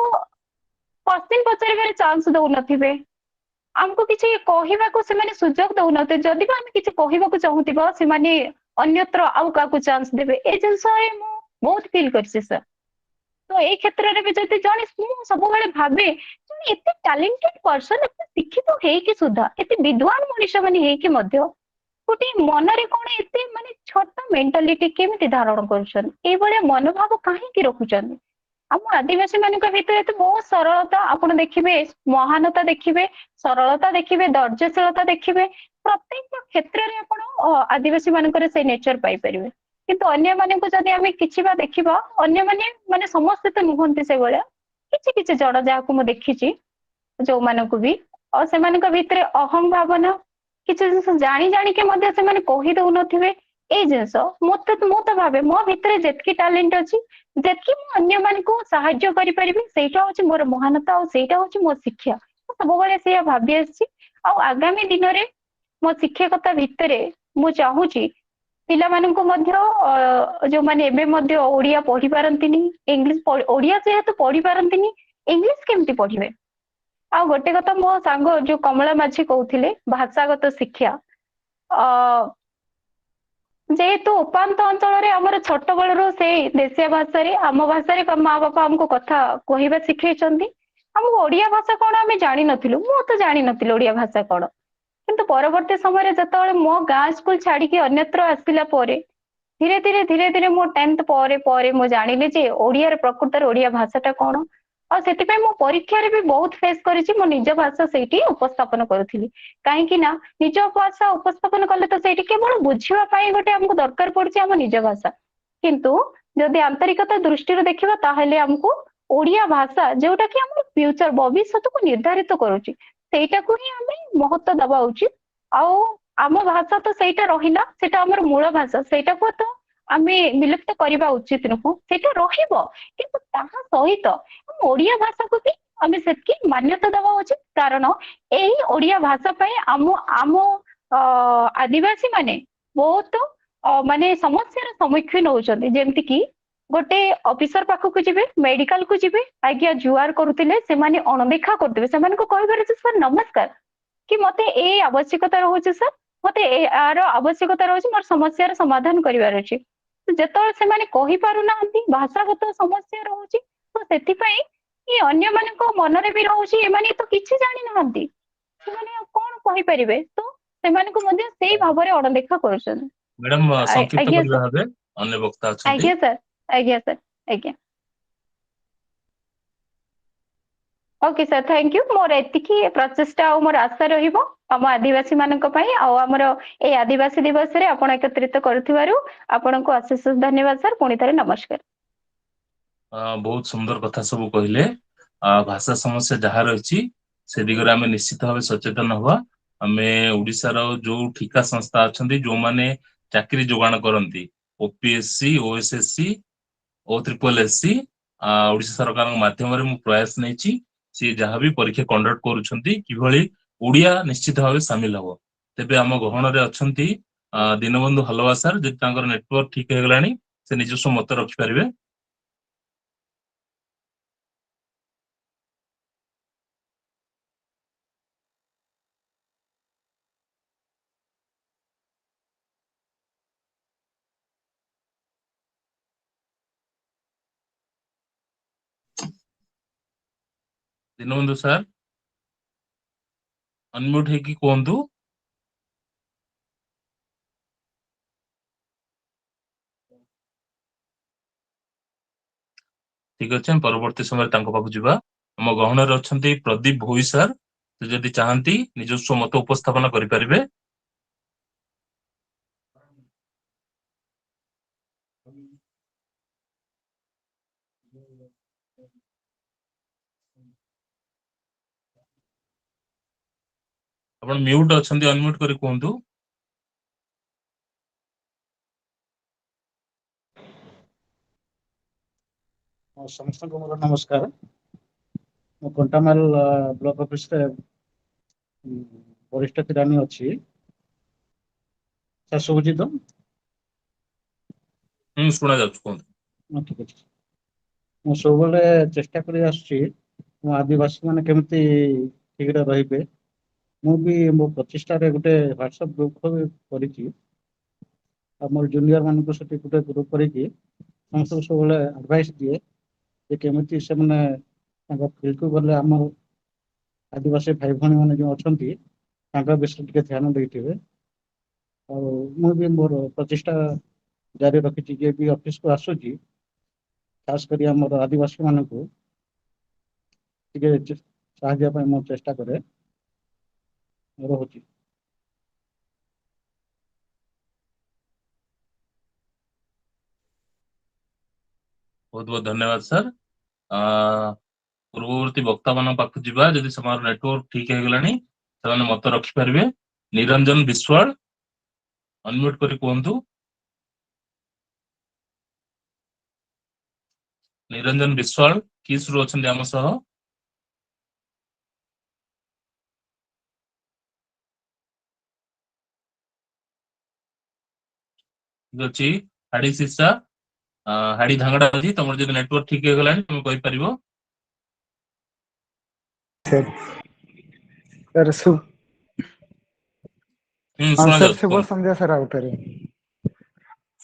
କ୍ୱେଶ୍ଚିନ୍ ପଚାରିବାରେ ଚାନ୍ସ ଦଉନଥିବେ ଆମକୁ କିଛି କହିବାକୁ ସେମାନେ ସୁଯୋଗ ଦଉନଥିବେ ଯଦି ବି ଆମେ କିଛି କହିବାକୁ ଚାହୁଁଥିବା ସେମାନେ ଅନ୍ୟତ୍ର ଆଉ କାହାକୁ ଚାନ୍ସ ଦେବେ ଏ ଜିନିଷରେ ମୁଁ ବହୁତ ଫିଲ୍ କରିଛି ସାର୍ ତ ଏଇ କ୍ଷେତ୍ରରେ ବି ଯଦି ଜଣେ ମୁଁ ସବୁବେଳେ ଭାବେ ଜଣେ ଏତେ ଟ୍ୟାଲେଣ୍ଟେଡ ପର୍ସନ ଏତେ ଶିକ୍ଷିତ ହେଇକି ସୁଦ୍ଧା ଏତେ ବିଦ୍ୱାନ ମଣିଷ ମାନେ ହେଇକି ମଧ୍ୟ ଗୋଟେ ମନରେ କଣ ଏତେ ମାନେ ଛୋଟ ମେଣ୍ଟାଲିଟି କେମିତି ଧାରଣ କରୁଛନ୍ତି ଏଇଭଳିଆ ମନୋଭାବ କାହିଁକି ରଖୁଛନ୍ତି ଆମ ଆଦିବାସୀ ମାନଙ୍କ ଭିତରେ ତ ବହୁତ ସରଳତା ଆପଣ ଦେଖିବେ ମହାନତା ଦେଖିବେ ସରଳତା ଦେଖିବେ ଧୈର୍ଯ୍ୟଶୀଳତା ଦେଖିବେ ପ୍ରତ୍ୟେକ କ୍ଷେତ୍ରରେ ଆପଣ ଆଦିବାସୀ ମାନଙ୍କର ସେଇ ନେଚର ପାଇପାରିବେ କିନ୍ତୁ ଅନ୍ୟମାନଙ୍କୁ ଯଦି ଆମେ କିଛି ବା ଦେଖିବା ଅନ୍ୟମାନେ ମାନେ ସମସ୍ତେ ତ ନୁହନ୍ତି ସେଇଭଳିଆ କିଛି କିଛି ଜଣ ଯାହାକୁ ମୁଁ ଦେଖିଛି ଯୋଉମାନଙ୍କୁ ବି ଆଉ ସେମାନଙ୍କ ଭିତରେ ଅହଂ ଭାବନା କିଛି ଜିନିଷ ଜାଣି ଜାଣିକି ମଧ୍ୟ ସେମାନେ କହି ଦଉନଥିବେ ଏଇ ଜିନିଷ ମୁଁ ତ ଭାବେ ମୋ ଭିତରେ ଯେତିକି ଟ୍ୟାଲେଣ୍ଟ ଅଛି ଯେତିକି ମୁଁ ଅନ୍ୟମାନଙ୍କୁ ସାହାଯ୍ୟ କରିପାରିବି ସେଇଟା ହଉଛି ମୋର ମହାନତା ଆଉ ସେଇଟା ହଉଛି ମୋ ଶିକ୍ଷା ମୁଁ ସବୁବେଳେ ସେଇଆ ଭାବି ଆସିଛି ଆଉ ଆଗାମୀ ଦିନରେ ମୋ ଶିକ୍ଷକତା ଭିତରେ ମୁଁ ଚାହୁଁଛି ପିଲାମାନଙ୍କୁ ମଧ୍ୟ ଯୋଉମାନେ ଏବେ ମଧ୍ୟ ଓଡିଆ ପଢି ପାରନ୍ତିନି ଇଂଲିଶ ଓଡିଆ ଯେହେତୁ ପଢି ପାରନ୍ତିନି ଇଂଲିଶ କେମିତି ପଢିବେ ଆଉ ଗୋଟେ କଥା ମୋ ସାଙ୍ଗ ଯୋଉ କମଳା ମାଝୀ କହୁଥିଲେ ଭାଷାଗତ ଶିକ୍ଷା ଯେହେତୁ ଉପାନ୍ତ ଅଞ୍ଚଳରେ ଆମର ଛୋଟ ବେଳରୁ ସେଇ ଦେଶୀୟ ଭାଷାରେ ଆମ ଭାଷାରେ ମା ବାପା ଆମକୁ କଥା କହିବା ଶିଖେଇଛନ୍ତି ଆମକୁ ଓଡିଆ ଭାଷା କଣ ଆମେ ଜାଣିନଥିଲୁ ମୁଁ ତ ଜାଣିନଥିଲି ଓଡିଆ ଭାଷା କଣ କିନ୍ତୁ ପରବର୍ତ୍ତୀ ସମୟରେ ଯେତେବେଳେ ମୋ ଗାଁ ସ୍କୁଲ ଛାଡିକି ଅନ୍ୟତ୍ର ଆସିଲା ପରେ ଧୀରେ ଧୀରେ ମୁଁ 10th ପରେ ମୁଁ ଜାଣିଲି ଯେ ଓଡିଆର ପ୍ରକୃତରେ ଓଡିଆ ଭାଷାଟା କଣ ଆଉ ସେଥିପାଇଁ ମୁଁ ପରୀକ୍ଷାରେ ବି ବହୁତ ଫେସ୍ କରିଛି ମୋ ନିଜ ଭାଷା ସେଇଠି ଉପସ୍ଥାପନ କରୁଥିଲି କାହିଁକି ନା ନିଜ ଭାଷା ଉପସ୍ଥାପନ କଲେ ତ ସେଇଠି କେବଳ ବୁଝିବା ପାଇଁ ଗୋଟେ ଆମକୁ ଦରକାର ପଡୁଛି ଆମ ନିଜ ଭାଷା କିନ୍ତୁ ଯଦି ଆନ୍ତରିକତା ଦୃଷ୍ଟିରୁ ଦେଖିବା ତାହେଲେ ଆମକୁ ଓଡିଆ ଭାଷା ଯୋଉଟା କି ଆମର ଫ୍ୟୁଚର ଭବିଷ୍ୟତକୁ ନିର୍ଦ୍ଧାରିତ କରୁଛି ସେଇଟାକୁ ହିଁ ଆମେ ମହତ୍ଵ ଦବା ଉଚିତ ଆଉ ଆମ ଭାଷା ତ ସେଇଟା ରହିଲା ସେଇଟା ଆମର ମୂଳ ଭାଷା ସେଇଟାକୁ ତ ଆମେ ବିଲୁପ୍ତ କରିବା ଉଚିତ ନୁହଁ ସେଇଟା ରହିବ କିନ୍ତୁ ତାହା ସହିତ ଆମ ଓଡିଆ ଭାଷାକୁ ବି ଆମେ ସେତିକି ମାନ୍ୟତା ଦବା ଉଚିତ କାରଣ ଏଇ ଓଡିଆ ଭାଷା ପାଇଁ ଆମ ଆଦିବାସୀ ମାନେ ବହୁତ ମାନେ ସମସ୍ୟାର ସମ୍ମୁଖୀନ ହଉଛନ୍ତି ଯେମିତି କି ଗୋଟେ ଅଫିସର ପାଖକୁ ଯିବେ ମେଡିକାଲ କୁ ଯିବେ ଆଜ୍ଞା ଜୁଆର କରୁଥିଲେ ସେମାନେ ଅଣଦେଖା କରୁଥିବେ ସେମାନଙ୍କୁ କହିବାର ଅଛି ସାର୍ ନମସ୍କାର କି ମତେ ଏଇ ଆବଶ୍ୟକତା ରହୁଛି ସାର୍ ମତେ ଏହାର ଆବଶ୍ୟକତା ରହୁଛି ମୋର ସମସ୍ୟାର ସମାଧାନ କରିବାର ଅଛି ଯେତେବେଳେ ସେମାନେ କହିପାରୁନାହାନ୍ତି ଭାଷାଗତ ସମସ୍ୟା ରହୁଛି ତ ସେଥିପାଇଁ ଏ ଅନ୍ୟମାନଙ୍କ ମନରେ ବି ରହୁଛି ଏମାନେ ତ କିଛି ଜାଣିନାହାନ୍ତି ସେମାନେ କଣ କହିପାରିବେ ତ ସେମାନଙ୍କୁ ମଧ୍ୟ ସେଇ ଭାବରେ ଅଣଦେଖା କରୁଛନ୍ତି ମ୍ୟାଡାମ ସଂକ୍ଷିପ୍ତ ଆଜ୍ଞା କରିବା ସାର୍ ଭାବେ ଅନ୍ୟ ବକ୍ତା ଅଛନ୍ତି ଆଜ୍ଞା ସାର୍ ଆଜ୍ଞା ସାର୍ ଆଜ୍ଞା ଓକେ ସାର୍ ଥ୍ୟାଙ୍କ ୟୁ ମୋର ଏତିକି ପ୍ରଚେଷ୍ଟା ଆଉ ମୋର ଆଶା ରହିବ ଆମ ଆଦିବାସୀ ମାନଙ୍କ ପାଇଁ ଆଉ ଆମର ଏଇ ଆଦିବାସୀ ଦିବସରେ ଆପଣ ଏକତ୍ରିତ କରୁଥିବାରୁ ଆପଣଙ୍କୁ ଅଶେଷ ଧନ୍ୟବାଦ ସାର୍ ପୁଣି ଥରେ ନମସ୍କାର ବହୁତ ସୁନ୍ଦର କଥା ସବୁ କହିଲେ ଭାଷା ସମସ୍ୟା ଯାହା ରହିଛି ସେ ଦିଗରେ ଆମେ ନିଶ୍ଚିତ ଭାବେ ସଚେତନ ହବା ଆମେ ଓଡିଶାର ଯୋଉ ଠିକା ସଂସ୍ଥା ଅଛନ୍ତି ଯୋଉମାନେ ଚାକିରି ଯୋଗାଣ କରନ୍ତି ଓପିଏସସି ଓଏସଏସସି ଓ SSSC ଓଡିଶା ସରକାରଙ୍କ ମାଧ୍ୟମରେ ମୁଁ ପ୍ରୟାସ ନେଇଛି ସିଏ ଯାହାବି ପରୀକ୍ଷା କଣ୍ଡକ୍ଟ କରୁଛନ୍ତି କିଭଳି ଓଡିଆ ନିଶ୍ଚିତ ଭାବେ ସାମିଲ ହବ ତେବେ ଆମ ଗହଣରେ ଅଛନ୍ତି दीनबंधु हलवा सर जदि तांकर नेटवर्क ठीक हो गलानी से निजस्व मत रखि परिबे। दीनबंधु सर अनम्यूट है कि कहतु। ठीक अच्छे हम परवर्ती समय पाखु जावा। आम गहन अच्छा प्रदीप भोई सर से जदि चाहती निजस्व मत उपस्थापन करें। आपण म्यूट अच्छा अनम्यूट करी कहतु। समस्त को मोर नमस्कार। मो कंटामाल ब्लॉक ऑफिस रे वरिष्ठ किरानी अच्छी सर सुबुची तो सुना जा ठीक अच्छे मु सब चेष्टा कर आदिवासी मैंने केमती ठीक रे मु भी मो प्रचेषा गोटे व्हाट्सएप ग्रुप कर जूनियर मान गोटे ग्रुप कर समस्त सब एडवाइस दिए जे केमती से मैंने फील्ड को गले आम आदिवासी भाई भाई मैंने जो अच्छा विषय ध्यान देते मुझे मोर प्रचेषा जारी रखी जे भी ऑफिस को आसूची खास कर आदिवासी मान को साहाय्य मो चेष्टा करे रही। बहुत बहुत धन्यवाद सर। पूर्ववर्ती वक्ता मान पाख जावा जदि समार नेटवर्क ठीक हो गलानी से मत रखि परिबे। निरंजन विश्वाल अनम्यूट करी कहतु। निरंजन विश्वाल किस रु अछंती आम सह। ठीक अछि हाडी सिसा हाडी धांगड़ा जी तमर जदि नेटवर्क ठीक हो गलानी तुम कहि परिबो। सर सुना सर जाउ शुभ कहतु। संध्या सर आउटरे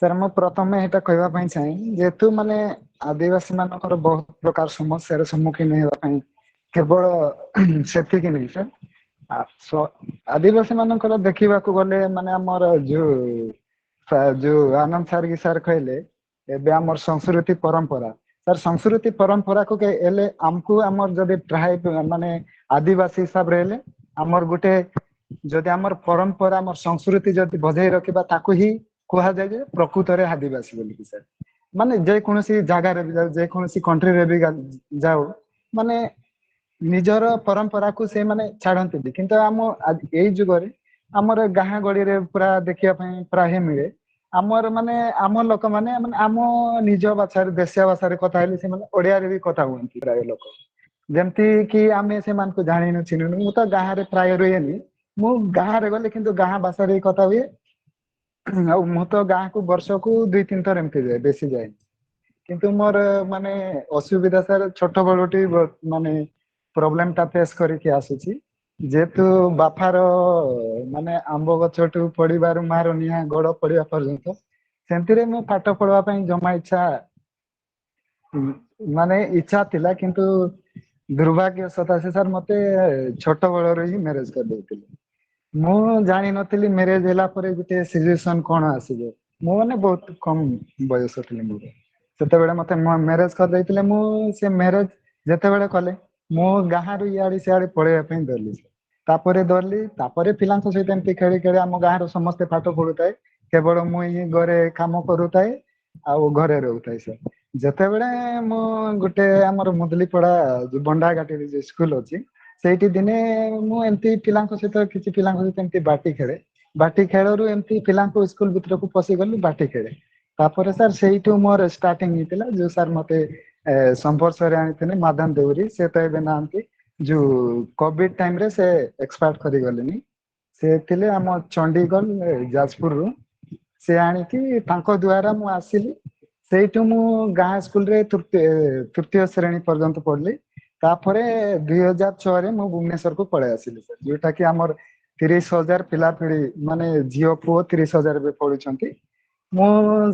सर मु प्रथमे एटा कहबा पई चाहि जेतु माने आदिवासी मानकर बहुत प्रकार समस्या सम्मुखीन हेबा पई केवल सेति कि नहीं सर आदिवासी मानकर देखिबा को गले माने हमर जो आनंद सर की सर कहले एबे हमर संस्कृति परंपरा सर संस्कृति परंपरा को के एले हमको हमर जदि ट्राइब माने आदिवासी हिसाब रे हमर गुटे जदि हमर परंपरा हमर संस्कृति जदि बजाय रखिबा ताको ही कहा जाए जे प्रकृत रे आदिवासी बोली कि सर माने जे कोनोसी जागा रे भी जे कोनोसी कंट्री रे भी जाओ माने निजर परंपरा को से माने छाड़ंती किंतु हम एई जुग रे हमर गाहा गड़ी रे पूरा देखिया पई प्राय मिले हमर माने आम लोक माने आम निज भाषा देशिया भाषा रे कथा हेले से माने ओडिया रे भी कथा हुंती प्राय लोक जेमती कि आमे से मान को जानि न चिनु मु तो गाहा रे प्राय रहनी मु गाहा रे गले किंतु गाहा भाषा रे कथा हुए मु तो गाँ को वर्ष को 2-3 थर एमती जाए बेसी जाए किंतु मोर माने असुविधा सर छोट बड़ोटी माने प्रॉब्लम टा फेस करके आसुची जेतु बाफार माने आंब गछटू पड़िबार मार निया गड़ पड़िया पर्यंत सेंतिरे मु पाठ पढ़वा पई जमा इच्छा माने इच्छा थिला किंतु दुर्भाग्य सता से सर मते छोट बड़र ही मैरिज कर देथिले मु जानी नथिली मैरिज होला परे गुटे सिचुएशन कोन आसीजे मु माने बहुत कम बयस थिले मु सेते बेले मते मैरिज कर देथिले मु से मैरिज जेते बेले कले मु गाहा रु याडी सियाडी पढे पे दरली तापरे दरली तापरे पिलांक सहित एमती खेली खेली आम गाँव समस्ते पाठ पढ़ुताए केवल मुई घरे काम करूताए आउ घरे रहूताए सर जेते बेले मु गुटे हमर मुदलीपड़ा जो बंडा घाटी जो स्कूल अछि सेठी दिने मु एमती पिलांक सहित किछि पिलांक सहित एमती बाटी खेलरू एमती पिलांक स्कूल भीतर को पसी गलु बाटी खेले तापरे सर सेठू मोर स्टार्टिंग हितला जो सर मते संपर्क रे आनिथिने माधन देउरी से तो एबे नांती जो कोविड टाइम रे से एक्सपायर करी गलेनी से ଥିଲେ ଆମ ଚଣ୍ଡିଗଡ଼ ଯାଜପୁରରୁ ସେ ଆଣିକି ତାଙ୍କ ଦ୍ୱାରା ମୁଁ ଆସିଲି ସେଇଠୁ ମୁଁ ଗାଁ ସ୍କୁଲରେ ତୃତୀୟ ଶ୍ରେଣୀ ପର୍ଯ୍ୟନ୍ତ ପଢିଲି ତାପରେ 2006 ରେ ମୁଁ ଭୁବନେଶ୍ୱରକୁ ପଳେଇ ଆସିଲି ସାର୍ ଯୋଉଟା କି ଆମର 30,000 ପିଲାପିଢି ମାନେ ଝିଅ ପୁଅ 30,000 ଏବେ ପଢୁଛନ୍ତି ମୁଁ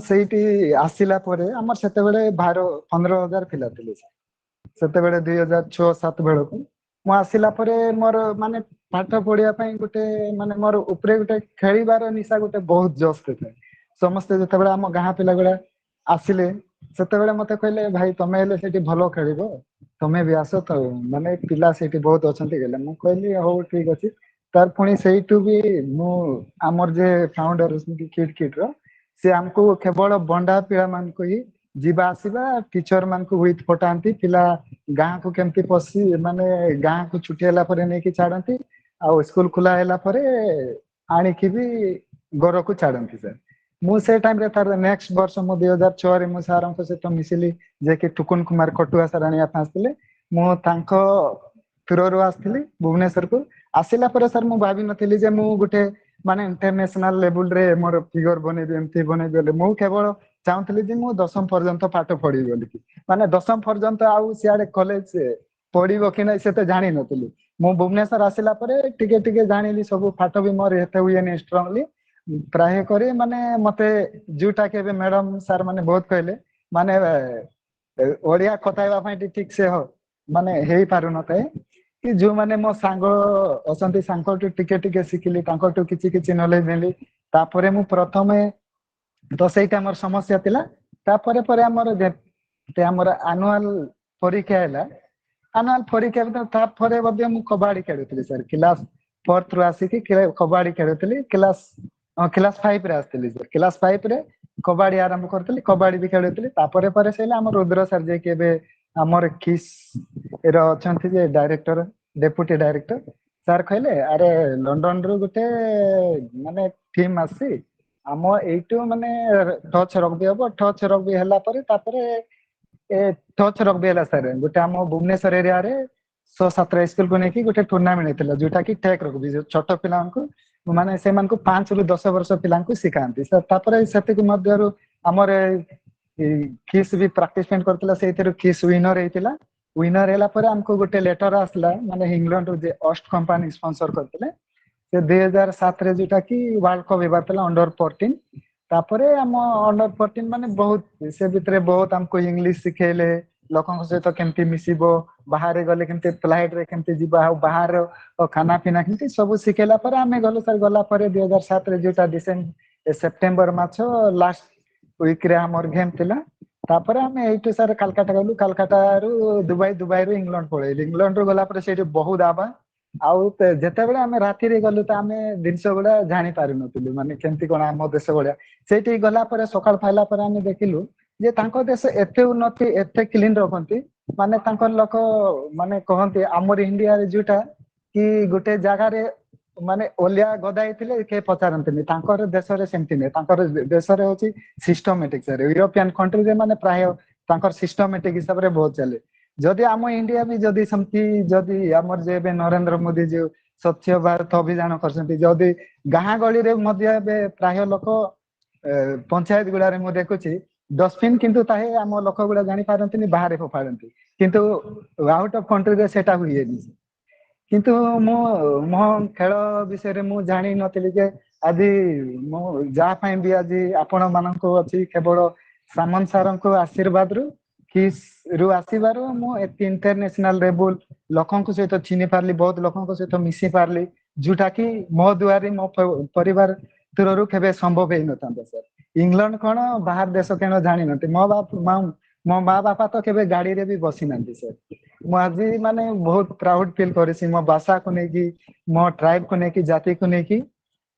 ସେଇଠି ଆସିଲା ପରେ ଆମର ସେତେବେଳେ 15,000 ପିଲା ଥିଲେ ସାର୍ ସେତେବେଳେ 2006-07 ବେଳକୁ ମୁଁ ଆସିଲା ପରେ ମୋର ମାନେ ପାଠ ପଢିବା ପାଇଁ ଗୋଟେ ମାନେ ମୋର ଉପରେ ଗୋଟେ ଖେଳିବାର ନିଶା ଗୋଟେ ବହୁତ ଜୋସ୍ ଥାଏ ସମସ୍ତେ ଯେତେବେଳେ ଆମ ଗାଁ ପିଲା ଗୁଡା ଆସିଲେ ସେତେବେଳେ ମତେ କହିଲେ ଭାଇ ତମେ ହେଲେ ସେଠି ଭଲ ଖେଳିବ ତମେ ବି ଆସ ତ ମାନେ ପିଲା ସେଇଠି ବହୁତ ଅଛନ୍ତି ଗଲେ ମୁଁ କହିଲି ହଉ ଠିକ ଅଛି ତାର ପୁଣି ସେଇଠୁ ବି ମୁଁ ଆମର ଯେ ଫାଉଣ୍ଡର ଅଛନ୍ତି କିଟ୍ ର ସେ ଆମକୁ କେବଳ ବଣ୍ଡା ପିଲାମାନଙ୍କୁ ହିଁ ଯିବା ଆସିବା ଟିଚର ମାନଙ୍କୁ ହୁଇଥ୍ ପଠାନ୍ତି ପିଲା ଗାଁକୁ କେମିତି ପଶି ମାନେ ଗାଁକୁ ଛୁଟି ହେଲା ପରେ ନେଇକି ଛାଡନ୍ତି ଆଉ ସ୍କୁଲ ଖୋଲା ହେଲା ପରେ ଆଣିକି ବି ଘରକୁ ଛାଡନ୍ତି ସାର୍ ମୁଁ ସେ ଟାଇମରେ ତାର ନେକ୍ସଟ ବର୍ଷ ମୁଁ 2006 ରେ ମୁଁ ସାରଙ୍କ ସହିତ ମିଶିଲି ଯେ କି ଟୁକୁନ କୁମାର ଖଟୁଆ ସାର୍ ଆଣିବା ପାଇଁ ଆସିଥିଲେ ମୁଁ ତାଙ୍କ ଥ୍ରୋରୁ ଆସିଥିଲି ଭୁବନେଶ୍ୱରକୁ ଆସିଲା ପରେ ସାର୍ ମୁଁ ଭାବିନଥିଲି ଯେ ମୁଁ ଗୋଟେ ମାନେ ଇଣ୍ଟରନ୍ୟାସନାଲ ଲେବୁଲରେ ମୋର ଫିଗର ବନେଇବି ଏମିତି ବନେଇବି ବୋଲି ମୁଁ କେବଳ ଚାହୁଁଥିଲି ଯେ ମୁଁ 10ମ ପର୍ଯ୍ୟନ୍ତ ପାଠ ପଢିବି ବୋଲିକି ମାନେ 10ମ ପର୍ଯ୍ୟନ୍ତ ଆଉ ସିଆଡେ କଲେଜ ପଢିବ କି ନାହିଁ ସେ ତ ଜାଣିନଥିଲି ମୁଁ ଭୁବନେଶ୍ୱର ଆସିଲା ପରେ ଟିକେ ଟିକେ ଜାଣିଲି ସବୁ ପାଠ ବି ମୋର ଏତେ ହୁଏନି ଷ୍ଟ୍ରଙ୍ଗଲି ପ୍ରାୟ କରି ମାନେ ମତେ ଯୋଉଟା କି ଏବେ ମ୍ୟାଡମ ସାର୍ ମାନେ ବହୁତ କହିଲେ ମାନେ ଓଡିଆ କଥା ହେବା ପାଇଁ ଠିକ ସେ ମାନେ ହେଇପାରୁନଥାଏ କି ଯୋଉମାନେ ମୋ ସାଙ୍ଗ ଅଛନ୍ତି ସାଙ୍ଗଠୁ ଟିକେ ଟିକେ ଶିଖିଲି ତାଙ୍କଠୁ କିଛି କିଛି ନଲେଜ ନେଲି ତାପରେ ମୁଁ ପ୍ରଥମେ ତ ସେଇଟା ଆମର ସମସ୍ୟା ଥିଲା ତାପରେ ପରେ ଆମର ଆମର ଆନୁଆଲ ପରୀକ୍ଷା ହେଲା ଆନୁଆଲ ପରୀକ୍ଷା ତାପରେ ମଧ୍ୟ ମୁଁ କବାଡି ଖେଳୁଥିଲି ସାର୍ କ୍ଲାସ 4th ରୁ ଆସିକି କବାଡି ଖେଳୁଥିଲି କ୍ଲାସ 5 ରେ ଆସିଥିଲି ସାର୍ କ୍ଲାସ 5 ରେ କବାଡି ଆରମ୍ଭ କରିଥିଲି କବାଡି ବି ଖେଳୁଥିଲି ତାପରେ ପରେ ସେ ଆମ ରୁଦ୍ର ସାର୍ ଯାଇକି ଏବେ ଆମର କିସ୍ ର ଅଛନ୍ତି ଯେ ଡାଇରେକ୍ଟର ଡେପୁଟି ଡାଇରେକ୍ଟର ସାର୍ କହିଲେ ଆରେ ଲଣ୍ଡନ ରୁ ଗୋଟେ ମାନେ ଟିମ୍ ଆସିଛି ଆମ ଏଇଠୁ ମାନେ ଟଚ୍ ରଗ୍ବି ହବ ଟଚ୍ ରଗ୍ବି ହେଲା ପରେ ତାପରେ ଟଚ୍ ରଗ୍ବି ହେଲା ସାର୍ ଗୋଟେ ଆମ ଭୁବନେଶ୍ୱର ଏରିଆରେ 6-7 ସ୍କୁଲକୁ ନେଇକି ଗୋଟେ ଟୁର୍ଣ୍ଣାମେଣ୍ଟ ହେଇଥିଲା ଯୋଉଟା କି ଟେକ୍ ରଗ୍ବି ଛୋଟ ପିଲାଙ୍କୁ ମାନେ ସେମାନଙ୍କୁ 5 ରୁ 10 ବର୍ଷ ପିଲାଙ୍କୁ ଶିଖାନ୍ତି ତାପରେ ସେତିକି ମଧ୍ୟରୁ ଆମର କିସ୍ ବି ପ୍ରାକ୍ଟିସ କରିଥିଲା ସେଇଥିରୁ କିସ୍ ୱିନର ହେଇଥିଲା ୱିନର ହେଲା ପରେ ଆମକୁ ଗୋଟେ ଲେଟର ଆସିଲା ମାନେ ଇଂଲଣ୍ଡରୁ ଯେ ଅଷ୍ଟ କମ୍ପାନୀ ସ୍ପନ୍ସର କରିଥିଲେ ସେ 2007 ରେ ଯୋଉଟା କି ୱାର୍ଲଡ କପ୍ ହେବାର ଥିଲା ଅଣ୍ଡର-14 ତାପରେ ଆମ ଅଣ୍ଡର-14 ମାନେ ବହୁତ ସେ ଭିତରେ ବହୁତ ଆମକୁ ଇଂଲିଶ ଶିଖେଇଲେ ଲୋକଙ୍କ ସହିତ କେମିତି ମିଶିବ ବାହାରେ ଗଲେ କେମିତି ଫ୍ଲାଇଟ ରେ କେମିତି ଯିବା ଆଉ ବାହାର ଖାନା ପିନା କେମିତି ସବୁ ଶିଖେଇଲା ପରେ ଆମେ ଗଲୁ ସାର୍ ଗଲା ପରେ 2007 ରେ ଯୋଉଟା ସେପ୍ଟେମ୍ବର ମାସ ଲାଷ୍ଟ ୱିକରେ ଆମର ଗେମ୍ ଥିଲା ତାପରେ ଆମେ ଏଇଠୁ ସାର୍ କାଲକାଟା ଗଲୁ କାଲକାଟାରୁ ଦୁବାଇରୁ ଇଂଲଣ୍ଡ ପଳେଇଲୁ ଇଂଲଣ୍ଡରୁ ଗଲା ପରେ ସେଇଠି ବହୁତ ଆବା ଆଉ ଯେତେବେଳେ ଆମେ ରାତିରେ ଗଲୁ ତ ଆମେ ଜିନିଷ ଗୁଡା ଜାଣି ପାରୁନଥିଲୁ ମାନେ କେମିତି କଣ ଆମ ଦେଶ ଭଳିଆ ସେଇଠି ଗଲା ପରେ ସକାଳ ପାଇଲା ପରେ ଆମେ ଦେଖିଲୁ ଯେ ତାଙ୍କ ଦେଶ ଏତେ ଉନ୍ନତି ଏତେ କ୍ଲିନ ରଖନ୍ତି ମାନେ ତାଙ୍କର ଲୋକ ମାନେ କହନ୍ତି ଆମର ଇଣ୍ଡିଆରେ ଯୋଉଟା କି ଗୋଟେ ଜାଗାରେ ମାନେ ଓଲିଆ ଗଦା ହେଇଥିଲେ କେହି ପଚାରନ୍ତିନି ତାଙ୍କର ଦେଶରେ ସେମିତି ନୁହେଁ ତାଙ୍କର ଦେଶରେ ହଉଛି ସିଷ୍ଟମେଟିକ ସାର୍ ୟୁରୋପିଆନ କଣ୍ଟ୍ରିରେ ମାନେ ପ୍ରାୟ ତାଙ୍କର ସିଷ୍ଟମେଟିକ ହିସାବରେ ବହୁତ ଚାଲେ ଯଦି ଆମ ଇଣ୍ଡିଆ ବି ଯଦି ସେମିତି ଯଦି ଆମର ଯେ ଏବେ ନରେନ୍ଦ୍ର ମୋଦୀ ଯୋଉ ସ୍ୱଚ୍ଛ ଭାରତ ଅଭିଯାନ କରିଛନ୍ତି ଯଦି ଗାଁ ଗହଳିରେ ମଧ୍ୟ ଏବେ ପ୍ରାୟ ଲୋକ ପଞ୍ଚାୟତ ଗୁଡାରେ ମୁଁ ଦେଖୁଛି ଡଷ୍ଟବିନ କିନ୍ତୁ ତାহে ଆମ ଲୋକ ଗୁଡା ଜାଣିପାରନ୍ତିନି ବାହାରେ ଫୋପାଡନ୍ତି କିନ୍ତୁ ଆଉଟ ଅଫ କଣ୍ଟ୍ରିରେ ସେଟା ହୁଏନି କିନ୍ତୁ ମୁଁ ମୋ ଖେଳ ବିଷୟରେ ମୁଁ ଜାଣିନଥିଲି ଯେ ଆଜି ମୁଁ ଯାହା ପାଇଁ ବି ଆଜି ଆପଣ ମାନଙ୍କୁ ଅଛି କେବଳ ସାମନ୍ତ ସାରଙ୍କ ଆଶୀର୍ବାଦରୁ କିସ୍ ରୁ ଆସିବାରୁ ମୁଁ ଏତେ ଇଣ୍ଟରନ୍ୟାସନାଲ ଲେବୁଲ ଲୋକଙ୍କ ସହିତ ଚିହ୍ନି ପାରିଲି ବହୁତ ଲୋକଙ୍କ ସହିତ ମିଶି ପାରିଲି ଯୋଉଟା କି ମୋ ଦ୍ୱାରା ମୋ ପରିବାର ଥ୍ରୋରୁ କେବେ ସମ୍ଭବ ହେଇନଥାନ୍ତା ସାର୍ ଇଂଲଣ୍ଡ କଣ ବାହାର ଦେଶ କଣ ଜାଣିନନ୍ତି ମୋ ମା ବାପା ତ କେବେ ଗାଡିରେ ବି ବସିନାହାନ୍ତି ସାର୍ ମୁଁ ଆଜି ମାନେ ବହୁତ ପ୍ରାଉଡ ଫିଲ୍ କରିଛି ମୋ ଭାଷାକୁ ନେଇକି ମୋ ଟ୍ରାଇବକୁ ନେଇକି ଜାତିକୁ ନେଇକି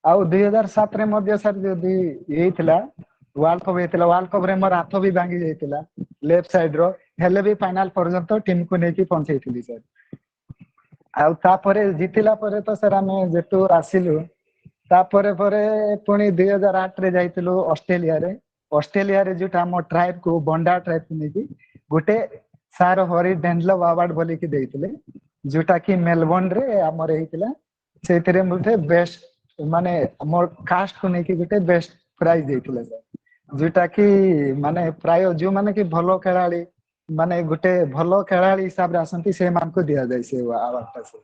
ଆଉ 2007 ରେ ମଧ୍ୟ ସାର୍ ଯଦି ହେଇଥିଲା ୱାର୍ଲଡ କପ୍ ହେଇଥିଲା ୱାର୍ଲଡ କପ୍ ରେ ମୋର ହାତ ବି ଭାଙ୍ଗି ଯାଇଥିଲା ଲେଫ୍ଟ ସାଇଡ ର ହେଲେ ବି ଫାଇନାଲ ପର୍ଯ୍ୟନ୍ତ ଟିମକୁ ନେଇକି ପହଞ୍ଚେଇଥିଲି ସାର୍ ଆଉ ତାପରେ ଜିତିଲା ପରେ ତ ସାର୍ ଆମେ ଯେହେତୁ ଆସିଲୁ ତାପରେ ପରେ ପୁଣି 2008 ରେ ଯାଇଥିଲୁ ଅଷ୍ଟ୍ରେଲିଆରେ ଯୋଉଟା ଆମ ଟ୍ରାଇବକୁ ବଣ୍ଡା ଟ୍ରାଇବକୁ ନେଇକି ଗୋଟେ ସାର୍ ହରି ଡେଣ୍ଡଲଭ ଆୱାର୍ଡ ବୋଲିକି ଦେଇଥିଲେ ଯୋଉଟା କି ମେଲବର୍ଣ୍ଣ ରେ ଆମର ହେଇଥିଲା ସେଇଥିରେ ମୋତେ ବେଷ୍ଟ माने मोर कास्ट को नेकी गोटे बेस्ट प्राइज देथिले सर जोटा कि माने प्राय जो माने कि भलो खेलाड़ी माने गोटे भलो खेलाड़ी हिसाब रे आसंती से मान को दिया जाय से अवार्ड से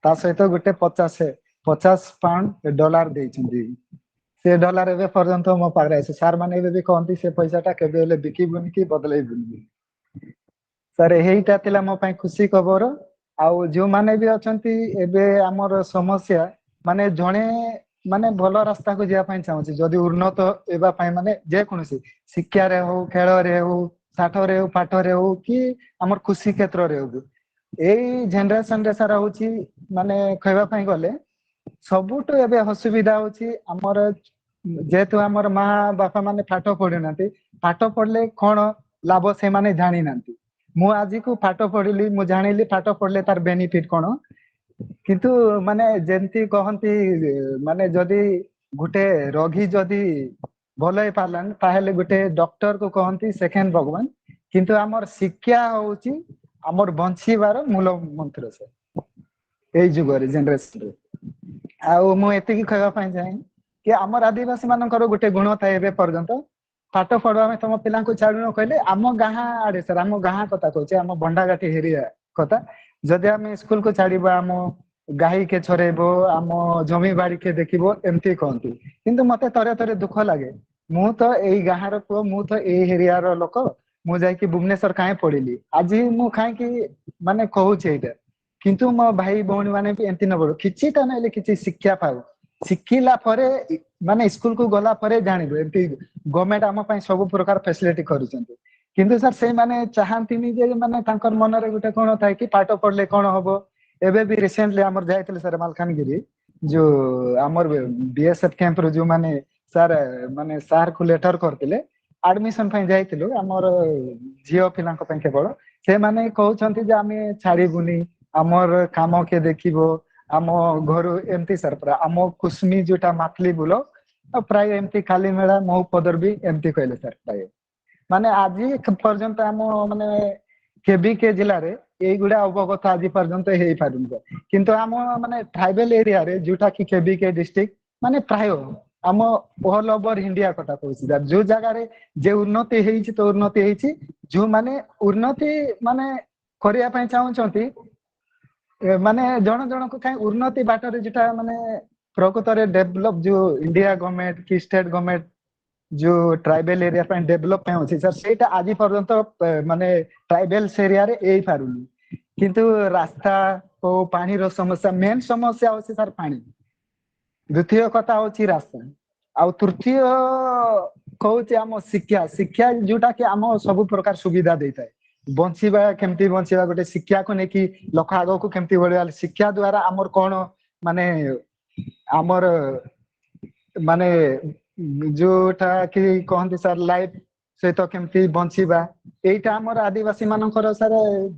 ता सहित गोटे 50 पाउंड डॉलर देइछंती से डॉलर एबे पर्यंत मो पागरे से सर माने एबे भी कहंती से पैसाटा केबे ले बिकिबुन की बदलै बुन सर एहीटा तिला मो पई खुशी खबर आउ जो माने भी अछंती एबे हमर समस्या माने जणे माने भलो रास्ता को जिया पई चाहूची जदि उन्नत एबा पई माने जे कोनसी शिक्षा रे हो खेल रे हो साठ रे हो पाठ रे हो कि हमर खुशी क्षेत्र रे हो एई जनरेशन रे सारा होची माने कहबा पई गले सबुठ एबे असुविधा होची हमर जेतु हमर माँ बापा माने पाठ पढे नांती पाठ पढले कोन लाभ से माने जानि नांती मु आजि को पाठ पढिली मु जानिली पाठ पढले तार बेनिफिट कोन किंतु माने जेंती कहंती माने जदी गुटे रोगी जदी भलै पालन ताहेले गुटे डॉक्टर को कहंती सेकेंड भगवान किंतु हमर शिक्षा होची हमर बंचीबार मूल मंत्र से एई जुगरे जनरेशन रे आउ मु एति की कहबा पई जाय कि हमर आदिवासी मानकर गुटे गुण थाए एबे पर्यंत पाठ पढवा में तम पिला को छाडुनो कहले आम गाहा आडे सर आम गाहा कथा कहचे आम बंडागाटी हेरिया कथा जदि हम स्कूल को छाडिबा आम गाही के छरेबो आम जमी बाड़ी के देखिबो एमती कहंती किंतु मते तरे तरे दुख लागे मु तो एई गाहार को मु तो एई हेरिया रो लोक मु जाय कि भुवनेश्वर काहे पढिली आजि मु काहे कि माने कहूचे एटा किंतु मो भाई भौणी माने भी एंती न बड़ किछिटा नले किछि शिक्षा पाउ शिखिला परे माने स्कूल को गला परे जानिबो एंती गवर्नमेंट आम पई सब प्रकार फैसिलिटी करूचंती किंतु सर से माने चाहंतीनी जे माने तांकर मन रे गुटे कोन थाय कि पाठ पढले कोन हबो एबे भी रिसेंटली हमर जायतले सर मालकानगिरी जो हमर बीएसएफ कैंप रो जो माने सर माने सर को लेटर करतिले एडमिशन पई जायतिलो हमर जियो पिला को पई केवल से माने कहउचंती जे आमे छाडीबुनी हमर काम के देखिबो आम घर एमती सर पूरा आम कुसमी जोटा माथली बुलो प्राय एमती खाली मेला मऊ पदर भी एमती कहले सर प्राय माने आज पर्यंत आम माने केबी के जिले रे एई गुडा अवगत आज पर्यंत हेई पारुन किंतु आम माने ट्राइबल एरिया रे जोटा कि केबी के डिस्ट्रिक्ट माने प्राय आम ऑल ओवर इंडिया कथा कहूची जो जगह रे जे उन्नति हेइची तो उन्नति हेइची जो माने उन्नति माने करिया पई चाहउचंती माने जन जन को कहीं उन्नति बाटर जेटा माने प्रकृत रे डेवलप जो इंडिया गवर्नमेंट की स्टेट गवर्नमेंट जो ट्राइबल एरिया पे डेवलप पे होची सर सेटा आज पर्यंत माने ट्राइबल एरिया रे एई पारुनी किंतु रास्ता को पानी रो समस्या मेन समस्या होची सर पानी द्वितीय कथा होची रास्ता आ तृतीय कहूची हम शिक्षा शिक्षा जोटा कि हम सब प्रकार सुविधा देताय बंचीबा केमती बंचीबा गोटे शिक्षा को नेकी लोक आगो को केमती बढ़िया शिक्षा द्वारा आमर कौन माने आमर माने जोटा कि कहंती सर लाइफ से तो केमती बंचीबा एटा आमर आदिवासी मानकर सर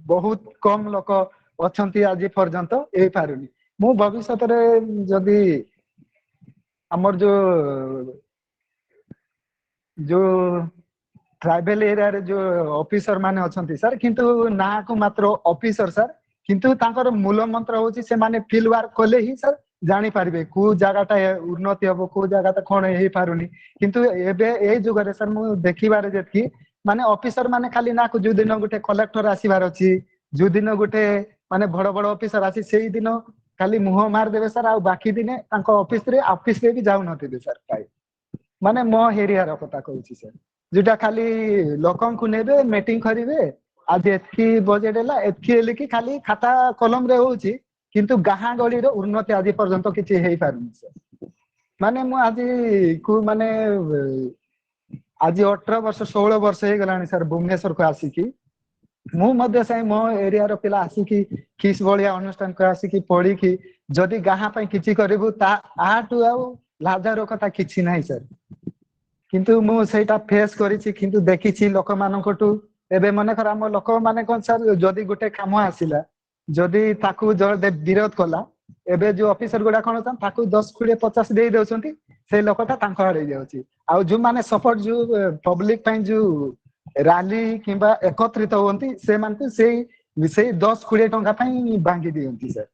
बहुत कम लोक अछंती आज पर्यंत ए पारुनी मु भविष्यत रे जदी आमर जो ट्राइबल एरिया रे जो ऑफिसर माने अछंती सर किंतु ना को मात्र ऑफिसर सर किंतु तांकर मूल मंत्र होची से माने फील्ड वर्क कोले ही सर जानि पारबे को जगहटा उन्नति हबो को जगहटा कोन हेई पारुनी किंतु एबे ए जुगरे सर मु देखिबारे जेतकी माने ऑफिसर माने खाली ना को जो दिन गुटे कलेक्टर आसीबार अछि जो दिन गुटे माने बड़ बड़ ऑफिसर आसी सेही दिन खाली मुह मार देबे सर आ बाकी दिने तांको ऑफिस रे भी जाउ नथिबे सर पाई माने मो एरिया रो कथा कहूची सर जोटा खाली लोकन को नेबे मीटिंग करिवे आज एतकी बजेट हैला एतकी हेले कि खाली खाता कलम रे होची किंतु गाहा गली रो उन्नति आज पर्यंत किछि हेई पारुनी सर माने मु आज को माने आज 18 वर्ष 16 वर्ष हे गलानी सर भुवनेश्वर को आसी की मु मध्य से मो एरिया रो पिला आसी की किस बलिया अनुष्ठान को आसी की पढी की जदी गाहा पई किछि करबु ता आटु आ लाजार कथा किछि नाही सर किंतु मु सेटा फेस करिछि किंतु देखिछि लोक मानकटू एबे मने कर हम लोक माने कोन सर जदी गुटे काम आसिला जदी ताकू विरोध कला एबे जो ऑफिसर गुडा कोन ताकू 10 20 50 देई देउछंती से लोकटा तांको हरै जाउछि आ जो माने सपोर्ट जो पब्लिक पई जो रैली किबा एकत्रित होंती से मानते से 10 20 टंका पई बांगी दियंती सर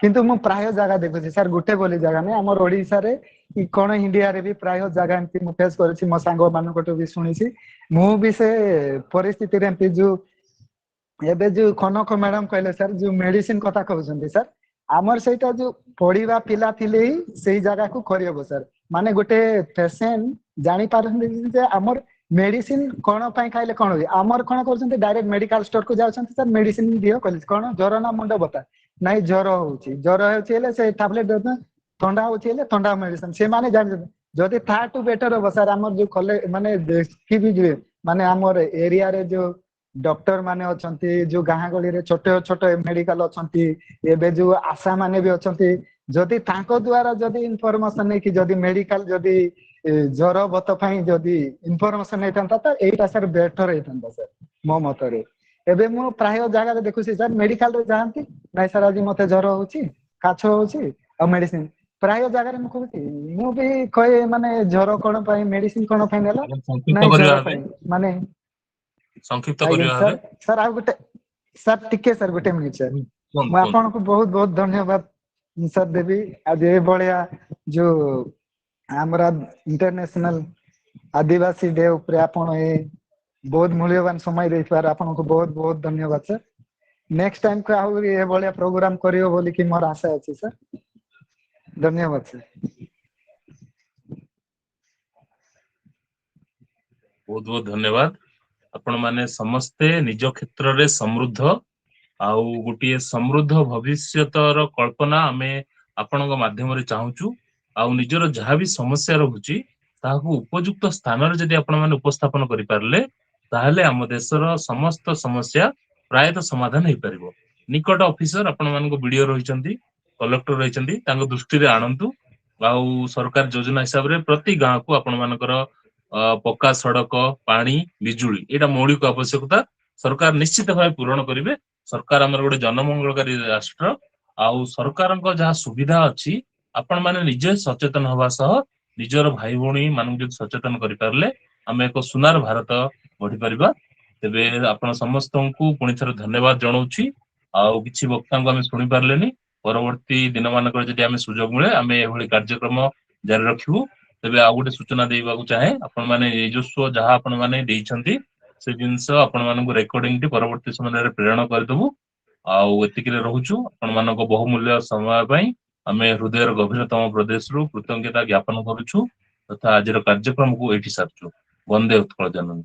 କିନ୍ତୁ ମୁଁ ପ୍ରାୟ ଜାଗା ଦେଖୁଛି ସାର୍, ଗୋଟେ ବୋଲି ଜାଗା ନାହିଁ, ଆମର ଓଡିଶାରେ କି କଣ ଇଣ୍ଡିଆରେ ବି ପ୍ରାୟ ଜାଗା ଏମିତି ମୁଁ ଫେସ୍ କରିଛି, ମୋ ସାଙ୍ଗ ମାନଙ୍କଠୁ ବି ଶୁଣିଛି। ମୁଁ ବି ସେ ପରିସ୍ଥିତିରେ ଏମିତି ଯୋଉ ଏବେ ଯୋଉ କନକ ମ୍ୟାଡାମ କହିଲେ ସାର୍, ଯୋଉ ମେଡିସିନ କଥା କହୁଛନ୍ତି ସାର୍, ଆମର ସେଇଟା ଯୋଉ ପଢିବା ପିଲା ଥିଲେ ହିଁ ସେଇ ଜାଗାକୁ କରିହବ ସାର୍। ମାନେ ଗୋଟେ ପେସେଣ୍ଟ ଜାଣିପାରନ୍ତି ଯେ ଆମର ମେଡିସିନ କଣ ପାଇଁ ଖାଇଲେ କଣ ହୁଏ, ଆମର କଣ କରୁଛନ୍ତି ଡାଇରେକ୍ଟ ମେଡିକାଲ ଷ୍ଟୋର କୁ ଯାଉଛନ୍ତି ସାର୍, ମେଡିସିନ ଦିଅ କହିଲେ କଣ ଜ୍ୱର ନା ମୁଣ୍ଡ ବଥା, ନାଇଁ ଜ୍ୱର ହଉଛି, ଜ୍ୱର ହେଉଛି ହେଲେ ସେ ଟାବଲେଟ ଦଉଛନ୍ତି, ଥଣ୍ଡା ହଉଛି ହେଲେ ଥଣ୍ଡା ମେଡିସିନ, ସେମାନେ ଜାଣିଛନ୍ତି। ଯଦି ତାଠୁ ବେଟର ହବ ସାର୍, ଆମର ଯୋଉ କଲେଜ ମାନେ ଦେଖିବି ଯେ ମାନେ ଆମର ଏରିଆରେ ଯୋଉ ଡକ୍ଟର ମାନେ ଅଛନ୍ତି, ଯୋଉ ଗାଁ ଗହଳିରେ ଛୋଟ ଛୋଟ ମେଡିକାଲ ଅଛନ୍ତି, ଏବେ ଯୋଉ ଆଶା ମାନେ ବି ଅଛନ୍ତି, ଯଦି ତାଙ୍କ ଦ୍ଵାରା ଯଦି ଇନଫରମେସନ ନେଇକି ଯଦି ମେଡିକାଲ ଯଦି ଜ୍ୱର ବତ ପାଇଁ ଯଦି ଇନଫରମେସନ ହେଇଥାନ୍ତା ତ ଏଇଟା ସାର୍ ବେଟର ହେଇଥାନ୍ତା ସାର୍ ମୋ ମତରେ। ଏବେ ମୁଁ ପ୍ରାୟ ଜାଗାରେ ଦେଖୁଛି ସାର୍, ମେଡିକାଲରେ ଯାଆନ୍ତି, ନାଇଁ ସାର୍ ଆଜି ମତେ ଜ୍ୱର ହଉଛି, କାଛ ହଉଛି ଆଉ ମେଡିସିନ, ପ୍ରାୟ ଜାଗାରେ ମୁଁ କହୁଛି, ମୁଁ ବି କହେ ମାନେ ଜ୍ୱର କଣ ପାଇଁ ମେଡିସିନ କଣ ପାଇଁ ନେଲା, ଆଜ୍ଞା, ସଂକ୍ଷିପ୍ତ ନାଇଁ କରିବା ଜ୍ୱର ଭାବେ ପାଇଁ ମାନେ ସଂକ୍ଷିପ୍ତ ଆଜ୍ଞା କରିବା ଭାବେ ସାର୍। ସାର୍ ଆଉ ଗୋଟେ ସାର୍ ଟିକେ ସାର୍ ଗୋଟେ ମିନିଟ୍ ସାର୍, କୁହନ୍ତୁ ମୁଁ କୁହନ୍ତୁ। ଆପଣଙ୍କୁ ବହୁତ ବହୁତ ଧନ୍ୟବାଦ ସାର୍ ଦେବି, ଆଜି ଏଭଳିଆ ଯୋଉ ଆମର ଇଣ୍ଟରନ୍ୟାସନାଲ ଆଦିବାସୀ ଡେ ଉପରେ ଆପଣ ଏ ବହୁତ ମୂଲ୍ୟବାନ ସମୟ ଦେଇଥିବାରୁ ଆପଣଙ୍କୁ ବହୁତ ବହୁତ ଧନ୍ୟବାଦ ସାର୍। ନେକ୍ସଟ ଟାଇମ୍ କୁ ଆହୁରି ଏଭଳିଆ ପ୍ରୋଗ୍ରାମ କରିବ ବୋଲିକି ମୋର ଆଶା ଅଛି ସାର୍, ଧନ୍ୟବାଦ ସାର୍। ବହୁତ ବହୁତ ଧନ୍ୟବାଦ। ଆପଣ ମାନେ ସମସ୍ତେ ନିଜ କ୍ଷେତ୍ରରେ ସମୃଦ୍ଧ, ଆଉ ଗୋଟିଏ ସମୃଦ୍ଧ ଭବିଷ୍ୟତର କଳ୍ପନା ଆମେ ଆପଣଙ୍କ ମାଧ୍ୟମରେ ଚାହୁଁଛୁ। ଆଉ ନିଜର ଯାହା ବି ସମସ୍ୟା ରହୁଛି ତାହାକୁ ଉପଯୁକ୍ତ ସ୍ଥାନରେ ଯଦି ଆପଣ ମାନେ ଉପସ୍ଥାପନ କରିପାରିଲେ, ତାହେଲେ ଆମ ଦେଶର ସମସ୍ତ ସମସ୍ୟା ପ୍ରାୟତଃ ସମାଧାନ ହେଇପାରିବ। ନିକଟ ଅଫିସର ଆପଣ ମାନଙ୍କ ବିଡିଓ ରହିଛନ୍ତି, କଲେକ୍ଟର ରହିଛନ୍ତି, ତାଙ୍କ ଦୃଷ୍ଟିରେ ଆଣନ୍ତୁ। ଆଉ ସରକାର ଯୋଜନା ହିସାବରେ ପ୍ରତି ଗାଁକୁ ଆପଣ ମାନଙ୍କର ପକ୍କା ସଡକ, ପାଣି, ବିଜୁଳି, ଏଇଟା ମୌଳିକ ଆବଶ୍ୟକତା ସରକାର ନିଶ୍ଚିତ ଭାବେ ପୂରଣ କରିବେ। ସରକାର ଆମର ଗୋଟେ ଜନମଙ୍ଗଳକାରୀ ରାଷ୍ଟ୍ର, ଆଉ ସରକାରଙ୍କ ଯାହା ସୁବିଧା ଅଛି ଆପଣ ମାନେ ନିଜେ ସଚେତନ ହବା ସହ ନିଜର ଭାଇ ଭଉଣୀ ମାନଙ୍କୁ ଯଦି ସଚେତନ କରିପାରିଲେ ଆମେ ଏକ ସୁନାର ଭାରତ ଗଢିପାରିବା। ତେବେ ଆପଣ ସମସ୍ତଙ୍କୁ ପୁଣି ଥରେ ଧନ୍ୟବାଦ ଜଣାଉଛି। ଆଉ କିଛି ବକ୍ତାଙ୍କୁ ଆମେ ଶୁଣି ପାରିଲେନି, ପରବର୍ତ୍ତୀ ଦିନ ମାନଙ୍କରେ ଯଦି ଆମେ ସୁଯୋଗ ମିଳେ ଆମେ ଏଭଳି କାର୍ଯ୍ୟକ୍ରମ ଜାରି ରଖିବୁ। ତେବେ ଆଉ ଗୋଟେ ସୂଚନା ଦେବାକୁ ଚାହେଁ, ଆପଣ ମାନେ ନିଜସ୍ୱ ଯାହା ଆପଣ ମାନେ ଦେଇଛନ୍ତି ସେ ଜିନିଷ ଆପଣ ମାନଙ୍କୁ ରେକର୍ଡିଂ ଟି ପରବର୍ତ୍ତୀ ସମୟରେ ପ୍ରେରଣ କରିଦବୁ। ଆଉ ଏତିକିରେ ରହୁଛୁ, ଆପଣ ମାନଙ୍କ ବହୁମୂଲ୍ୟ ସମୟ ପାଇଁ ଆମେ ହୃଦୟର ଗଭୀରତମ ପ୍ରଦେଶରୁ କୃତଜ୍ଞତା ଜ୍ଞାପନ କରୁଛୁ ତଥା ଆଜିର କାର୍ଯ୍ୟକ୍ରମକୁ ଏଇଠି ସାରୁଛୁ। ବନ୍ଦେ ଉତ୍କଳ ଜନନୀ।